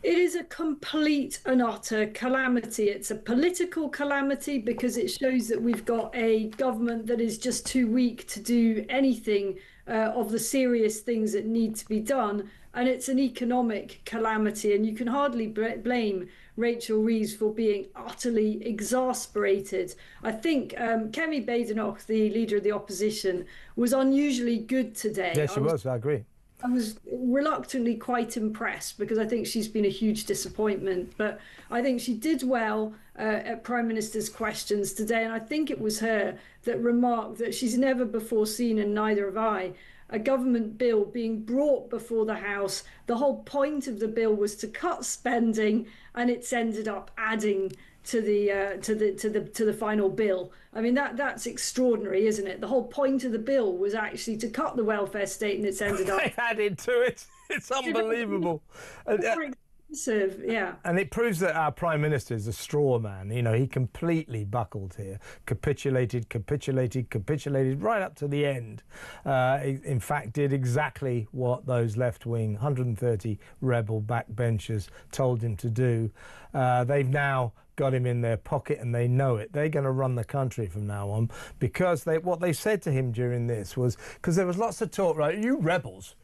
Speaker 15: It is a complete and utter calamity. It's a political calamity because it shows that we've got a government that is just too weak to do anything of the serious things that need to be done. And it's an economic calamity, and you can hardly blame Rachel Reeves for being utterly exasperated. I think Kemi Badenoch, the leader of the opposition, was unusually good today.
Speaker 2: Yes, she was, I agree.
Speaker 15: I was reluctantly quite impressed because I think she's been a huge disappointment. But I think she did well at Prime Minister's questions today. And I think it was her that remarked that she's never before seen, and neither have I, a government bill being brought before the House. The whole point of the bill was to cut spending, and it's ended up adding to the final bill. I mean, that's extraordinary, isn't it? The whole point of the bill was actually to cut the welfare state, and it's ended up
Speaker 2: they added to it. It's unbelievable.
Speaker 15: Yeah.
Speaker 2: And it proves that our Prime Minister is a straw man. You know, he completely buckled here, capitulated right up to the end. In fact, did exactly what those left-wing 130 rebel backbenchers told him to do. They've now got him in their pocket, and they know it. They're going to run the country from now on, because what they said to him during this was, because there was lots of talk, right? You rebels,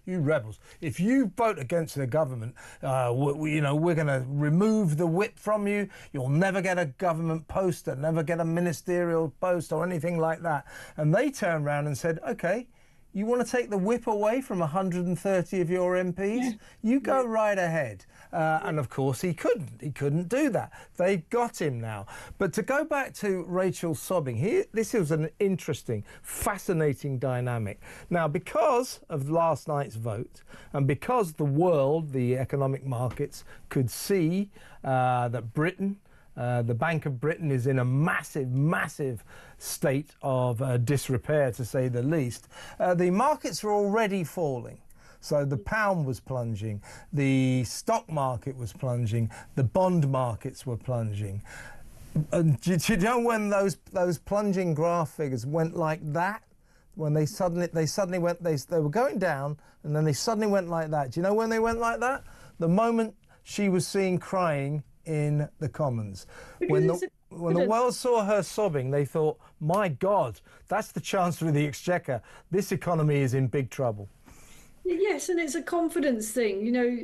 Speaker 2: if you vote against the government, we're going to remove the whip from you. You'll never get a government post, and never get a ministerial post or anything like that. And they turned around and said, okay, you want to take the whip away from 130 of your MPs? Yeah. You go right ahead. And of course he couldn't do that. They've got him now. But to go back to Rachel sobbing, this is an interesting, fascinating dynamic. Now, because of last night's vote, and because the world, the economic markets, could see that Britain, the Bank of Britain, is in a massive state of disrepair, to say the least, the markets are already falling. So the pound was plunging, the stock market was plunging, the bond markets were plunging. And do you know when those plunging graph figures went like that? When they suddenly went, they were going down, and then they suddenly went like that. Do you know when they went like that? The moment she was seen crying in the Commons. When the world saw her sobbing, they thought, my God, that's the Chancellor of the Exchequer. This economy is in big trouble.
Speaker 15: Yes, and it's a confidence thing. You know,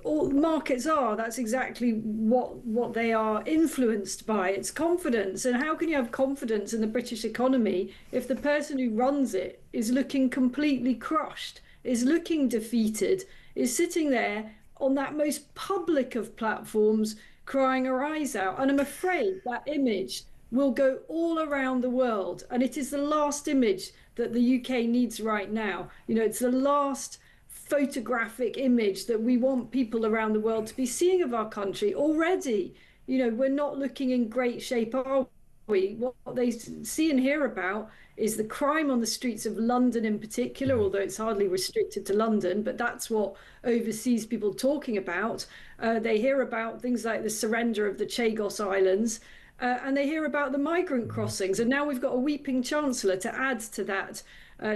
Speaker 15: all markets are. That's exactly what they are influenced by. It's confidence. And how can you have confidence in the British economy if the person who runs it is looking completely crushed, is looking defeated, is sitting there on that most public of platforms crying her eyes out? And I'm afraid that image will go all around the world. And it is the last image that the UK needs right now. You know, it's the last photographic image that we want people around the world to be seeing of our country. Already, you know, we're not looking in great shape, are we? What they see and hear about is the crime on the streets of London in particular, although it's hardly restricted to London, but that's what overseas people talking about. They hear about things like the surrender of the Chagos Islands, and they hear about the migrant crossings. And now we've got a weeping chancellor to add to that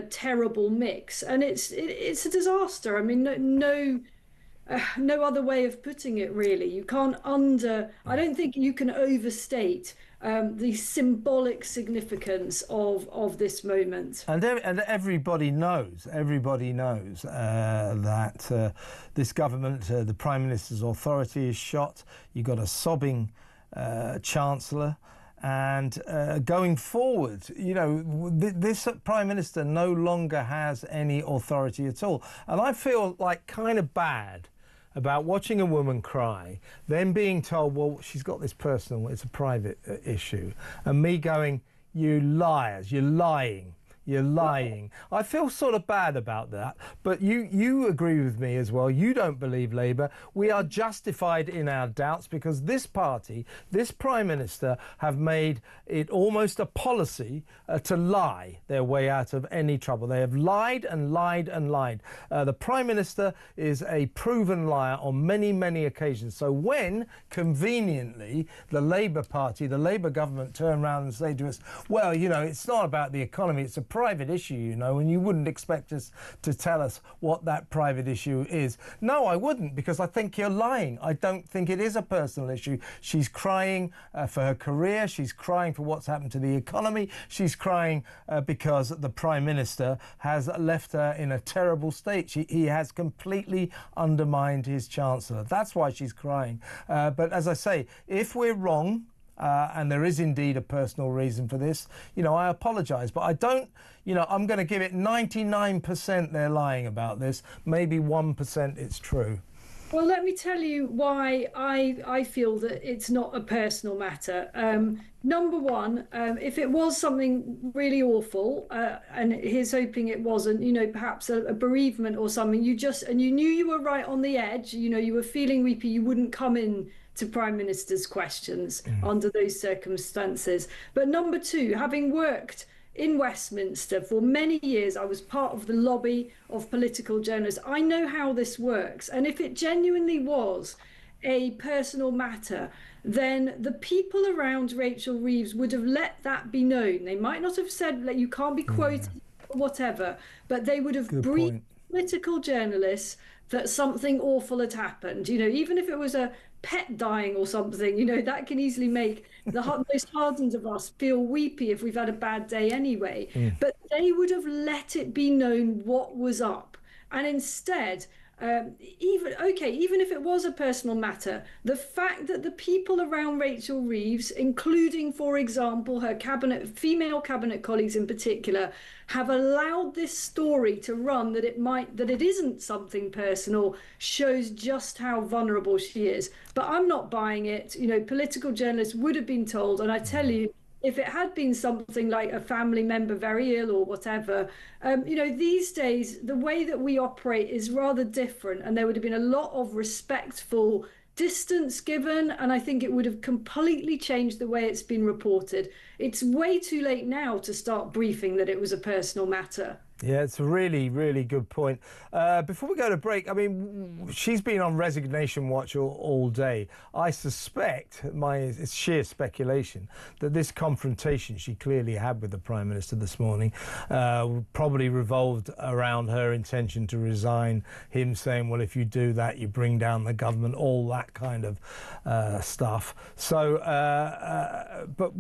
Speaker 15: terrible mix. And it's a disaster. I mean, no other way of putting it, really. You can't I don't think you can overstate the symbolic significance of this moment.
Speaker 2: And everybody knows that this government, the Prime Minister's authority is shot. You've got a sobbing chancellor, and going forward, you know, this Prime Minister no longer has any authority at all. And I feel like kind of bad about watching a woman cry, then being told, well, she's got this personal, it's a private issue, and me going, you liars, you're lying. You're lying. I feel sort of bad about that, but you agree with me as well. You don't believe Labour. We are justified in our doubts because this party, this Prime Minister, have made it almost a policy to lie their way out of any trouble. They have lied and lied and lied. The Prime Minister is a proven liar on many, many occasions. So when, conveniently, the Labour Party, the Labour government turn around and say to us, well, you know, it's not about the economy, it's a private issue, you know, and you wouldn't expect us to tell us what that private issue is. No, I wouldn't, because I think you're lying. I don't think it is a personal issue. She's crying for her career. She's crying for what's happened to the economy. She's crying because the Prime Minister has left her in a terrible state. He has completely undermined his Chancellor. That's why she's crying. But as I say, if we're wrong, and there is indeed a personal reason for this, you know, I apologise, but I don't, you know, I'm going to give it 99% they're lying about this, maybe 1% it's true.
Speaker 15: Well, let me tell you why I feel that it's not a personal matter. Number one, if it was something really awful, and here's hoping it wasn't, you know, perhaps a bereavement or something, and you knew you were right on the edge, you know, you were feeling weepy, you wouldn't come in to Prime Minister's questions under those circumstances. But number two, having worked in Westminster for many years, I was part of the lobby of political journalists. I know how this works. And if it genuinely was a personal matter, then the people around Rachel Reeves would have let that be known. They might not have said that you can't be quoted or whatever, but they would have briefed political journalists that something awful had happened. You know, even if it was a pet dying or something, you know, that can easily make the most hardened of us feel weepy if we've had a bad day anyway. But they would have let it be known what was up. And instead, even if it was a personal matter, the fact that the people around Rachel Reeves, including, for example, her female cabinet colleagues in particular, have allowed this story to run that it isn't something personal, shows just how vulnerable she is. But I'm not buying it. You know, political journalists would have been told, and I tell you, if it had been something like a family member very ill or whatever, you know, these days, the way that we operate is rather different, and there would have been a lot of respectful distance given, and I think it would have completely changed the way it's been reported. It's way too late now to start briefing that it was a personal matter.
Speaker 2: Yeah, it's a really, really good point. Before we go to break, I mean, she's been on resignation watch all day. I suspect, it's sheer speculation, that this confrontation she clearly had with the Prime Minister this morning probably revolved around her intention to resign, him saying, well, if you do that, you bring down the government, all that kind of stuff. So, but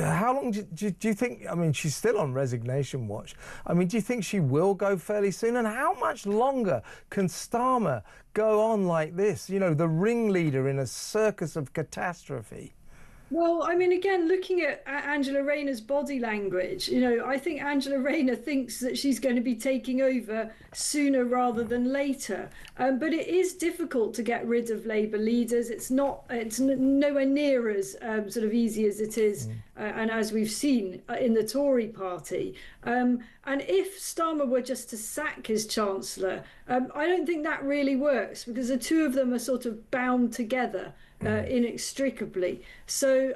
Speaker 2: how long do you think, I mean, she's still on resignation watch. I mean, mean, do you think she will go fairly soon? And how much longer can Starmer go on like this? You know, the ringleader in a circus of catastrophe.
Speaker 15: Well, I mean, again, looking at Angela Rayner's body language, you know, I think Angela Rayner thinks that she's going to be taking over sooner rather than later. But it is difficult to get rid of Labour leaders. It's nowhere near as sort of easy as it is, and as we've seen in the Tory party. And if Starmer were just to sack his chancellor, I don't think that really works, because the two of them are sort of bound together inextricably. So,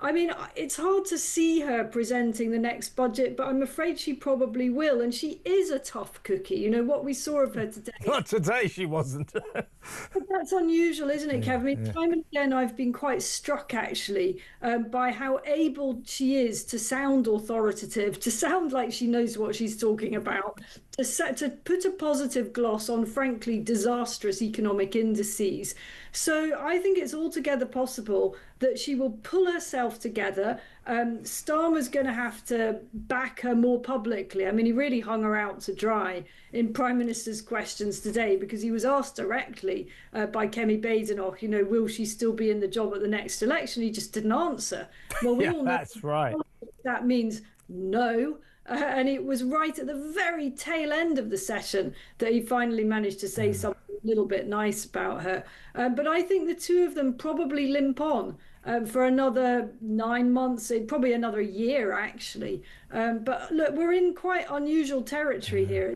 Speaker 15: I mean, it's hard to see her presenting the next budget, but I'm afraid she probably will. And she is a tough cookie. You know, what we saw of her today.
Speaker 2: Not today, she wasn't.
Speaker 15: But that's unusual, isn't it, Kev? I mean, time and again, I've been quite struck, actually, by how able she is to sound authoritative, to sound like she knows what she's talking about, to put a positive gloss on, frankly, disastrous economic indices. So I think it's altogether possible that she will pull herself together. Starmer's going to have to back her more publicly. I mean, he really hung her out to dry in Prime Minister's questions today, because he was asked directly by Kemi Badenoch, you know, will she still be in the job at the next election? He just didn't answer. Well, we all know
Speaker 2: that's right.
Speaker 15: That means no. And it was right at the very tail end of the session that he finally managed to say something a little bit nice about her. But I think the two of them probably limp on for another 9 months, probably another year, actually. But look, we're in quite unusual territory here.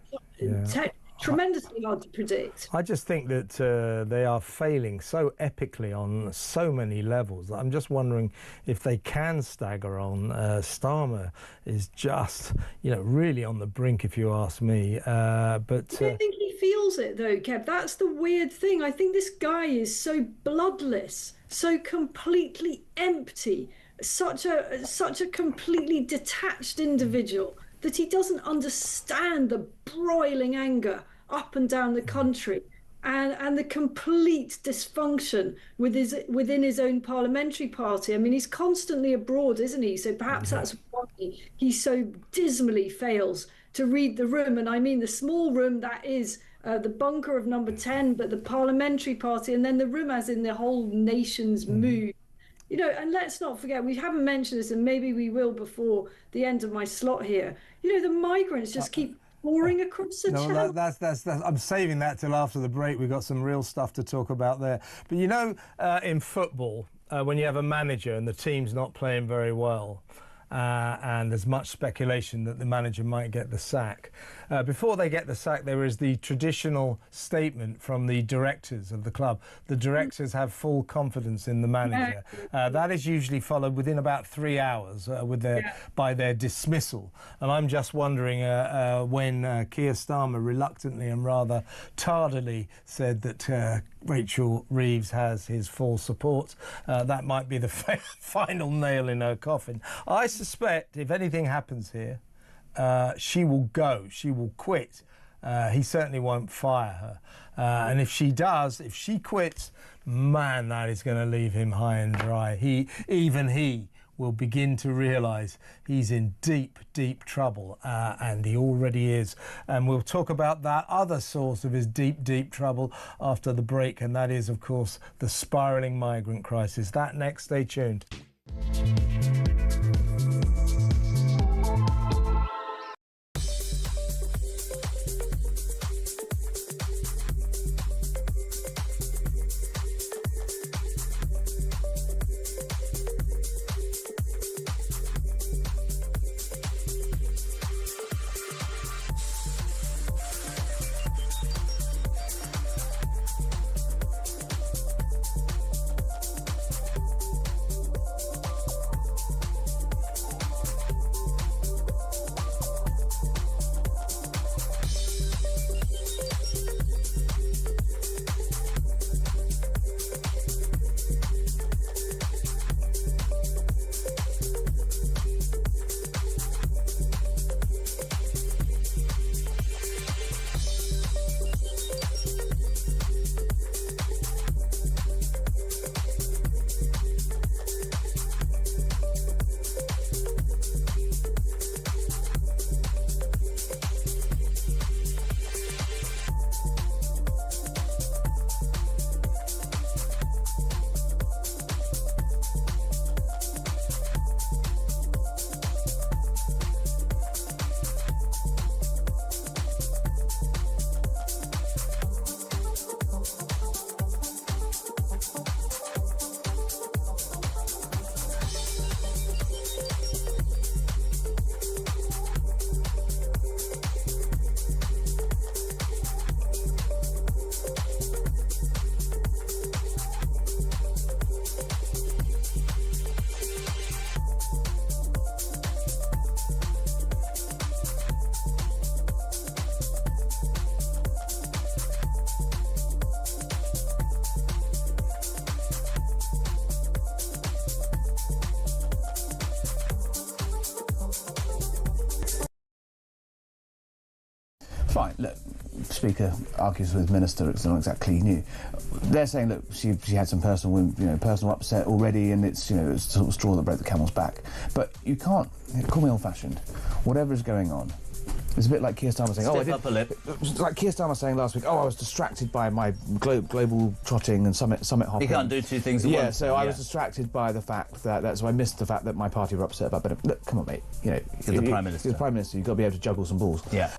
Speaker 15: Tremendously hard to predict.
Speaker 2: I just think that they are failing so epically on so many levels. I'm just wondering if they can stagger on. Starmer is just, you know, really on the brink, if you ask me. But
Speaker 15: I don't think he feels it, though, Kev. That's the weird thing. I think this guy is so bloodless, so completely empty, such a completely detached individual, that he doesn't understand the broiling anger up and down the country and the complete dysfunction within his own parliamentary party. I mean, he's constantly abroad, isn't he? So perhaps that's why he so dismally fails to read the room. And I mean the small room that is the bunker of number 10, but the parliamentary party, and then the room as in the whole nation's mood. You know, and let's not forget, we haven't mentioned this, and maybe we will before the end of my slot here. You know, the migrants just keep pouring across the channel.
Speaker 2: That's I'm saving that till after the break. We've got some real stuff to talk about there. But you know, in football, when you have a manager and the team's not playing very well, and there's much speculation that the manager might get the sack. Before they get the sack, there is the traditional statement from the directors of the club. The directors have full confidence in the manager. That is usually followed within about 3 hours by their dismissal. And I'm just wondering when Keir Starmer reluctantly and rather tardily said that Rachel Reeves has his full support, that might be the final nail in her coffin. I suspect if anything happens here, she will go, she will quit. He certainly won't fire her. And if she does, if she quits, man, that is going to leave him high and dry. Even he will begin to realise he's in deep, deep trouble, and he already is. And we'll talk about that other source of his deep, deep trouble after the break, and that is, of course, the spiralling migrant crisis. That next, stay tuned.
Speaker 11: Fine, look, Speaker argues with Minister, it's not exactly new. They're saying, look, she had some personal upset already, and it's, it's sort of straw that broke the camel's back. But you can't, call me old-fashioned, whatever is going on. It's a bit like Keir Starmer saying,
Speaker 12: Stiff upper lip.
Speaker 11: Like Keir Starmer saying last week, I was distracted by my global trotting and summit hopping.
Speaker 12: You can't do two things at once.
Speaker 11: Yeah, so I was distracted by the fact so I missed the fact that my party were upset about it. Look, come on, mate.
Speaker 12: You're the Prime Minister.
Speaker 11: You're the Prime Minister, you've got to be able to juggle some balls.
Speaker 12: Yeah.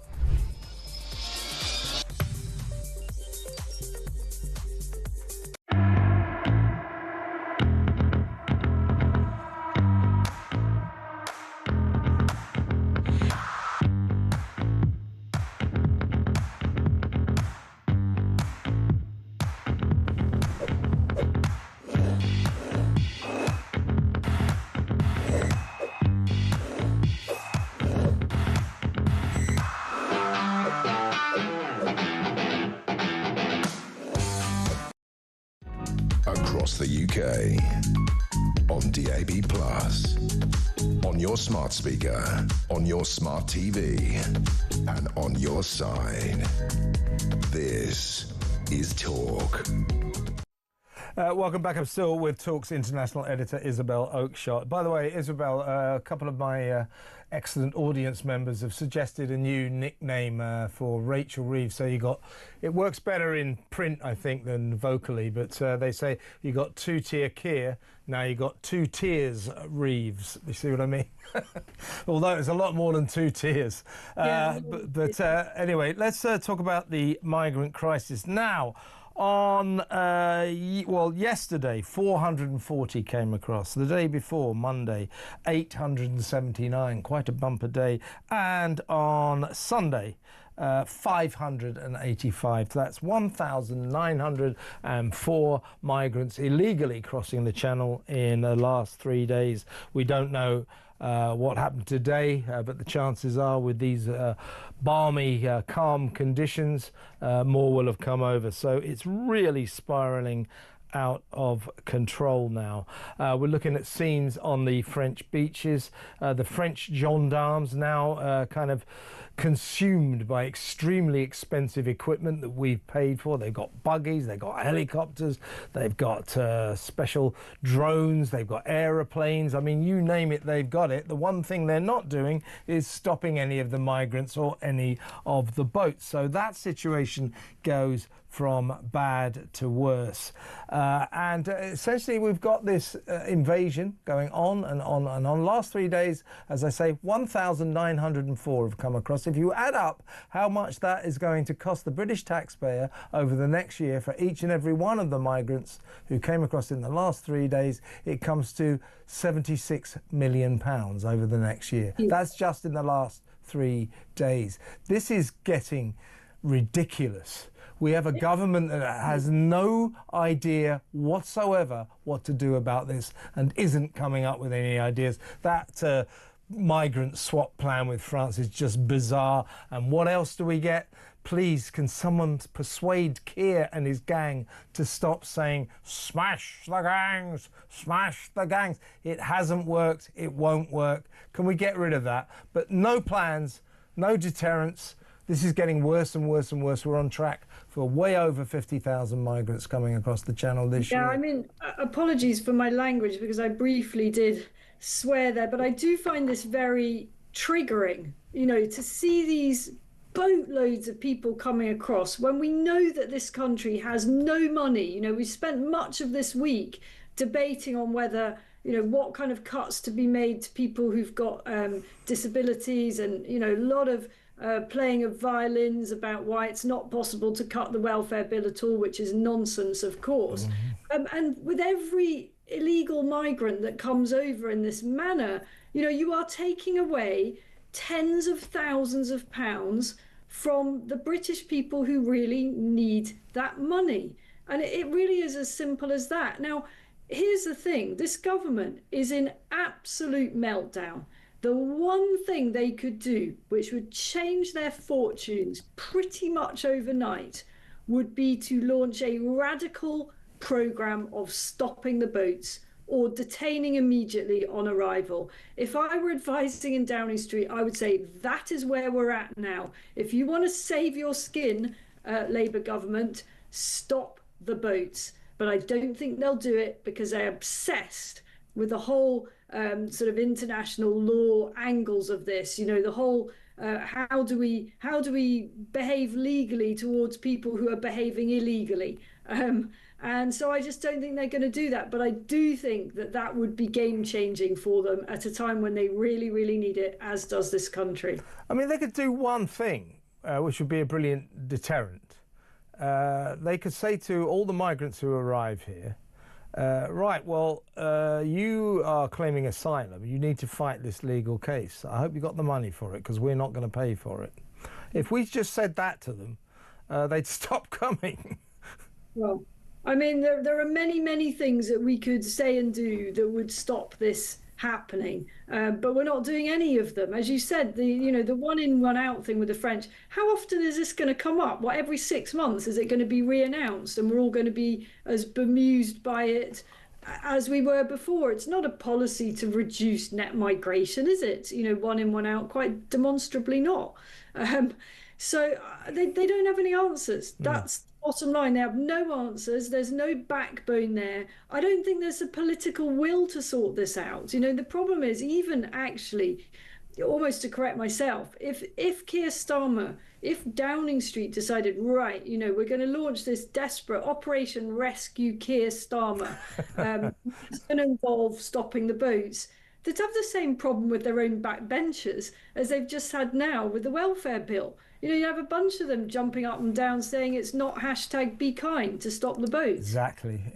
Speaker 1: Across the UK, on DAB+, on your smart speaker, on your smart TV, and on your side. This is Talk.
Speaker 2: Welcome back. I'm still with Talk's international editor, Isabel Oakeshott. By the way, Isabel, a couple of my excellent audience members have suggested a new nickname for Rachel Reeves. So it works better in print, I think, than vocally, but they say you got two-tier Keir, now you got 2 tiers Reeves. You see what I mean? Although it's a lot more than 2 tiers. But anyway, let's talk about the migrant crisis. Now, on, yesterday, 440 came across. The day before, Monday, 879, quite a bumper day. And on Sunday, 585. That's 1,904 migrants illegally crossing the channel in the last 3 days. We don't know what happened today, but the chances are with these balmy, calm conditions, more will have come over. So it's really spiralling out of control now. We're looking at scenes on the French beaches. The French gendarmes now kind of consumed by extremely expensive equipment that we've paid for. They've got buggies, they've got helicopters, they've got special drones, they've got aeroplanes. I mean, you name it, they've got it. The one thing they're not doing is stopping any of the migrants or any of the boats. So that situation goes from bad to worse. And essentially we've got this invasion going on and on and on. Last 3 days, as I say, 1,904 have come across. If you add up how much that is going to cost the British taxpayer over the next year for each and every one of the migrants who came across in the last 3 days, it comes to £76 million over the next year. That's just in the last 3 days. This is getting ridiculous. We have a government that has no idea whatsoever what to do about this and isn't coming up with any ideas. That migrant swap plan with France is just bizarre. And what else do we get? Please, can someone persuade Keir and his gang to stop saying, smash the gangs, smash the gangs? It hasn't worked. It won't work. Can we get rid of that? But no plans, no deterrence. This is getting worse and worse and worse. We're on track for way over 50,000 migrants coming across the channel this year.
Speaker 15: Yeah, I mean, apologies for my language because I briefly did swear there, but I do find this very triggering, to see these boatloads of people coming across when we know that this country has no money. We spent much of this week debating on whether, what kind of cuts to be made to people who've got disabilities and, a lot of playing of violins about why it's not possible to cut the welfare bill at all, which is nonsense, of course. And with every illegal migrant that comes over in this manner, you are taking away tens of thousands of pounds from the British people who really need that money. And it really is as simple as that. Now, here's the thing. This government is in absolute meltdown. The one thing they could do, which would change their fortunes pretty much overnight, would be to launch a radical programme of stopping the boats or detaining immediately on arrival. If I were advising in Downing Street, I would say that is where we're at now. If you want to save your skin, Labour government, stop the boats. But I don't think they'll do it because they're obsessed with the whole sort of international law angles of this. You know, the whole how do we behave legally towards people who are behaving illegally? And so I just don't think they're going to do that. But I do think that that would be game changing for them at a time when they really, really need it, as does this country.
Speaker 2: I mean, they could do one thing, which would be a brilliant deterrent. They could say to all the migrants who arrive here, right, well, you are claiming asylum. You need to fight this legal case. I hope you got the money for it, because we're not going to pay for it. If we just said that to them, they'd stop coming.
Speaker 15: Well, I mean, there are many, many things that we could say and do that would stop this happening, but we're not doing any of them. As you said, the one in, one out thing with the French, how often is this going to come up? What, every 6 months is it going to be re-announced, and we're all going to be as bemused by it as we were before? It's not a policy to reduce net migration, is it? You know, one in, one out, quite demonstrably not. So they don't have any answers. That's bottom line. They have no answers. There's no backbone there. I don't think there's a political will to sort this out. You know, the problem is, even actually, almost to correct myself, if Keir Starmer, if Downing Street decided, right, you know, we're going to launch this desperate Operation Rescue Keir Starmer, it's going to involve stopping the boats, they'd have the same problem with their own backbenchers as they've just had now with the welfare bill. You know, you have a bunch of them jumping up and down saying it's not #BeKind to stop the boats.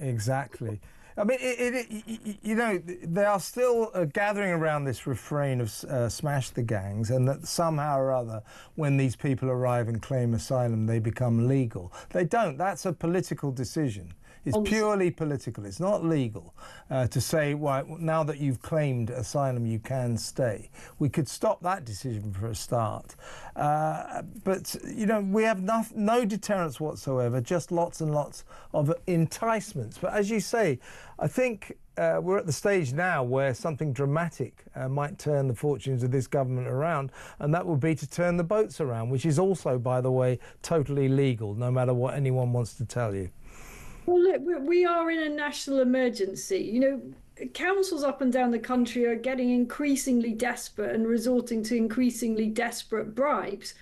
Speaker 2: Exactly. I mean, you know, they are still gathering around this refrain of smash the gangs, and that somehow or other, when these people arrive and claim asylum, they become legal. They don't. That's a political decision. It's purely political. It's not legal to say, well, now that you've claimed asylum, you can stay. We could stop that decision for a start. But, you know, we have no deterrence whatsoever, just lots and lots of enticements. But as you say, I think we're at the stage now where something dramatic might turn the fortunes of this government around, and that would be to turn the boats around, which is also, by the way, totally legal, no matter what anyone wants to tell you.
Speaker 15: Well, look, we are in a national emergency. You know, councils up and down the country are getting increasingly desperate and resorting to increasingly desperate bribes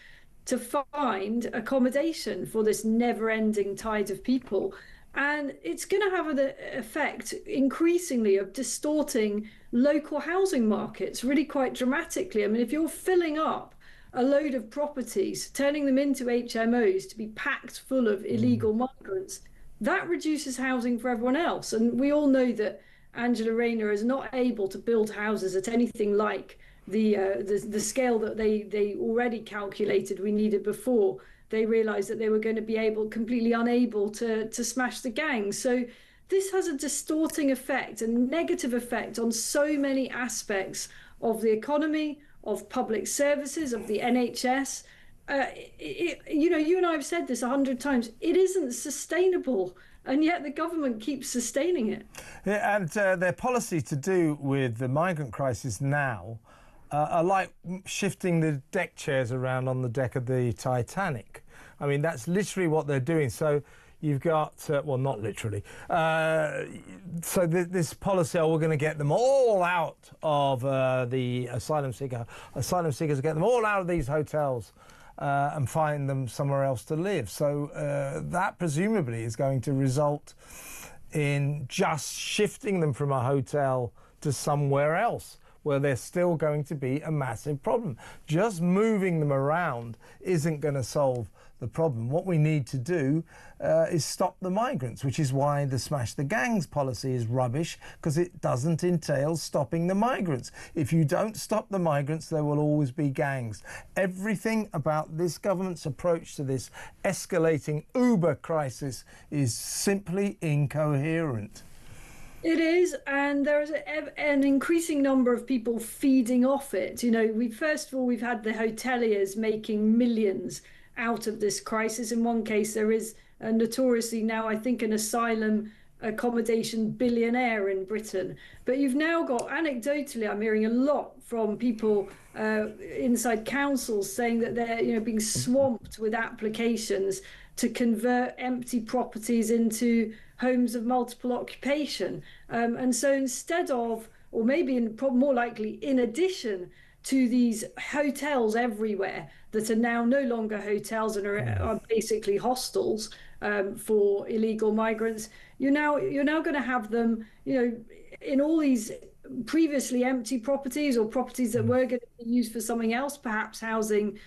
Speaker 15: to find accommodation for this never-ending tide of people. And it's going to have the effect increasingly of distorting local housing markets really quite dramatically. I mean, if you're filling up a load of properties, turning them into HMOs to be packed full of illegal migrants, that reduces housing for everyone else. And we all know that Angela Rayner is not able to build houses at anything like the scale that they already calculated we needed before they realized that they were going to be completely unable to smash the gangs. So this has a distorting effect, a negative effect on so many aspects of the economy, of public services, of the NHS. You know, you and I have said this 100 times, it isn't sustainable, and yet the government keeps sustaining it.
Speaker 2: Yeah, and their policy to do with the migrant crisis now are like shifting the deck chairs around on the deck of the Titanic. I mean, that's literally what they're doing. So you've got, well, not literally. So this policy, we're going to get them all out of the asylum seekers, get them all out of these hotels and find them somewhere else to live. So that presumably is going to result in just shifting them from a hotel to somewhere else, where there's still going to be a massive problem. Just moving them around isn't going to solve the problem. What we need to do is stop the migrants, which is why the smash the gangs policy is rubbish, because it doesn't entail stopping the migrants. If you don't stop the migrants, there will always be gangs. Everything about this government's approach to this escalating Uber crisis is simply incoherent.
Speaker 15: It is, and there's an increasing number of people feeding off it. You know, first of all, we've had the hoteliers making millions out of this crisis. In one case, there is notoriously now, I think, an asylum accommodation billionaire in Britain. But you've now got, anecdotally, I'm hearing a lot from people inside councils saying that they're being swamped with applications to convert empty properties into homes of multiple occupation. And so instead of, or maybe more likely in addition to these hotels everywhere that are now no longer hotels and are basically hostels for illegal migrants, you're now going to have them, in all these previously empty properties or properties that were going to be used for something else, perhaps housing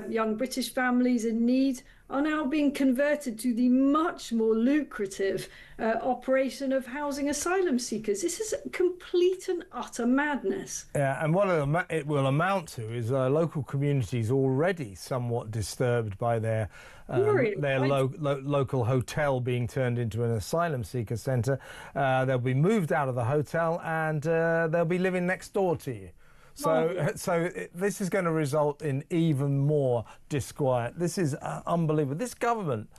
Speaker 15: young British families in need, are now being converted to the much more lucrative operation of housing asylum seekers. This is complete and utter madness.
Speaker 2: Yeah, and what it will amount to is local communities already somewhat disturbed by their local hotel being turned into an asylum seeker centre. They'll be moved out of the hotel and they'll be living next door to you. So this is going to result in even more disquiet. This is unbelievable. This government,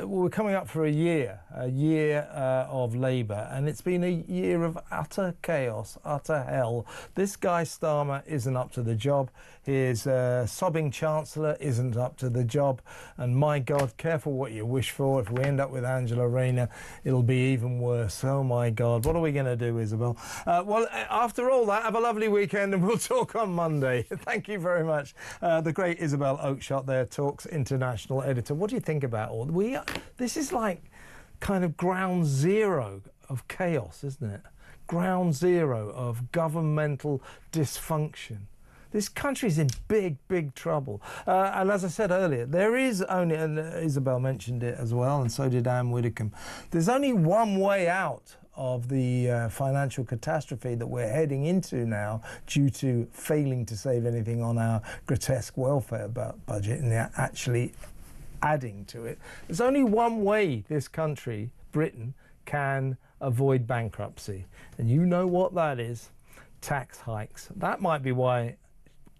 Speaker 2: we're coming up for a year of Labour, and it's been a year of utter chaos, utter hell. This guy Starmer isn't up to the job. His sobbing chancellor isn't up to the job. And my God, careful what you wish for. If we end up with Angela Rayner, it'll be even worse. Oh my God, what are we going to do, Isabel? Well, after all that, have a lovely weekend, and we'll talk on Monday. Thank you very much. The great Isabel Oakeshott there, Talk's international editor. What do you think about all? This is like kind of ground zero of chaos, isn't it? Ground zero of governmental dysfunction. This country's in big, big trouble. And as I said earlier, there is only, and Isabel mentioned it as well, and so did Anne Widdecombe, there's only one way out of the financial catastrophe that we're heading into now due to failing to save anything on our grotesque welfare budget and actually adding to it. There's only one way this country, Britain, can avoid bankruptcy. And you know what that is. Tax hikes. That might be why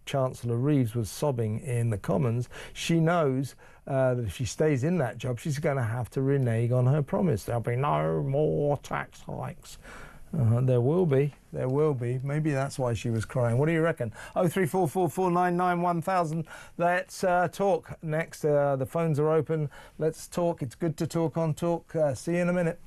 Speaker 2: Chancellor Reeves was sobbing in the Commons. She knows that if she stays in that job, she's going to have to renege on her promise. There'll be no more tax hikes. There will be. There will be. Maybe that's why she was crying. What do you reckon? 03444991000. Let's talk next. The phones are open. Let's talk. It's good to talk on Talk. See you in a minute.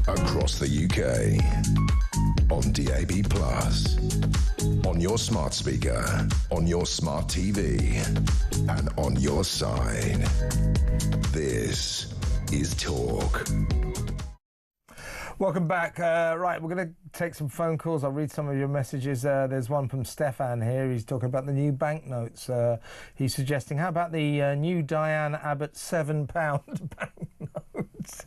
Speaker 1: Across the UK, on DAB+, on your smart speaker, on your smart TV, and on your side. This is Talk.
Speaker 2: Welcome back. Right, we're going to take some phone calls. I'll read some of your messages. There's one from Stefan here. He's talking about the new banknotes. He's suggesting, how about the new Diane Abbott £7 banknotes?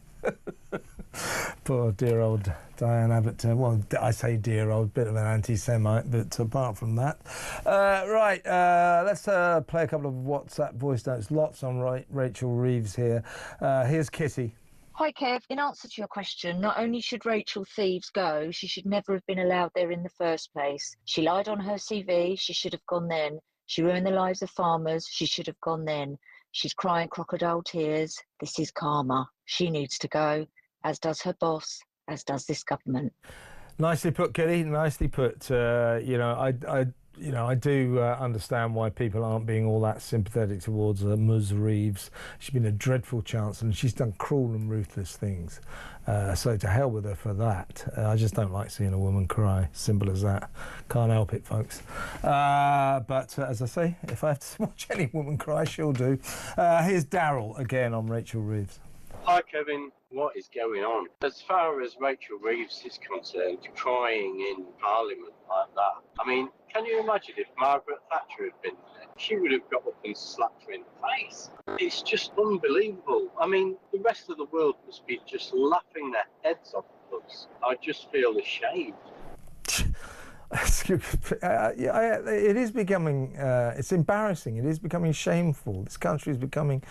Speaker 2: Poor dear old Diane Abbott. Well, I say dear old, bit of an anti-Semite, but apart from that. Let's play a couple of WhatsApp voice notes. Lots on Rachel Reeves here. Here's Kitty.
Speaker 16: Hi Kev, in answer to your question, not only should Rachel Thieves go, she should never have been allowed there in the first place. She lied on her CV, she should have gone then. She ruined the lives of farmers, she should have gone then. She's crying crocodile tears, this is karma. She needs to go, as does her boss, as does this government.
Speaker 2: Nicely put, Kitty, nicely put. I do understand why people aren't being all that sympathetic towards Ms Reeves. She's been a dreadful chancellor and she's done cruel and ruthless things. So to hell with her for that. I just don't like seeing a woman cry. Simple as that. Can't help it, folks. But as I say, if I have to watch any woman cry, she'll do. Here's Daryl again on Rachel Reeves.
Speaker 17: Hi Kevin, what is going on? As far as Rachel Reeves is concerned, crying in Parliament like that, I mean, can you imagine if Margaret Thatcher had been there? She would have got up and slapped her in the face. It's just unbelievable. I mean, the rest of the world must be just laughing their heads off of us. I just feel ashamed.
Speaker 2: It is becoming, it's embarrassing, it is becoming shameful. This country is becoming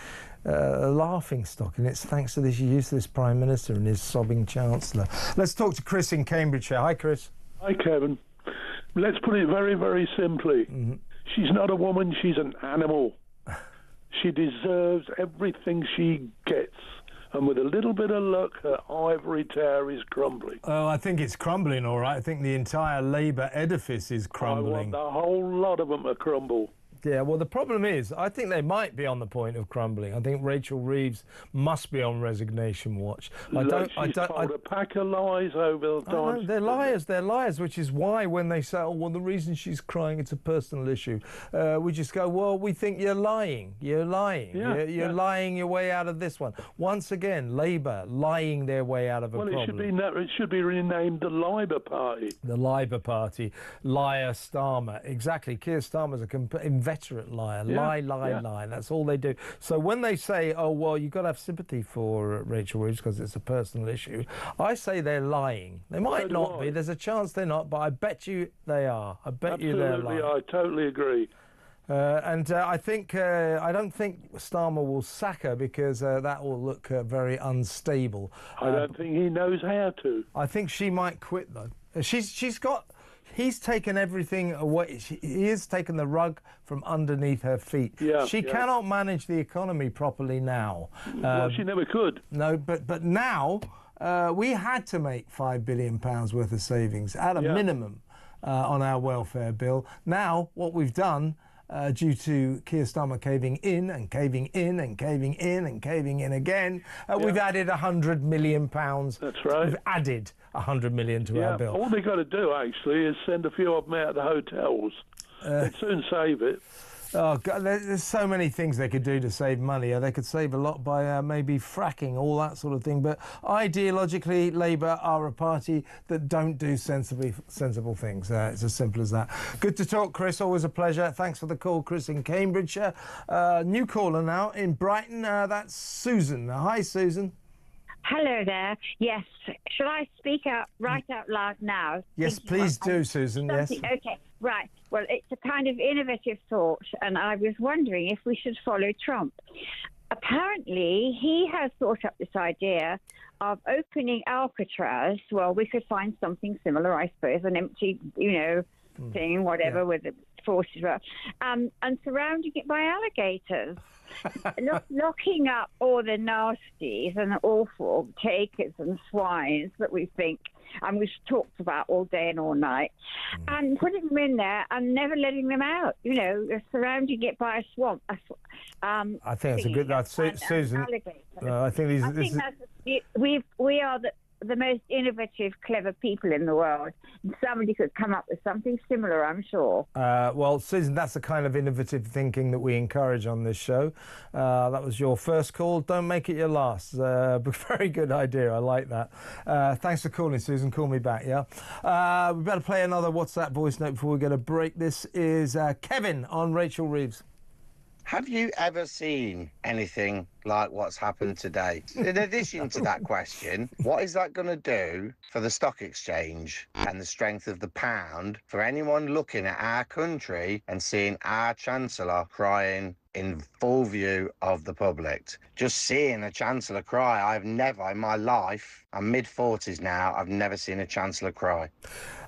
Speaker 2: a laughing stock, and it's thanks to this useless Prime Minister and his sobbing Chancellor. Let's talk to Chris in Cambridgeshire. Hi, Chris.
Speaker 18: Hi, Kevin. Let's put it very, very simply. She's not a woman, she's an animal. She deserves everything she gets. And with a little bit of luck, her ivory tower is crumbling.
Speaker 2: Oh, I think it's crumbling, all right. I think the entire Labour edifice is crumbling.
Speaker 18: I want the whole lot of them to crumble.
Speaker 2: Yeah, well, the problem is, I think they might be on the point of crumbling. I think Rachel Reeves must be on resignation watch.
Speaker 18: She's told a pack of lies over the time.
Speaker 2: They're liars, which is why when they say, oh, well, the reason she's crying, it's a personal issue, we just go, well, we think you're lying. You're lying.
Speaker 18: Yeah,
Speaker 2: you're lying your way out of this one. Once again, Labour lying their way out of a problem.
Speaker 18: It should be renamed the Labour Party.
Speaker 2: The Labour Party. Liar Starmer. Exactly. Keir Starmer's a inveterate liar. Lie. That's all they do. So when they say, oh, well, you've got to have sympathy for Rachel Reeves because it's a personal issue, I say they're lying. They might not be. There's a chance they're not, but I bet you they are. I bet you they're lying.
Speaker 18: I totally agree.
Speaker 2: I think I don't think Starmer will sack her because that will look very unstable.
Speaker 18: I don't think he knows how to.
Speaker 2: I think she might quit though. He's taken everything away. He has taken the rug from underneath her feet. She cannot manage the economy properly now.
Speaker 18: Well, she never could.
Speaker 2: No, but now we had to make £5 billion worth of savings at a minimum on our welfare bill. Now, what we've done, due to Keir Starmer caving in and caving in and caving in and caving in again, we've added £100 million.
Speaker 18: That's right.
Speaker 2: We've added £100 million to our bill.
Speaker 18: All they've got to do, actually, is send a few of them out of the hotels. They'd soon save it.
Speaker 2: Oh, God, there's so many things they could do to save money. They could save a lot by maybe fracking, all that sort of thing. But ideologically, Labour are a party that don't do sensible things. It's as simple as that. Good to talk, Chris. Always a pleasure. Thanks for the call, Chris in Cambridgeshire. New caller now in Brighton. That's Susan. Hi, Susan.
Speaker 19: Hello there. Yes. Shall I speak out loud now?
Speaker 2: Yes, please do, Susan. Yes.
Speaker 19: Okay. Right. Well, it's a kind of innovative thought, and I was wondering if we should follow Trump. Apparently, he has thought up this idea of opening Alcatraz. Well, we could find something similar, I suppose, an empty, thing, whatever, with the forces, and surrounding it by alligators. Locking up all the nasties and awful takers and swines that we think and we've talked about all day and all night, and putting them in there and never letting them out, surrounding it by a swamp.
Speaker 2: I think that's a good... Susan, I think
Speaker 19: we are the most innovative, clever people in the world. And somebody could come up with something similar, I'm sure.
Speaker 2: Well, Susan, that's the kind of innovative thinking that we encourage on this show. That was your first call. Don't make it your last. Very good idea. I like that. Thanks for calling, Susan. Call me back, yeah? We better play another WhatsApp voice note before we get a break. This is Kevin on Rachel Reeves.
Speaker 20: Have you ever seen anything like what's happened today? In addition to that question, what is that going to do for the stock exchange and the strength of the pound for anyone looking at our country and seeing our chancellor crying in full view of the public? Just seeing a chancellor cry, I've never in my life, I'm mid-40s now, I've never seen a chancellor cry.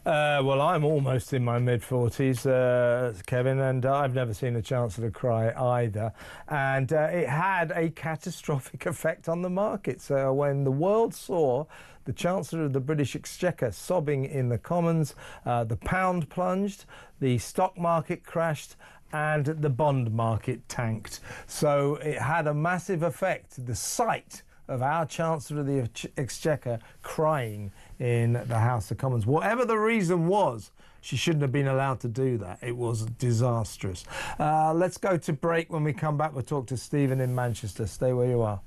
Speaker 2: Well, I'm almost in my mid-40s, Kevin, and I've never seen a chancellor cry either. And it had a catastrophic effect on the markets. When the world saw the Chancellor of the British Exchequer sobbing in the Commons, the pound plunged, the stock market crashed, and the bond market tanked. So it had a massive effect. The sight of our Chancellor of the Exchequer crying in the House of Commons. Whatever the reason was, she shouldn't have been allowed to do that. It was disastrous. Let's go to break. When we come back, we'll talk to Stephen in Manchester. Stay where you are.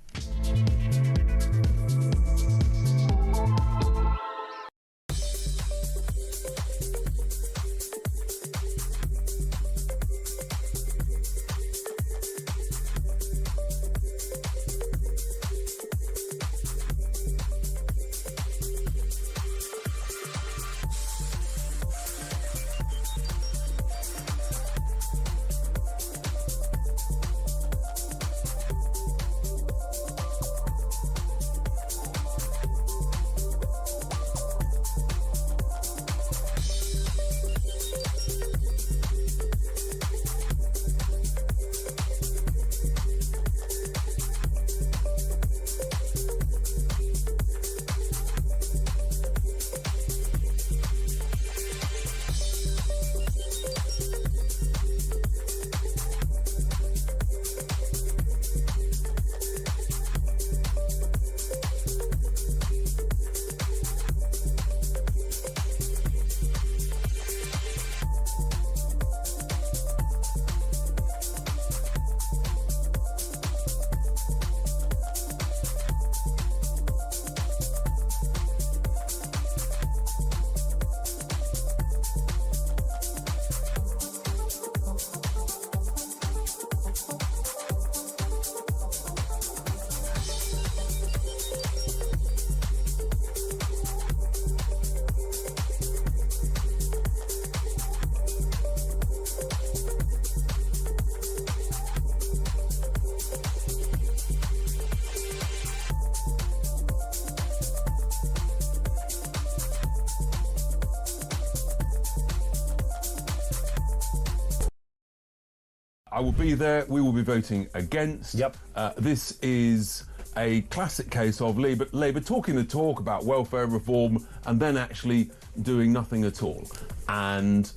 Speaker 21: I will be there. We will be voting against.
Speaker 2: Yep.
Speaker 21: This is a classic case of Labour talking the talk about welfare reform and then actually doing nothing at all. And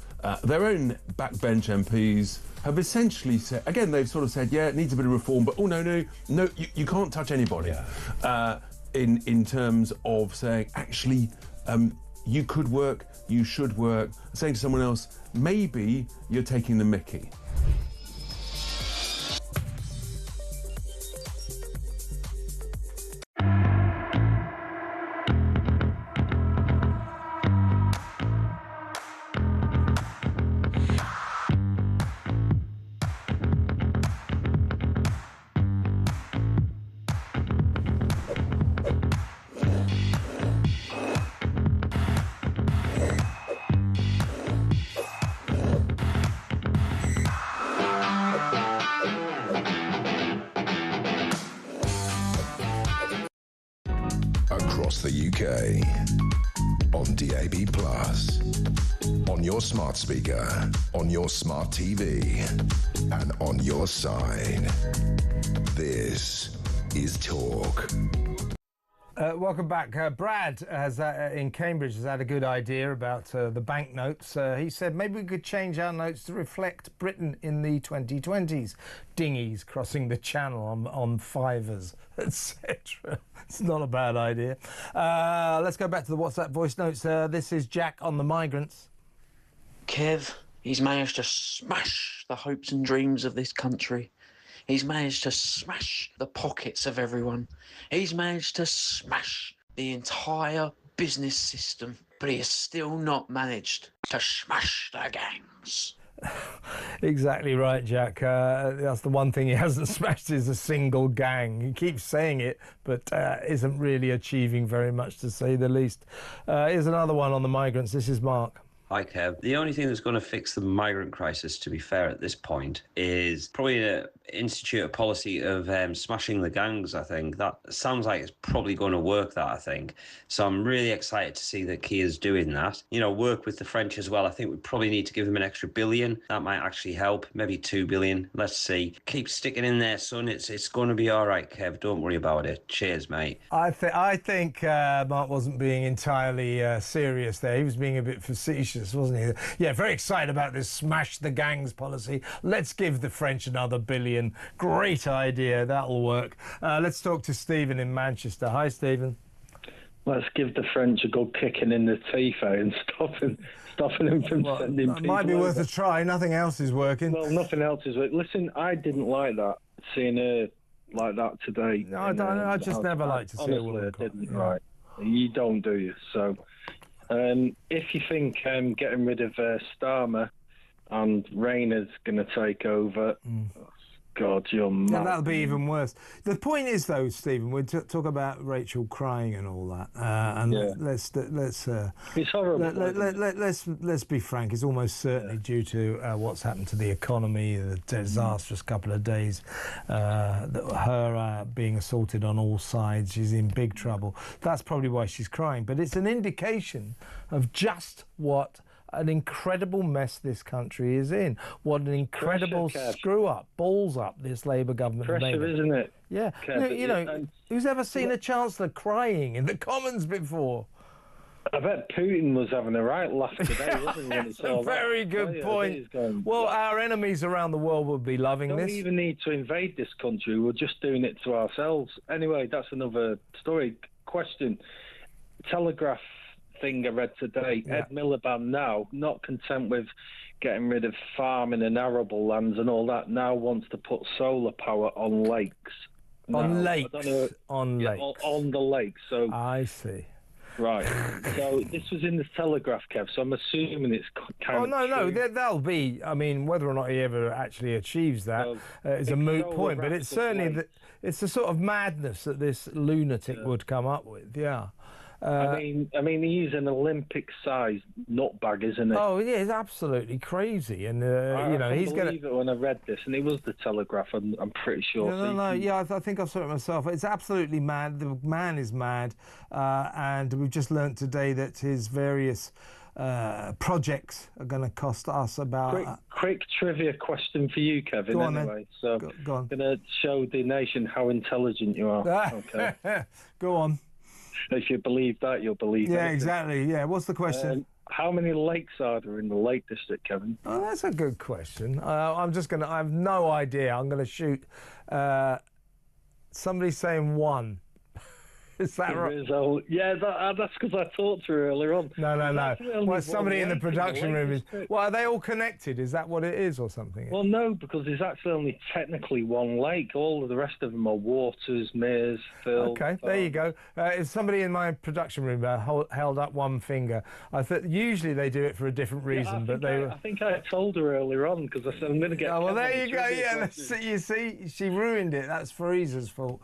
Speaker 21: their own backbench MPs have essentially said, again, they've sort of said, yeah, it needs a bit of reform, but no, you can't touch anybody. Yeah. In terms of saying, actually, you could work, you should work, saying to someone else, maybe you're taking the mickey.
Speaker 1: Across the UK, on DAB+, on your smart speaker, on your smart TV, and on your side. This is Talk.
Speaker 2: Welcome back. Brad has in Cambridge has had a good idea about the banknotes. He said maybe we could change our notes to reflect Britain in the 2020s. Dinghies crossing the channel on fivers, etc. It's not a bad idea. Let's go back to the WhatsApp voice notes. This is Jack on the migrants.
Speaker 3: Kev, he's managed to smash the hopes and dreams of this country. He's managed to smash the pockets of everyone. He's managed to smash the entire business system. But he has still not managed to smash the gangs.
Speaker 2: Exactly right, Jack. That's the one thing he hasn't smashed is a single gang. He keeps saying it, but isn't really achieving very much, to say the least. Here's another one on the migrants. This is Mark.
Speaker 22: Hi, Kev. The only thing that's going to fix the migrant crisis, to be fair, at this point, is probably to institute a policy of smashing the gangs, I think. That sounds like it's probably going to work, that, I think. So I'm really excited to see that Keir's doing that. You know, work with the French as well. I think we probably need to give them an extra $1 billion. That might actually help. Maybe $2 billion. Let's see. Keep sticking in there, son. It's going to be all right, Kev. Don't worry about it. Cheers, mate.
Speaker 2: I think Mark wasn't being entirely serious there. He was being a bit facetious, wasn't he? Yeah, very excited about this smash the gangs policy. Let's give the French another $1 billion. Great idea. That'll work. Let's talk to Stephen in Manchester. Hi, Stephen.
Speaker 23: Let's give the French a good kicking in the teeth and stopping them from sending people.
Speaker 2: It might be worth a try. Nothing else is working.
Speaker 23: Well, nothing else is working. Listen, I didn't like that, seeing her like that today.
Speaker 2: No, I just never like to see a woman.
Speaker 23: I didn't, right. You don't, do you? So, if you think getting rid of Starmer and Rayner's going to take over, God, you're mad.
Speaker 2: Yeah, that'll be even worse. The point is, though, Stephen, we're talk about Rachel crying and all that, and let's
Speaker 23: it's horrible.
Speaker 2: Let's be frank. It's almost certainly due to what's happened to the economy, the disastrous couple of days, her being assaulted on all sides. She's in big trouble. That's probably why she's crying. But it's an indication of just what an incredible mess this country is in. What an incredible screw-up, balls up this Labour government.
Speaker 23: Pressure, isn't it?
Speaker 2: Yeah. You know, who's ever seen a chancellor crying in the Commons before?
Speaker 23: I bet Putin was having a right laugh today, wasn't he?
Speaker 2: That's a very good point. Well, our enemies around the world will be loving this.
Speaker 23: We don't even need to invade this country. We're just doing it to ourselves. Anyway, that's another story. Question. Telegraph thing I read today. Ed Miliband now, not content with getting rid of farming and arable lands and all that, now wants to put solar power on lakes.
Speaker 2: On lakes?
Speaker 23: On the lakes. So
Speaker 2: I see.
Speaker 23: Right. So this was in the Telegraph, Kev, so I'm assuming it's kind of
Speaker 2: no, that'll be, I mean, whether or not he ever actually achieves that is a moot point, but it's certainly, it's the sort of madness that this lunatic would come up with,
Speaker 23: I mean, he's an Olympic-sized nutbag, isn't he?
Speaker 2: Oh, yeah, he's absolutely crazy, and he's going to
Speaker 23: believe it when I read this, and it was the Telegraph. I'm pretty sure.
Speaker 2: I think I saw it myself. It's absolutely mad. The man is mad, and we've just learnt today that his various projects are going to cost us about.
Speaker 23: Quick trivia question for you, Kevin.
Speaker 2: Go on,
Speaker 23: anyway,
Speaker 2: then.
Speaker 23: So
Speaker 2: go on.
Speaker 23: I'm going to show the nation how intelligent you are. Okay.
Speaker 2: Go on.
Speaker 23: If you believe that, you'll believe it.
Speaker 2: Yeah, exactly. Yeah. What's the question?
Speaker 23: How many lakes are there in the Lake District, Kevin?
Speaker 2: Oh, that's a good question. I have no idea. I'm going to shoot. Somebody's saying 1. Is that right?
Speaker 23: Yeah, that's because I talked to her earlier on.
Speaker 2: No. Well, somebody in the production room is. Well, are they all connected? Is that what it is, or something?
Speaker 23: Well, no, because there's actually only technically 1 lake. All of the rest of them are waters, meres, fields.
Speaker 2: Okay, there you go. If somebody in my production room held up 1 finger, I thought usually they do it for a different reason,
Speaker 23: I think I told her earlier on because I said I'm going to get.
Speaker 2: Oh, well, there you go. Yeah, you see, she ruined it. That's Fraser's fault.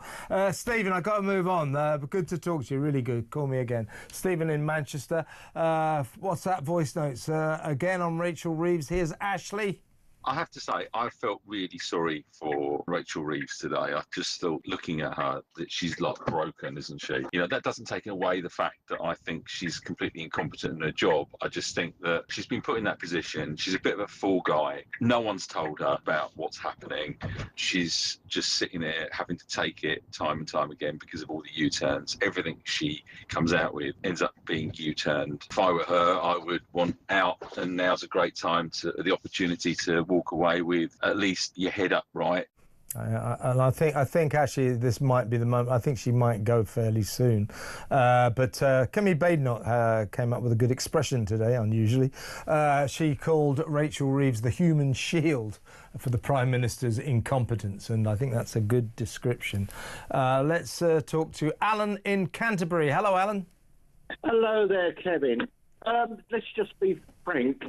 Speaker 2: Stephen, I've got to move on. Good to talk to you, really good. Call me again. Stephen in Manchester. WhatsApp voice notes again on Rachel Reeves. Here's Ashley.
Speaker 6: I have to say, I felt really sorry for Rachel Reeves today. I just thought, looking at her, that she's like broken, isn't she? You know, that doesn't take away the fact that I think she's completely incompetent in her job. I just think that she's been put in that position. She's a bit of a fall guy. No one's told her about what's happening. She's just sitting there having to take it time and time again because of all the U-turns. Everything she comes out with ends up being U-turned. If I were her, I would want out, and now's a great time to the opportunity to walk away with at least your head up right.
Speaker 2: And I think actually this might be the moment. I think she might go fairly soon. But Kemi Badenoch came up with a good expression today, unusually. She called Rachel Reeves the human shield for the Prime Minister's incompetence, and I think that's a good description. Let's talk to Alan in Canterbury. Hello, Alan.
Speaker 7: Hello there, Kevin. Let's just be frank.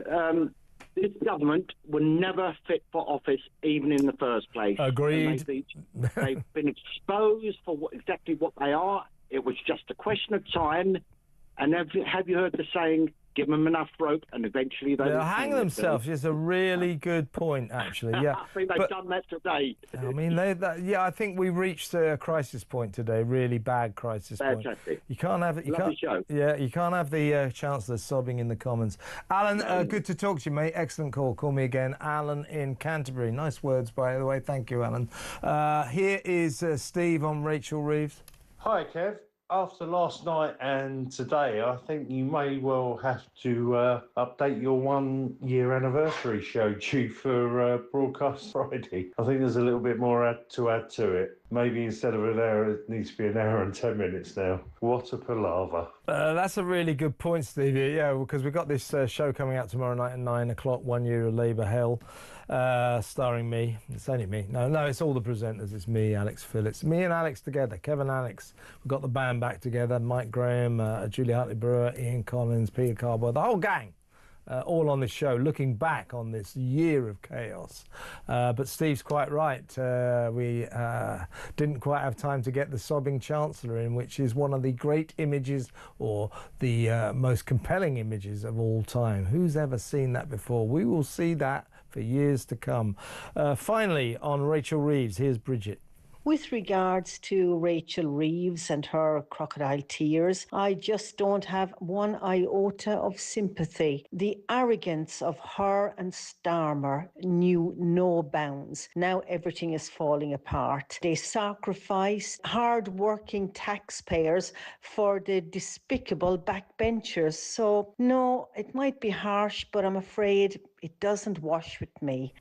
Speaker 7: This government were never fit for office, even in the first place.
Speaker 2: Agreed.
Speaker 7: They've been exposed for exactly what they are. It was just a question of time. And have you heard the saying, give them enough rope and eventually they'll
Speaker 2: hang themselves? It's a really good point, actually. Yeah,
Speaker 7: I think they've done that today.
Speaker 2: I mean, I think we reached a crisis point today, really bad crisis point.
Speaker 7: Fantastic.
Speaker 2: You can't have it. You
Speaker 7: Lovely
Speaker 2: can't.
Speaker 7: show.
Speaker 2: Yeah, you can't have the chancellor sobbing in the Commons. Alan, good to talk to you, mate. Excellent call. Call me again, Alan in Canterbury. Nice words, by the way. Thank you, Alan. Here is Steve on Rachel Reeves.
Speaker 8: Hi, Kev. After last night and today, I think you may well have to update your 1-year anniversary show due for broadcast Friday. I think there's a little bit more to add to it. Maybe instead of an hour, it needs to be an hour and 10 minutes now. What a palaver.
Speaker 2: That's a really good point, Stevie. Yeah, because we've got this show coming out tomorrow night at 9 o'clock, 1 year of Labour Hell, starring me. It's only me. No, it's all the presenters. It's me, Alex Phillips. Me and Alex together. Kevin Alex. We've got the band back together. Mike Graham, Julie Hartley-Brewer, Ian Collins, Peter Carboy, the whole gang. All on this show, looking back on this year of chaos. But Steve's quite right. We didn't quite have time to get the sobbing chancellor in, which is one of the great images, or the most compelling images of all time. Who's ever seen that before? We will see that for years to come. Finally, on Rachel Reeves, here's Bridget.
Speaker 24: With regards to Rachel Reeves and her crocodile tears, I just don't have one iota of sympathy. The arrogance of her and Starmer knew no bounds. Now everything is falling apart. They sacrificed hard-working taxpayers for the despicable backbenchers. So, no, it might be harsh, but I'm afraid it doesn't wash with me.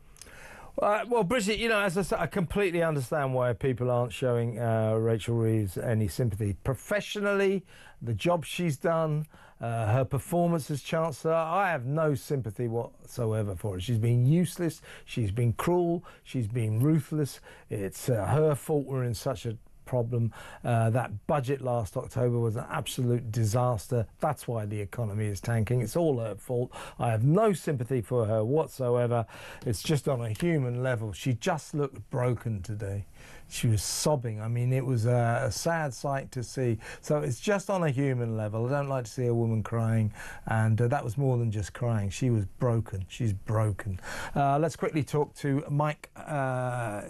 Speaker 2: Well, Bridget, you know, as I said, I completely understand why people aren't showing Rachel Reeves any sympathy. Professionally, the job she's done, her performance as Chancellor, I have no sympathy whatsoever for her. She's been useless, she's been cruel, she's been ruthless. It's her fault we're in such a problem. That budget last October was an absolute disaster. That's why the economy is tanking. It's all her fault. I have no sympathy for her whatsoever. It's just on a human level. She just looked broken today. She was sobbing. I mean, it was a sad sight to see. So it's just on a human level. I don't like to see a woman crying, and that was more than just crying. She was broken. She's broken. Let's quickly talk to Mike.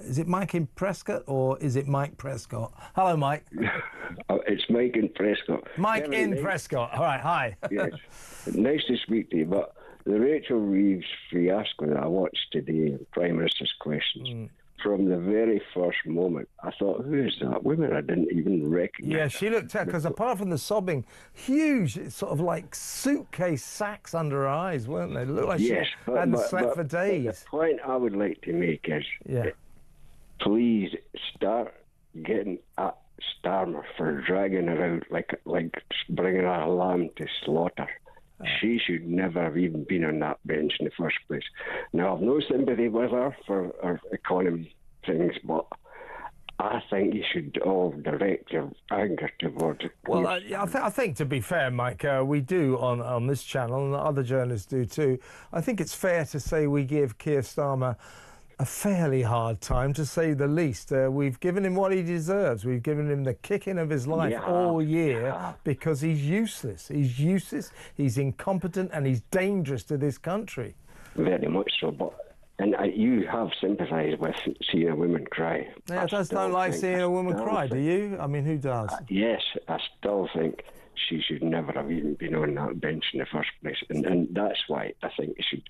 Speaker 2: Is it Mike in Prescott, or is it Mike Prescott? Hello, Mike.
Speaker 25: It's Mike in Prescott.
Speaker 2: Mike in Prescott. All right, hi.
Speaker 25: Yes. Nice to speak to you, but the Rachel Reeves fiasco that I watched today, Prime Minister's Questions, from the very first moment, I thought, who is that woman? I didn't even recognise.
Speaker 2: Yeah, she looked at, because apart from the sobbing, huge, sort of like suitcase sacks under her eyes, weren't they? They looked like she hadn't slept for days.
Speaker 25: The point I would like to make is, please start getting at Starmer for dragging her out like bringing a lamb to slaughter. She should never have even been on that bench in the first place. Now, I've no sympathy with her for her economy things, but I think you should all direct your anger towards it.
Speaker 2: Well, I think, to be fair, Mike, we do on this channel, and other journalists do too. I think it's fair to say we give Keir Starmer a fairly hard time, to say the least. We've given him what he deserves. We've given him the kicking of his life all year because he's useless. He's useless, he's incompetent, and he's dangerous to this country.
Speaker 25: Very much so, but And you have sympathised with seeing a woman cry.
Speaker 2: Yeah, I just don't like seeing a woman cry, do you? I mean, who does?
Speaker 25: Yes, I still think she should never have even been on that bench in the first place. And that's why I think you should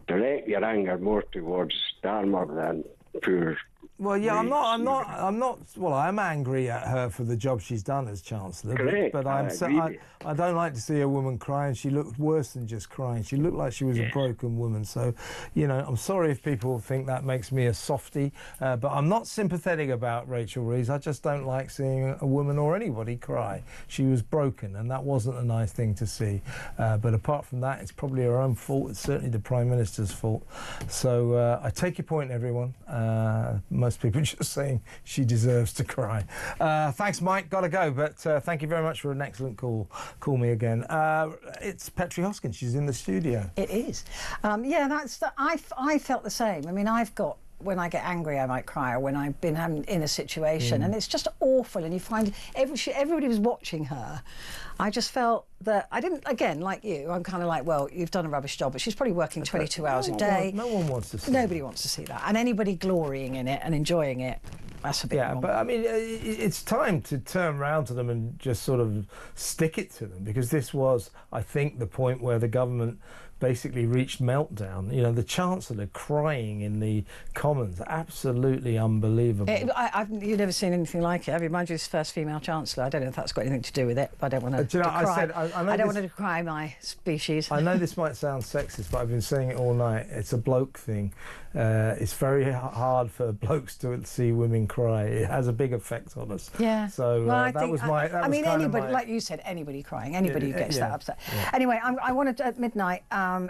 Speaker 25: direct your anger more towards Starmer than poor...
Speaker 2: Well, yeah, I'm not. Well, I'm angry at her for the job she's done as Chancellor.
Speaker 25: Correct.
Speaker 2: But I don't like to see a woman cry, and she looked worse than just crying. She looked like she was a broken woman. So, you know, I'm sorry if people think that makes me a softie, but I'm not sympathetic about Rachel Reeves. I just don't like seeing a woman or anybody cry. She was broken, and that wasn't a nice thing to see. But apart from that, it's probably her own fault. It's certainly the Prime Minister's fault. So I take your point, everyone. Most people just saying she deserves to cry. Thanks, Mike. Got to go, but thank you very much for an excellent call. Call me again. It's Petrie Hoskin. She's in the studio.
Speaker 4: It is. Yeah, I felt the same. I mean, when I get angry, I might cry, or when I've been in a situation, and it's just awful. And you find everybody was watching her. I just felt that I didn't. Again, like you, I'm kind of like, well, you've done a rubbish job, but she's probably working 22 hours a day.
Speaker 2: No one wants to see.
Speaker 4: Nobody wants to see that, and anybody glorying in it and enjoying it. That's a bit wrong.
Speaker 2: But I mean, it's time to turn around to them and just sort of stick it to them, because this was, I think, the point where the government basically reached meltdown. You know, the Chancellor crying in the Commons, absolutely unbelievable.
Speaker 4: You've never seen anything like it, have you? Mind you, this first female Chancellor. I don't know if that's got anything to do with it, but I don't want to decry. I don't want to decry my species.
Speaker 2: I know this might sound sexist, but I've been saying it all night. It's a bloke thing. It's very hard for blokes to see women cry. It has a big effect on us.
Speaker 4: Yeah.
Speaker 2: So that was my.
Speaker 4: I mean, anybody, like you said, anybody crying, anybody who gets that upset. Yeah. Anyway, I wanted at midnight.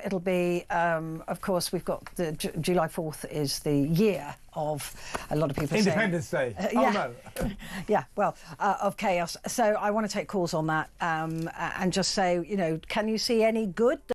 Speaker 4: It'll be, of course, we've got the July 4th is the year of a lot of people
Speaker 2: Independence Day.
Speaker 4: Yeah.
Speaker 2: Oh no.
Speaker 4: Yeah. Well, of chaos. So I want to take calls on that and just say, you know, can you see any good?